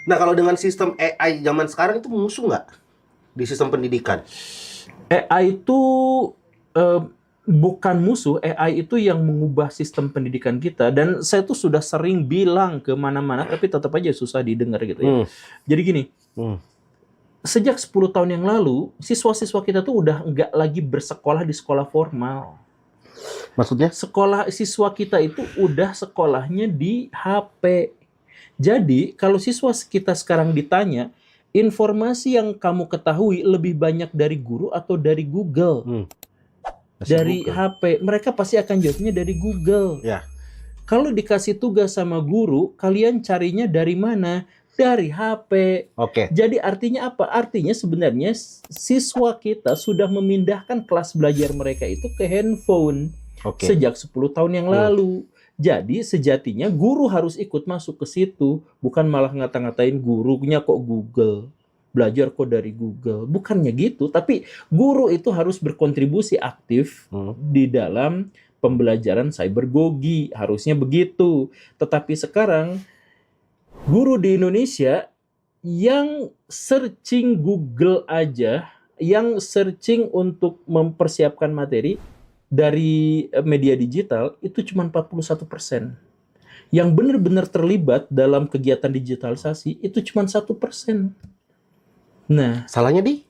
[SPEAKER 2] Nah, kalau dengan sistem AI zaman sekarang itu musuh nggak di sistem pendidikan?
[SPEAKER 1] AI itu eh, bukan musuh, AI itu yang mengubah sistem pendidikan kita dan saya tuh sudah sering bilang ke mana-mana tapi tetap aja susah didengar gitu ya. Jadi gini, sejak 10 tahun yang lalu, siswa-siswa kita tuh udah nggak lagi bersekolah di sekolah formal.
[SPEAKER 2] Maksudnya?
[SPEAKER 1] Siswa kita itu udah sekolahnya di HP. Jadi, kalau siswa kita sekarang ditanya, informasi yang kamu ketahui lebih banyak dari guru atau dari Google? Dari Google. HP. Mereka pasti akan jawabnya dari Google.
[SPEAKER 2] Ya.
[SPEAKER 1] Kalau dikasih tugas sama guru, kalian carinya dari mana? Dari HP.
[SPEAKER 2] Oke.
[SPEAKER 1] Jadi artinya apa? Artinya sebenarnya siswa kita sudah memindahkan kelas belajar mereka itu ke handphone. Sejak 10 tahun yang lalu. Jadi sejatinya guru harus ikut masuk ke situ, bukan malah ngata-ngatain gurunya kok Google, belajar kok dari Google. Bukannya gitu, tapi guru itu harus berkontribusi aktif di dalam pembelajaran cybergogi, harusnya begitu. Tetapi sekarang guru di Indonesia yang searching Google aja, yang searching untuk mempersiapkan materi dari media digital itu cuma 41%. Yang benar-benar terlibat dalam kegiatan digitalisasi itu cuma 1%. Nah,
[SPEAKER 2] salahnya di?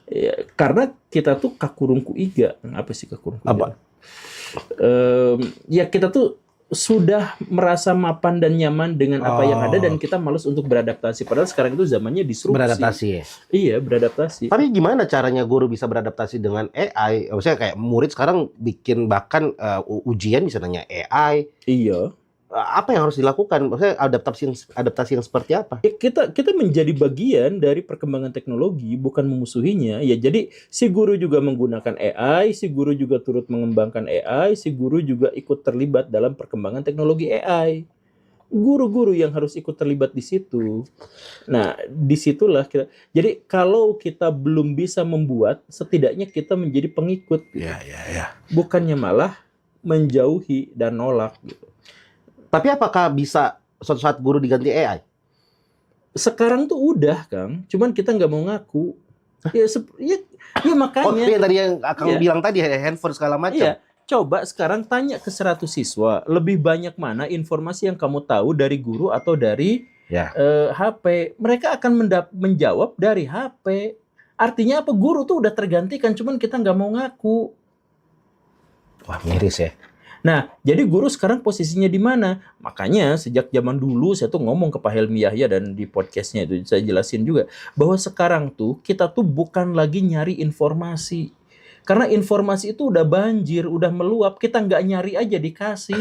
[SPEAKER 1] Ya, karena kita tuh kakurungku iga. Apa sih kakurungku iga?
[SPEAKER 2] Apa?
[SPEAKER 1] Ya kita tuh sudah merasa mapan dan nyaman dengan apa yang ada dan kita malas untuk beradaptasi. Padahal sekarang itu zamannya disrupsi.
[SPEAKER 2] Beradaptasi ya?
[SPEAKER 1] Iya, beradaptasi.
[SPEAKER 2] Tapi gimana caranya guru bisa beradaptasi dengan AI? Maksudnya kayak murid sekarang bikin bahkan ujian bisa nanya AI.
[SPEAKER 1] Iya.
[SPEAKER 2] Apa yang harus dilakukan? Maksudnya adaptasi yang seperti apa?
[SPEAKER 1] Kita menjadi bagian dari perkembangan teknologi, bukan memusuhinya. Ya, jadi si guru juga menggunakan AI, si guru juga turut mengembangkan AI, si guru juga ikut terlibat dalam perkembangan teknologi AI. Guru-guru yang harus ikut terlibat di situ. Nah, disitulah kita. Jadi kalau kita belum bisa membuat, setidaknya kita menjadi pengikut.
[SPEAKER 2] Ya.
[SPEAKER 1] Bukannya malah menjauhi dan nolak gitu.
[SPEAKER 2] Tapi apakah bisa suatu saat guru diganti AI?
[SPEAKER 1] Sekarang tuh udah, Kang. Cuman kita nggak mau ngaku. Ya makanya.
[SPEAKER 2] Oh, yang tadi yang Kang bilang tadi, handphone segala macam.
[SPEAKER 1] Iya. Coba sekarang tanya ke 100 siswa, lebih banyak mana informasi yang kamu tahu dari guru atau dari HP? Mereka akan menjawab dari HP. Artinya apa? Guru tuh udah tergantikan, cuman kita nggak mau ngaku.
[SPEAKER 2] Wah, miris ya.
[SPEAKER 1] Nah, jadi guru sekarang posisinya di mana? Makanya sejak zaman dulu saya tuh ngomong ke Pak Helmi Yahya dan di podcastnya itu saya jelasin juga bahwa sekarang tuh kita tuh bukan lagi nyari informasi. Karena informasi itu udah banjir, udah meluap, kita nggak nyari aja dikasih.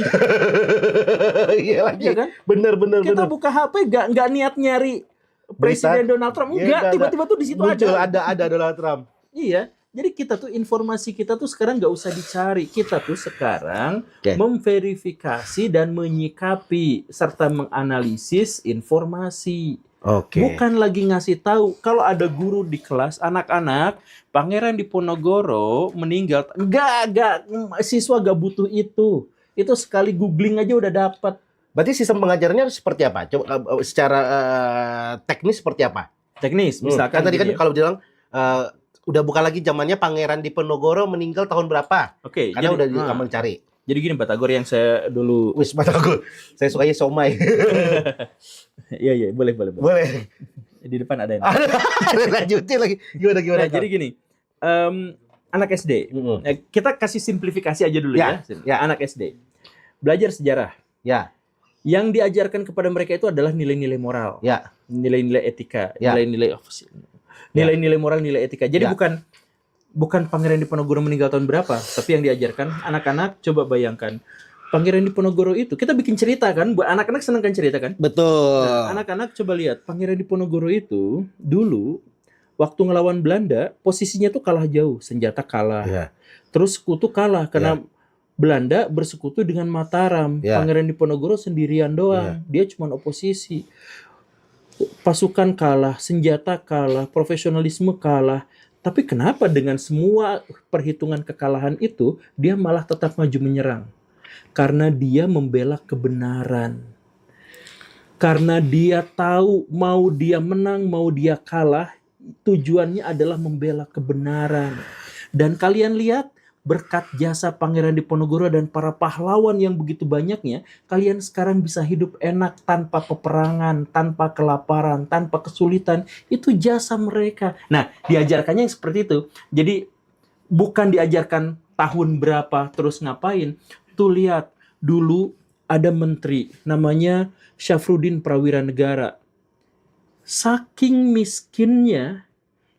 [SPEAKER 2] Iya lagi.
[SPEAKER 1] Iya kan?
[SPEAKER 2] Bener.
[SPEAKER 1] Kita buka HP nggak niat nyari Presiden Donald Trump. Enggak, tiba-tiba tuh di situ
[SPEAKER 2] ada Donald Trump.
[SPEAKER 1] Iya. Jadi kita tuh informasi kita tuh sekarang nggak usah dicari. Kita tuh sekarang memverifikasi dan menyikapi serta menganalisis informasi. Bukan lagi ngasih tahu. Kalau ada guru di kelas anak-anak, Pangeran Diponegoro meninggal. Enggak, siswa gak butuh itu. Itu sekali googling aja udah dapat.
[SPEAKER 2] Berarti sistem pengajarannya seperti apa? Coba secara teknis seperti apa?
[SPEAKER 1] Teknis, misalkan.
[SPEAKER 2] Kan tadi kan kalau bilang udah bukan lagi zamannya Pangeran Diponegoro meninggal tahun berapa? Karena udah gampang cari.
[SPEAKER 1] Jadi gini Batagor yang saya dulu.
[SPEAKER 2] Batagor. Saya sukanya somai.
[SPEAKER 1] Iya, boleh. Di depan ada yang
[SPEAKER 2] lanjutin lagi. Gimana?
[SPEAKER 1] Nah, jadi gini, anak SD, kita kasih simplifikasi aja dulu ya. Anak SD belajar sejarah.
[SPEAKER 2] Ya.
[SPEAKER 1] Yang diajarkan kepada mereka itu adalah nilai-nilai moral, nilai-nilai etika, nilai-nilai moral, nilai etika. Jadi bukan Pangeran Diponegoro meninggal tahun berapa, tapi yang diajarkan anak-anak. Coba bayangkan, Pangeran Diponegoro itu kita bikin cerita kan, buat anak-anak senang kan cerita kan?
[SPEAKER 2] Betul.
[SPEAKER 1] Nah, anak-anak coba lihat, Pangeran Diponegoro itu dulu waktu ngelawan Belanda, posisinya tuh kalah jauh, senjata kalah. Terus sekutu kalah karena Belanda bersekutu dengan Mataram. Pangeran Diponegoro sendirian doang. Dia cuma oposisi. Pasukan kalah, senjata kalah, profesionalisme kalah. Tapi kenapa dengan semua perhitungan kekalahan itu, dia malah tetap maju menyerang? Karena dia membela kebenaran. Karena dia tahu mau dia menang, mau dia kalah, tujuannya adalah membela kebenaran. Dan kalian lihat, berkat jasa Pangeran Diponegoro dan para pahlawan yang begitu banyaknya, kalian sekarang bisa hidup enak tanpa peperangan, tanpa kelaparan, tanpa kesulitan. Itu jasa mereka. Nah, diajarkannya yang seperti itu. Jadi bukan diajarkan tahun berapa terus ngapain. Tuh lihat, dulu ada menteri namanya Syafruddin Prawiranegara. Saking miskinnya,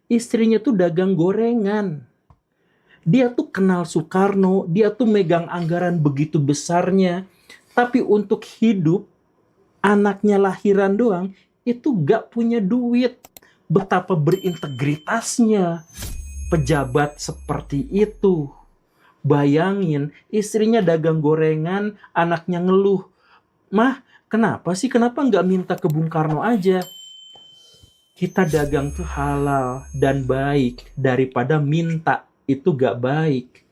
[SPEAKER 1] istrinya tuh dagang gorengan. Dia tuh kenal Soekarno, dia tuh megang anggaran begitu besarnya. Tapi untuk hidup, anaknya lahiran doang, itu gak punya duit. Betapa berintegritasnya pejabat seperti itu. Bayangin, istrinya dagang gorengan, anaknya ngeluh. Mah, kenapa sih? Kenapa nggak minta ke Bung Karno aja? Kita dagang tuh halal dan baik daripada minta. Itu gak baik.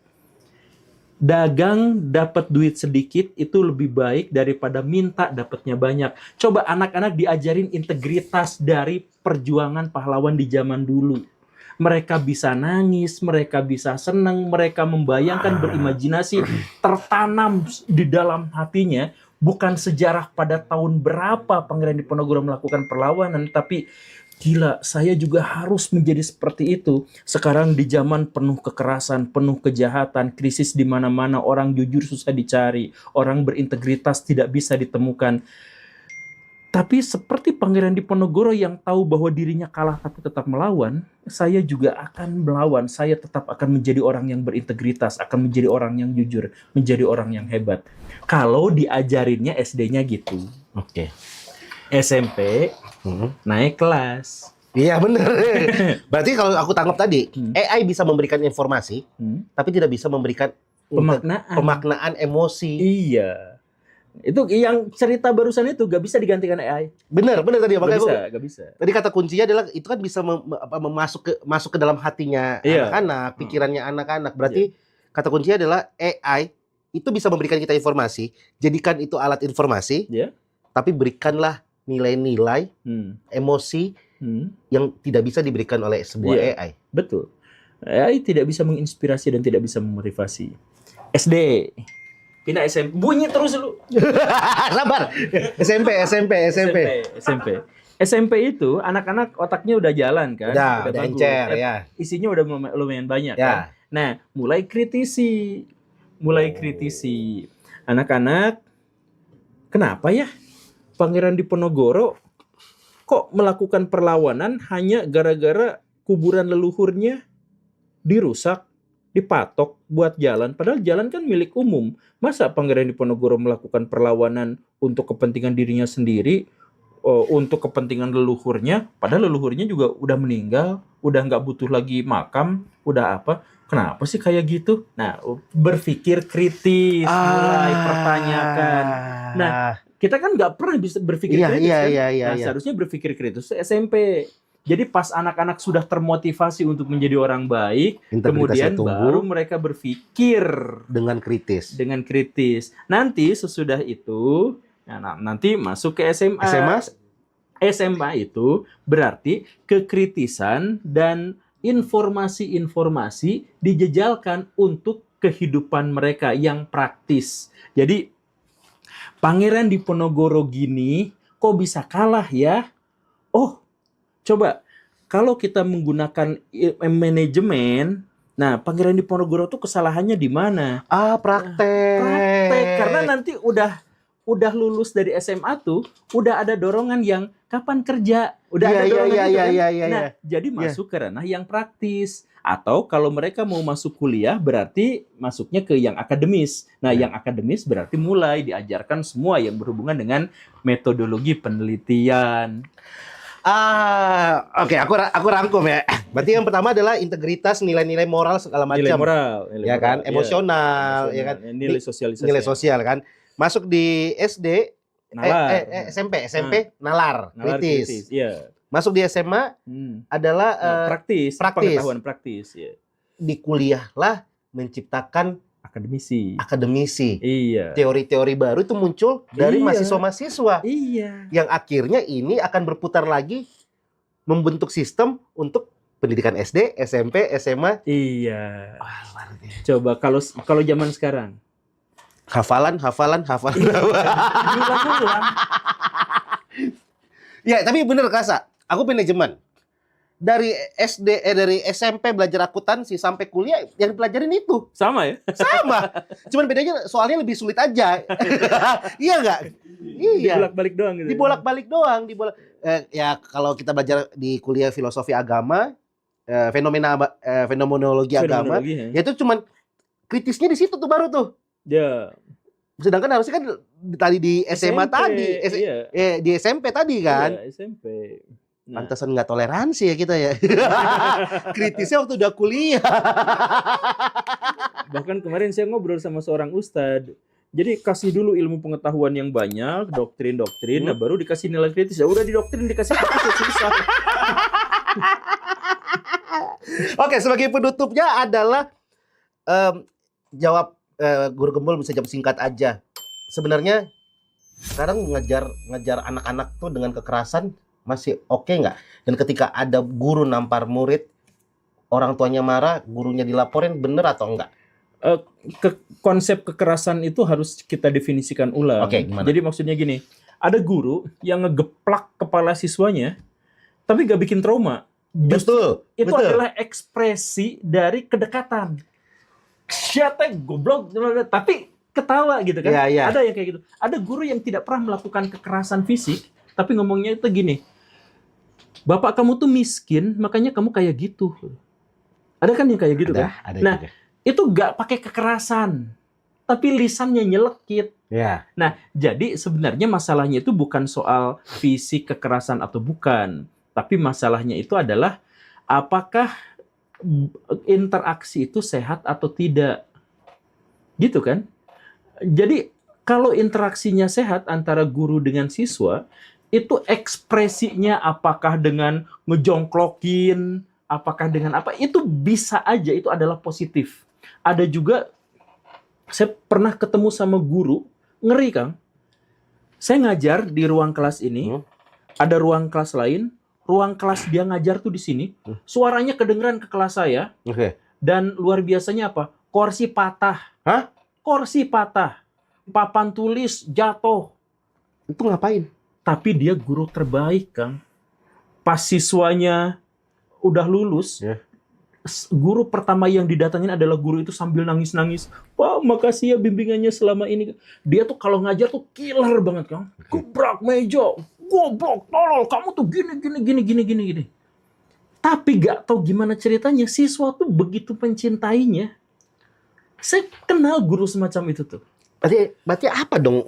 [SPEAKER 1] Dagang dapat duit sedikit itu lebih baik daripada minta dapatnya banyak. Coba anak-anak diajarin integritas dari perjuangan pahlawan di zaman dulu. Mereka bisa nangis, mereka bisa senang, mereka membayangkan, berimajinasi, tertanam di dalam hatinya. Bukan sejarah pada tahun berapa Pangeran Diponegoro melakukan perlawanan, tapi gila, saya juga harus menjadi seperti itu. Sekarang di zaman penuh kekerasan, penuh kejahatan, krisis di mana-mana, orang jujur susah dicari, orang berintegritas tidak bisa ditemukan. Tapi seperti Pangeran Diponegoro yang tahu bahwa dirinya kalah tapi tetap melawan, saya juga akan melawan. Saya tetap akan menjadi orang yang berintegritas, akan menjadi orang yang jujur, menjadi orang yang hebat. Kalau diajarinnya SD-nya gitu.
[SPEAKER 2] Oke.
[SPEAKER 1] SMP naik kelas.
[SPEAKER 2] Iya benar. Berarti kalau aku tangkap tadi, AI bisa memberikan informasi, tapi tidak bisa memberikan pemaknaan emosi.
[SPEAKER 1] Iya. Itu yang cerita barusan itu gak bisa digantikan AI.
[SPEAKER 2] Benar tadi.
[SPEAKER 1] Gak bisa.
[SPEAKER 2] Tadi kata kuncinya adalah itu kan bisa masuk ke dalam hatinya anak-anak, pikirannya anak-anak. Berarti kata kuncinya adalah AI itu bisa memberikan kita informasi, jadikan itu alat informasi, tapi berikanlah nilai-nilai, emosi yang tidak bisa diberikan oleh sebuah AI.
[SPEAKER 1] Betul. AI tidak bisa menginspirasi dan tidak bisa memotivasi. SD. Pindah SMP. Bunyi terus lu.
[SPEAKER 2] Sabar. SMP.
[SPEAKER 1] SMP itu anak-anak otaknya udah jalan kan.
[SPEAKER 2] Udah
[SPEAKER 1] bagus.
[SPEAKER 2] encer ya.
[SPEAKER 1] Isinya udah lumayan banyak kan. Nah, mulai kritisi. Anak-anak, kenapa ya Pangeran Diponegoro kok melakukan perlawanan hanya gara-gara kuburan leluhurnya dirusak, dipatok buat jalan, padahal jalan kan milik umum. Masa Pangeran Diponegoro melakukan perlawanan untuk kepentingan dirinya sendiri, untuk kepentingan leluhurnya, padahal leluhurnya juga udah meninggal, udah nggak butuh lagi makam, udah apa? Kenapa sih kayak gitu? Nah, berpikir kritis, mulai pertanyakan. Nah, kita kan nggak pernah bisa berpikir kritis kan? Nah, seharusnya berpikir kritis SMP. Jadi pas anak-anak sudah termotivasi untuk menjadi orang baik, kemudian baru mereka berpikir dengan kritis. Nanti sesudah itu, nanti masuk ke SMA. SMA itu berarti kekritisan dan informasi-informasi dijejalkan untuk kehidupan mereka yang praktis. Jadi Pangeran Diponegoro gini kok bisa kalah ya? Oh, Coba kalau kita menggunakan manajemen, nah Pangeran Diponegoro tuh kesalahannya di mana?
[SPEAKER 2] Praktek.
[SPEAKER 1] Karena nanti udah lulus dari SMA tuh, udah ada dorongan yang kapan kerja, udah ada dorongan itu kan. Nah, jadi masuk ke ranah yang praktis. Atau kalau mereka mau masuk kuliah, berarti masuknya ke yang akademis. Nah, yang akademis berarti mulai diajarkan semua yang berhubungan dengan metodologi penelitian.
[SPEAKER 2] Oke, aku rangkum ya. Berarti yang pertama adalah integritas, nilai-nilai moral segala macam.
[SPEAKER 1] Nilai moral,
[SPEAKER 2] ya kan, emosional, ya kan,
[SPEAKER 1] nilai sosialisasi.
[SPEAKER 2] Nilai sosial kan. Masuk di SD, SMP, nalar kritis.
[SPEAKER 1] Iya.
[SPEAKER 2] Masuk di SMA adalah
[SPEAKER 1] praktis, pengetahuan praktis. Ya.
[SPEAKER 2] Di kuliah lah menciptakan akademisi.
[SPEAKER 1] Iya.
[SPEAKER 2] Teori-teori baru itu muncul dari mahasiswa-mahasiswa.
[SPEAKER 1] Iya.
[SPEAKER 2] Yang akhirnya ini akan berputar lagi membentuk sistem untuk pendidikan SD, SMP, SMA.
[SPEAKER 1] Iya. Coba kalau zaman sekarang.
[SPEAKER 2] Hafalan. Ya, tapi bener Kasa. Aku manajemen. Dari SMP belajar akuntansi sampai kuliah yang dipelajarin itu.
[SPEAKER 1] Sama ya?
[SPEAKER 2] Sama. Cuman bedanya soalnya lebih sulit aja. Iya nggak? Iya.
[SPEAKER 1] Dibolak-balik doang gitu.
[SPEAKER 2] Dibolak-balik doang. Ya kalau kita belajar di kuliah filosofi agama, fenomenologi agama, ya itu cuman kritisnya di situ tuh baru tuh.
[SPEAKER 1] Ya.
[SPEAKER 2] Sedangkan harusnya kan tadi di SMA tadi, di SMP tadi kan.
[SPEAKER 1] Iya, SMP.
[SPEAKER 2] Nah. Pantesan nggak toleransi ya kita ya. Kritisnya waktu udah kuliah.
[SPEAKER 1] Bahkan kemarin saya ngobrol sama seorang ustadz. Jadi kasih dulu ilmu pengetahuan yang banyak, doktrin, nah baru dikasih nilai kritis. Ya udah didoktrin dikasih kritis susah.
[SPEAKER 2] Oke, sebagai penutupnya adalah jawab Guru Gembul bisa jawab singkat aja. Sebenarnya sekarang ngajar anak-anak tuh dengan kekerasan masih oke nggak? Dan ketika ada guru nampar murid, orang tuanya marah, gurunya dilaporin, bener atau enggak?
[SPEAKER 1] Konsep kekerasan itu harus kita definisikan ulang.
[SPEAKER 2] Oke, gimana?
[SPEAKER 1] Jadi maksudnya gini, ada guru yang ngegeplak kepala siswanya, tapi gak bikin trauma.
[SPEAKER 2] Betul.
[SPEAKER 1] Itu adalah ekspresi dari kedekatan. Siapa goblok, tapi ketawa gitu kan?
[SPEAKER 2] Ya.
[SPEAKER 1] Ada yang kayak gitu. Ada guru yang tidak pernah melakukan kekerasan fisik, tapi ngomongnya itu gini, bapak kamu tuh miskin, makanya kamu kayak gitu. Ada kan yang kayak gitu kan?
[SPEAKER 2] Ada
[SPEAKER 1] nah,
[SPEAKER 2] juga.
[SPEAKER 1] Itu nggak pakai kekerasan, tapi lisannya nyelekit.
[SPEAKER 2] Ya.
[SPEAKER 1] Nah, jadi sebenarnya masalahnya itu bukan soal fisik kekerasan atau bukan, tapi masalahnya itu adalah apakah interaksi itu sehat atau tidak. Gitu kan? Jadi kalau interaksinya sehat antara guru dengan siswa, itu ekspresinya apakah dengan ngejongklokin, apakah dengan apa, itu bisa aja, itu adalah positif. Ada juga, saya pernah ketemu sama guru, ngeri Kang. Saya ngajar di ruang kelas ini, ada ruang kelas lain, ruang kelas dia ngajar tuh di sini, suaranya kedengeran ke kelas saya, dan luar biasanya apa? Kursi patah.
[SPEAKER 2] Hah?
[SPEAKER 1] Kursi patah. Papan tulis jatuh.
[SPEAKER 2] Itu ngapain?
[SPEAKER 1] Tapi dia guru terbaik, Kang. Pas siswanya udah lulus, guru pertama yang didatangin adalah guru itu sambil nangis-nangis. Pak, makasih ya bimbingannya selama ini. Dia tuh kalau ngajar tuh killer banget, Kang. Gebrak meja, goblok, tolol, kamu tuh gini. Tapi gak tahu gimana ceritanya, siswa tuh begitu mencintainya. Saya kenal guru semacam itu tuh.
[SPEAKER 2] Berarti apa dong?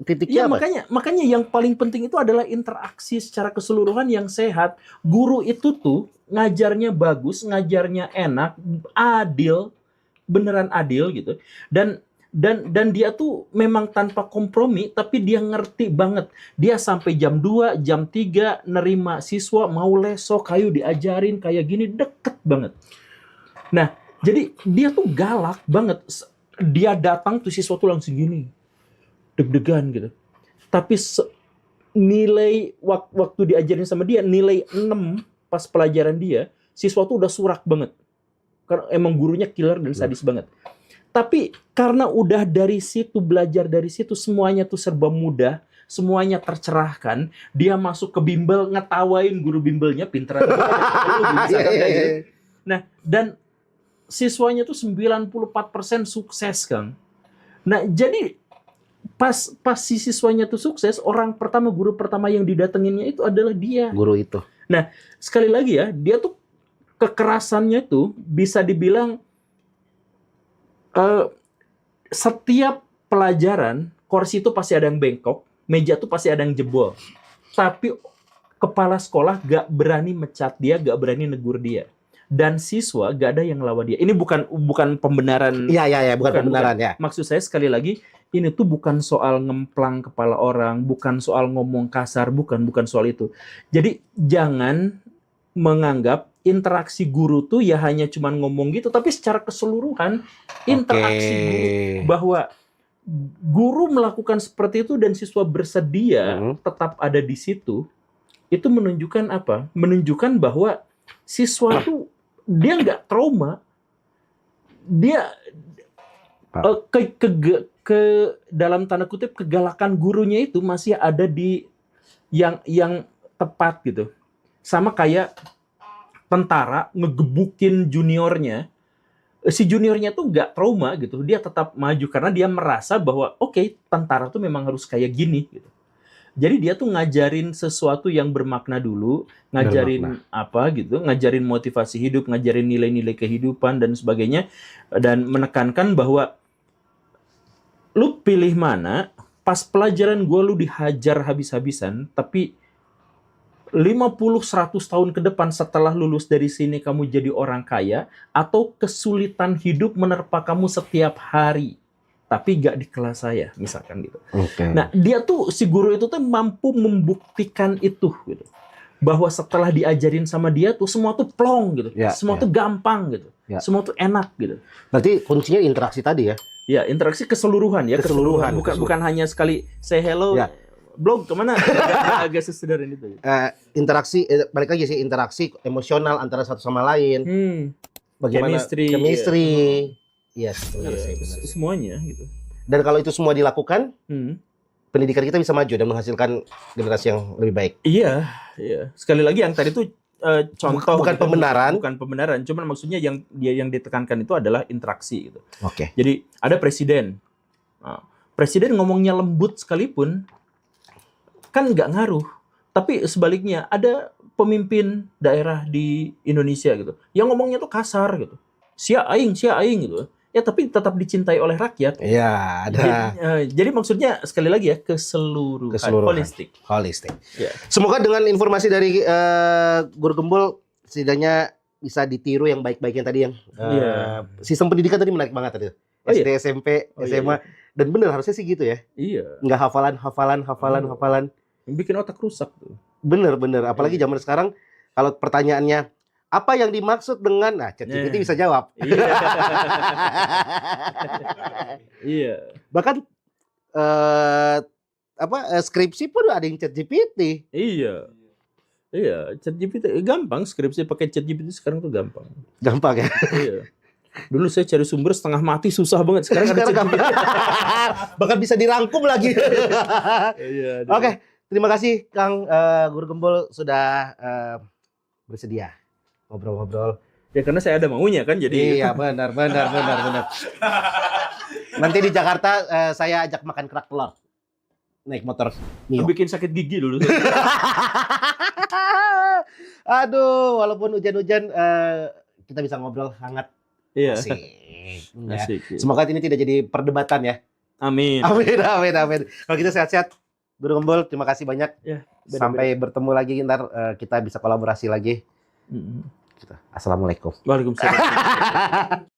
[SPEAKER 2] Titiknya apa?
[SPEAKER 1] Makanya yang paling penting itu adalah interaksi secara keseluruhan yang sehat. Guru itu tuh ngajarnya bagus, ngajarnya enak, adil, beneran adil gitu. Dan dia tuh memang tanpa kompromi, tapi dia ngerti banget. Dia sampai jam 2, jam 3 nerima siswa mau lesok, kayu diajarin kayak gini, deket banget. Nah, jadi dia tuh galak banget. Dia datang tuh siswa tuh langsung gini, deg-degan gitu. Tapi nilai waktu diajarin sama dia, nilai 6 pas pelajaran dia, siswa tuh udah surak banget. Karena emang gurunya killer dan sadis banget. Tapi karena udah dari situ, belajar dari situ, semuanya tuh serba mudah, semuanya tercerahkan, dia masuk ke bimbel ngetawain guru bimbelnya, pinteran misalkan kayak gitu. Nah, dan siswanya tuh 94% sukses, Kang. Nah, jadi pas si siswanya tuh sukses, guru pertama yang didatenginnya itu adalah dia.
[SPEAKER 2] Guru itu.
[SPEAKER 1] Nah, sekali lagi ya, dia tuh kekerasannya tuh bisa dibilang setiap pelajaran, kursi itu pasti ada yang bengkok, meja tuh pasti ada yang jebol. Tapi kepala sekolah gak berani mecat dia, gak berani negur dia. Dan siswa gak ada yang lawan dia. Ini bukan pembenaran.
[SPEAKER 2] Iya, bukan pembenaran ya.
[SPEAKER 1] Maksud saya sekali lagi, ini tuh bukan soal ngemplang kepala orang, bukan soal ngomong kasar, bukan soal itu. Jadi jangan menganggap interaksi guru tuh ya hanya cuman ngomong gitu, tapi secara keseluruhan interaksi guru, bahwa guru melakukan seperti itu dan siswa bersedia tetap ada di situ, itu menunjukkan apa? Menunjukkan bahwa siswa tuh dia nggak trauma, dia ke dalam tanda kutip kegalakan gurunya itu masih ada di yang tepat gitu. Sama kayak tentara ngegebukin juniornya, si juniornya tuh nggak trauma gitu, dia tetap maju karena dia merasa bahwa oke, tentara tuh memang harus kayak gini gitu. Jadi dia tuh ngajarin sesuatu yang bermakna dulu, ngajarin apa gitu, ngajarin motivasi hidup, ngajarin nilai-nilai kehidupan dan sebagainya, dan menekankan bahwa lu pilih mana, pas pelajaran gue lu dihajar habis-habisan, tapi 50-100 tahun ke depan setelah lulus dari sini kamu jadi orang kaya, atau kesulitan hidup menerpa kamu setiap hari, tapi gak di kelas saya, misalkan gitu. Nah, dia tuh, si guru itu tuh mampu membuktikan itu gitu. Bahwa setelah diajarin sama dia tuh semua tuh plong gitu. Semua tuh gampang gitu. Semua tuh enak gitu.
[SPEAKER 2] Berarti kuncinya interaksi tadi ya?
[SPEAKER 1] Ya, interaksi keseluruhan ya, keseluruhan. Bukan hanya sekali say hello, blog kemana? agak sesederhana itu.
[SPEAKER 2] Interaksi, balik lagi sih, interaksi emosional antara satu sama lain. Bagaimana chemistry. Yes, benar.
[SPEAKER 1] Semuanya gitu.
[SPEAKER 2] Dan kalau itu semua dilakukan, pendidikan kita bisa maju dan menghasilkan generasi yang lebih baik.
[SPEAKER 1] Iya. Sekali lagi yang tadi itu contoh,
[SPEAKER 2] bukan pembenaran.
[SPEAKER 1] Bukan pembenaran, cuman maksudnya yang ditekankan itu adalah interaksi gitu.
[SPEAKER 2] Oke.
[SPEAKER 1] Jadi ada presiden. Presiden ngomongnya lembut sekalipun kan nggak ngaruh. Tapi sebaliknya ada pemimpin daerah di Indonesia gitu yang ngomongnya tuh kasar gitu. Sia aing gitu. Ya tapi tetap dicintai oleh rakyat.
[SPEAKER 2] Iya, ada.
[SPEAKER 1] Jadi maksudnya sekali lagi ya keseluruhan. Holistik. Ya.
[SPEAKER 2] Semoga dengan informasi dari Guru Gembul setidaknya bisa ditiru yang baik-baiknya tadi yang sistem pendidikan tadi menarik banget tadi. SD, SMP, SMA dan bener harusnya sih gitu ya.
[SPEAKER 1] Iya.
[SPEAKER 2] Nggak hafalan.
[SPEAKER 1] Bikin otak rusak tuh.
[SPEAKER 2] Bener. Apalagi zaman sekarang kalau pertanyaannya apa yang dimaksud dengan ChatGPT bisa jawab.
[SPEAKER 1] Iya.
[SPEAKER 2] Bahkan skripsi pun ada yang ChatGPT.
[SPEAKER 1] Iya, ChatGPT gampang, skripsi pakai ChatGPT sekarang tuh gampang.
[SPEAKER 2] Gampang ya.
[SPEAKER 1] Iya. Dulu saya cari sumber setengah mati susah banget. Sekarang ada ChatGPT.
[SPEAKER 2] Bahkan bisa dirangkum lagi.
[SPEAKER 1] Iya.
[SPEAKER 2] Oke, terima kasih Kang Guru Gembul sudah bersedia ngobrol-ngobrol.
[SPEAKER 1] Ya karena saya ada maunya kan, jadi.
[SPEAKER 2] Iya benar. Nanti di Jakarta saya ajak makan kerak telur. Naik motor Mio.
[SPEAKER 1] Bikin sakit gigi dulu.
[SPEAKER 2] Aduh, walaupun hujan-hujan kita bisa ngobrol hangat.
[SPEAKER 1] Iya.
[SPEAKER 2] Asik. Semoga ini tidak jadi perdebatan ya.
[SPEAKER 1] Amin.
[SPEAKER 2] Kalau kita sehat-sehat, Guru Gembul, terima kasih banyak.
[SPEAKER 1] Ya,
[SPEAKER 2] sampai bertemu lagi, ntar kita bisa kolaborasi lagi. Assalamualaikum.
[SPEAKER 1] Waalaikumsalam.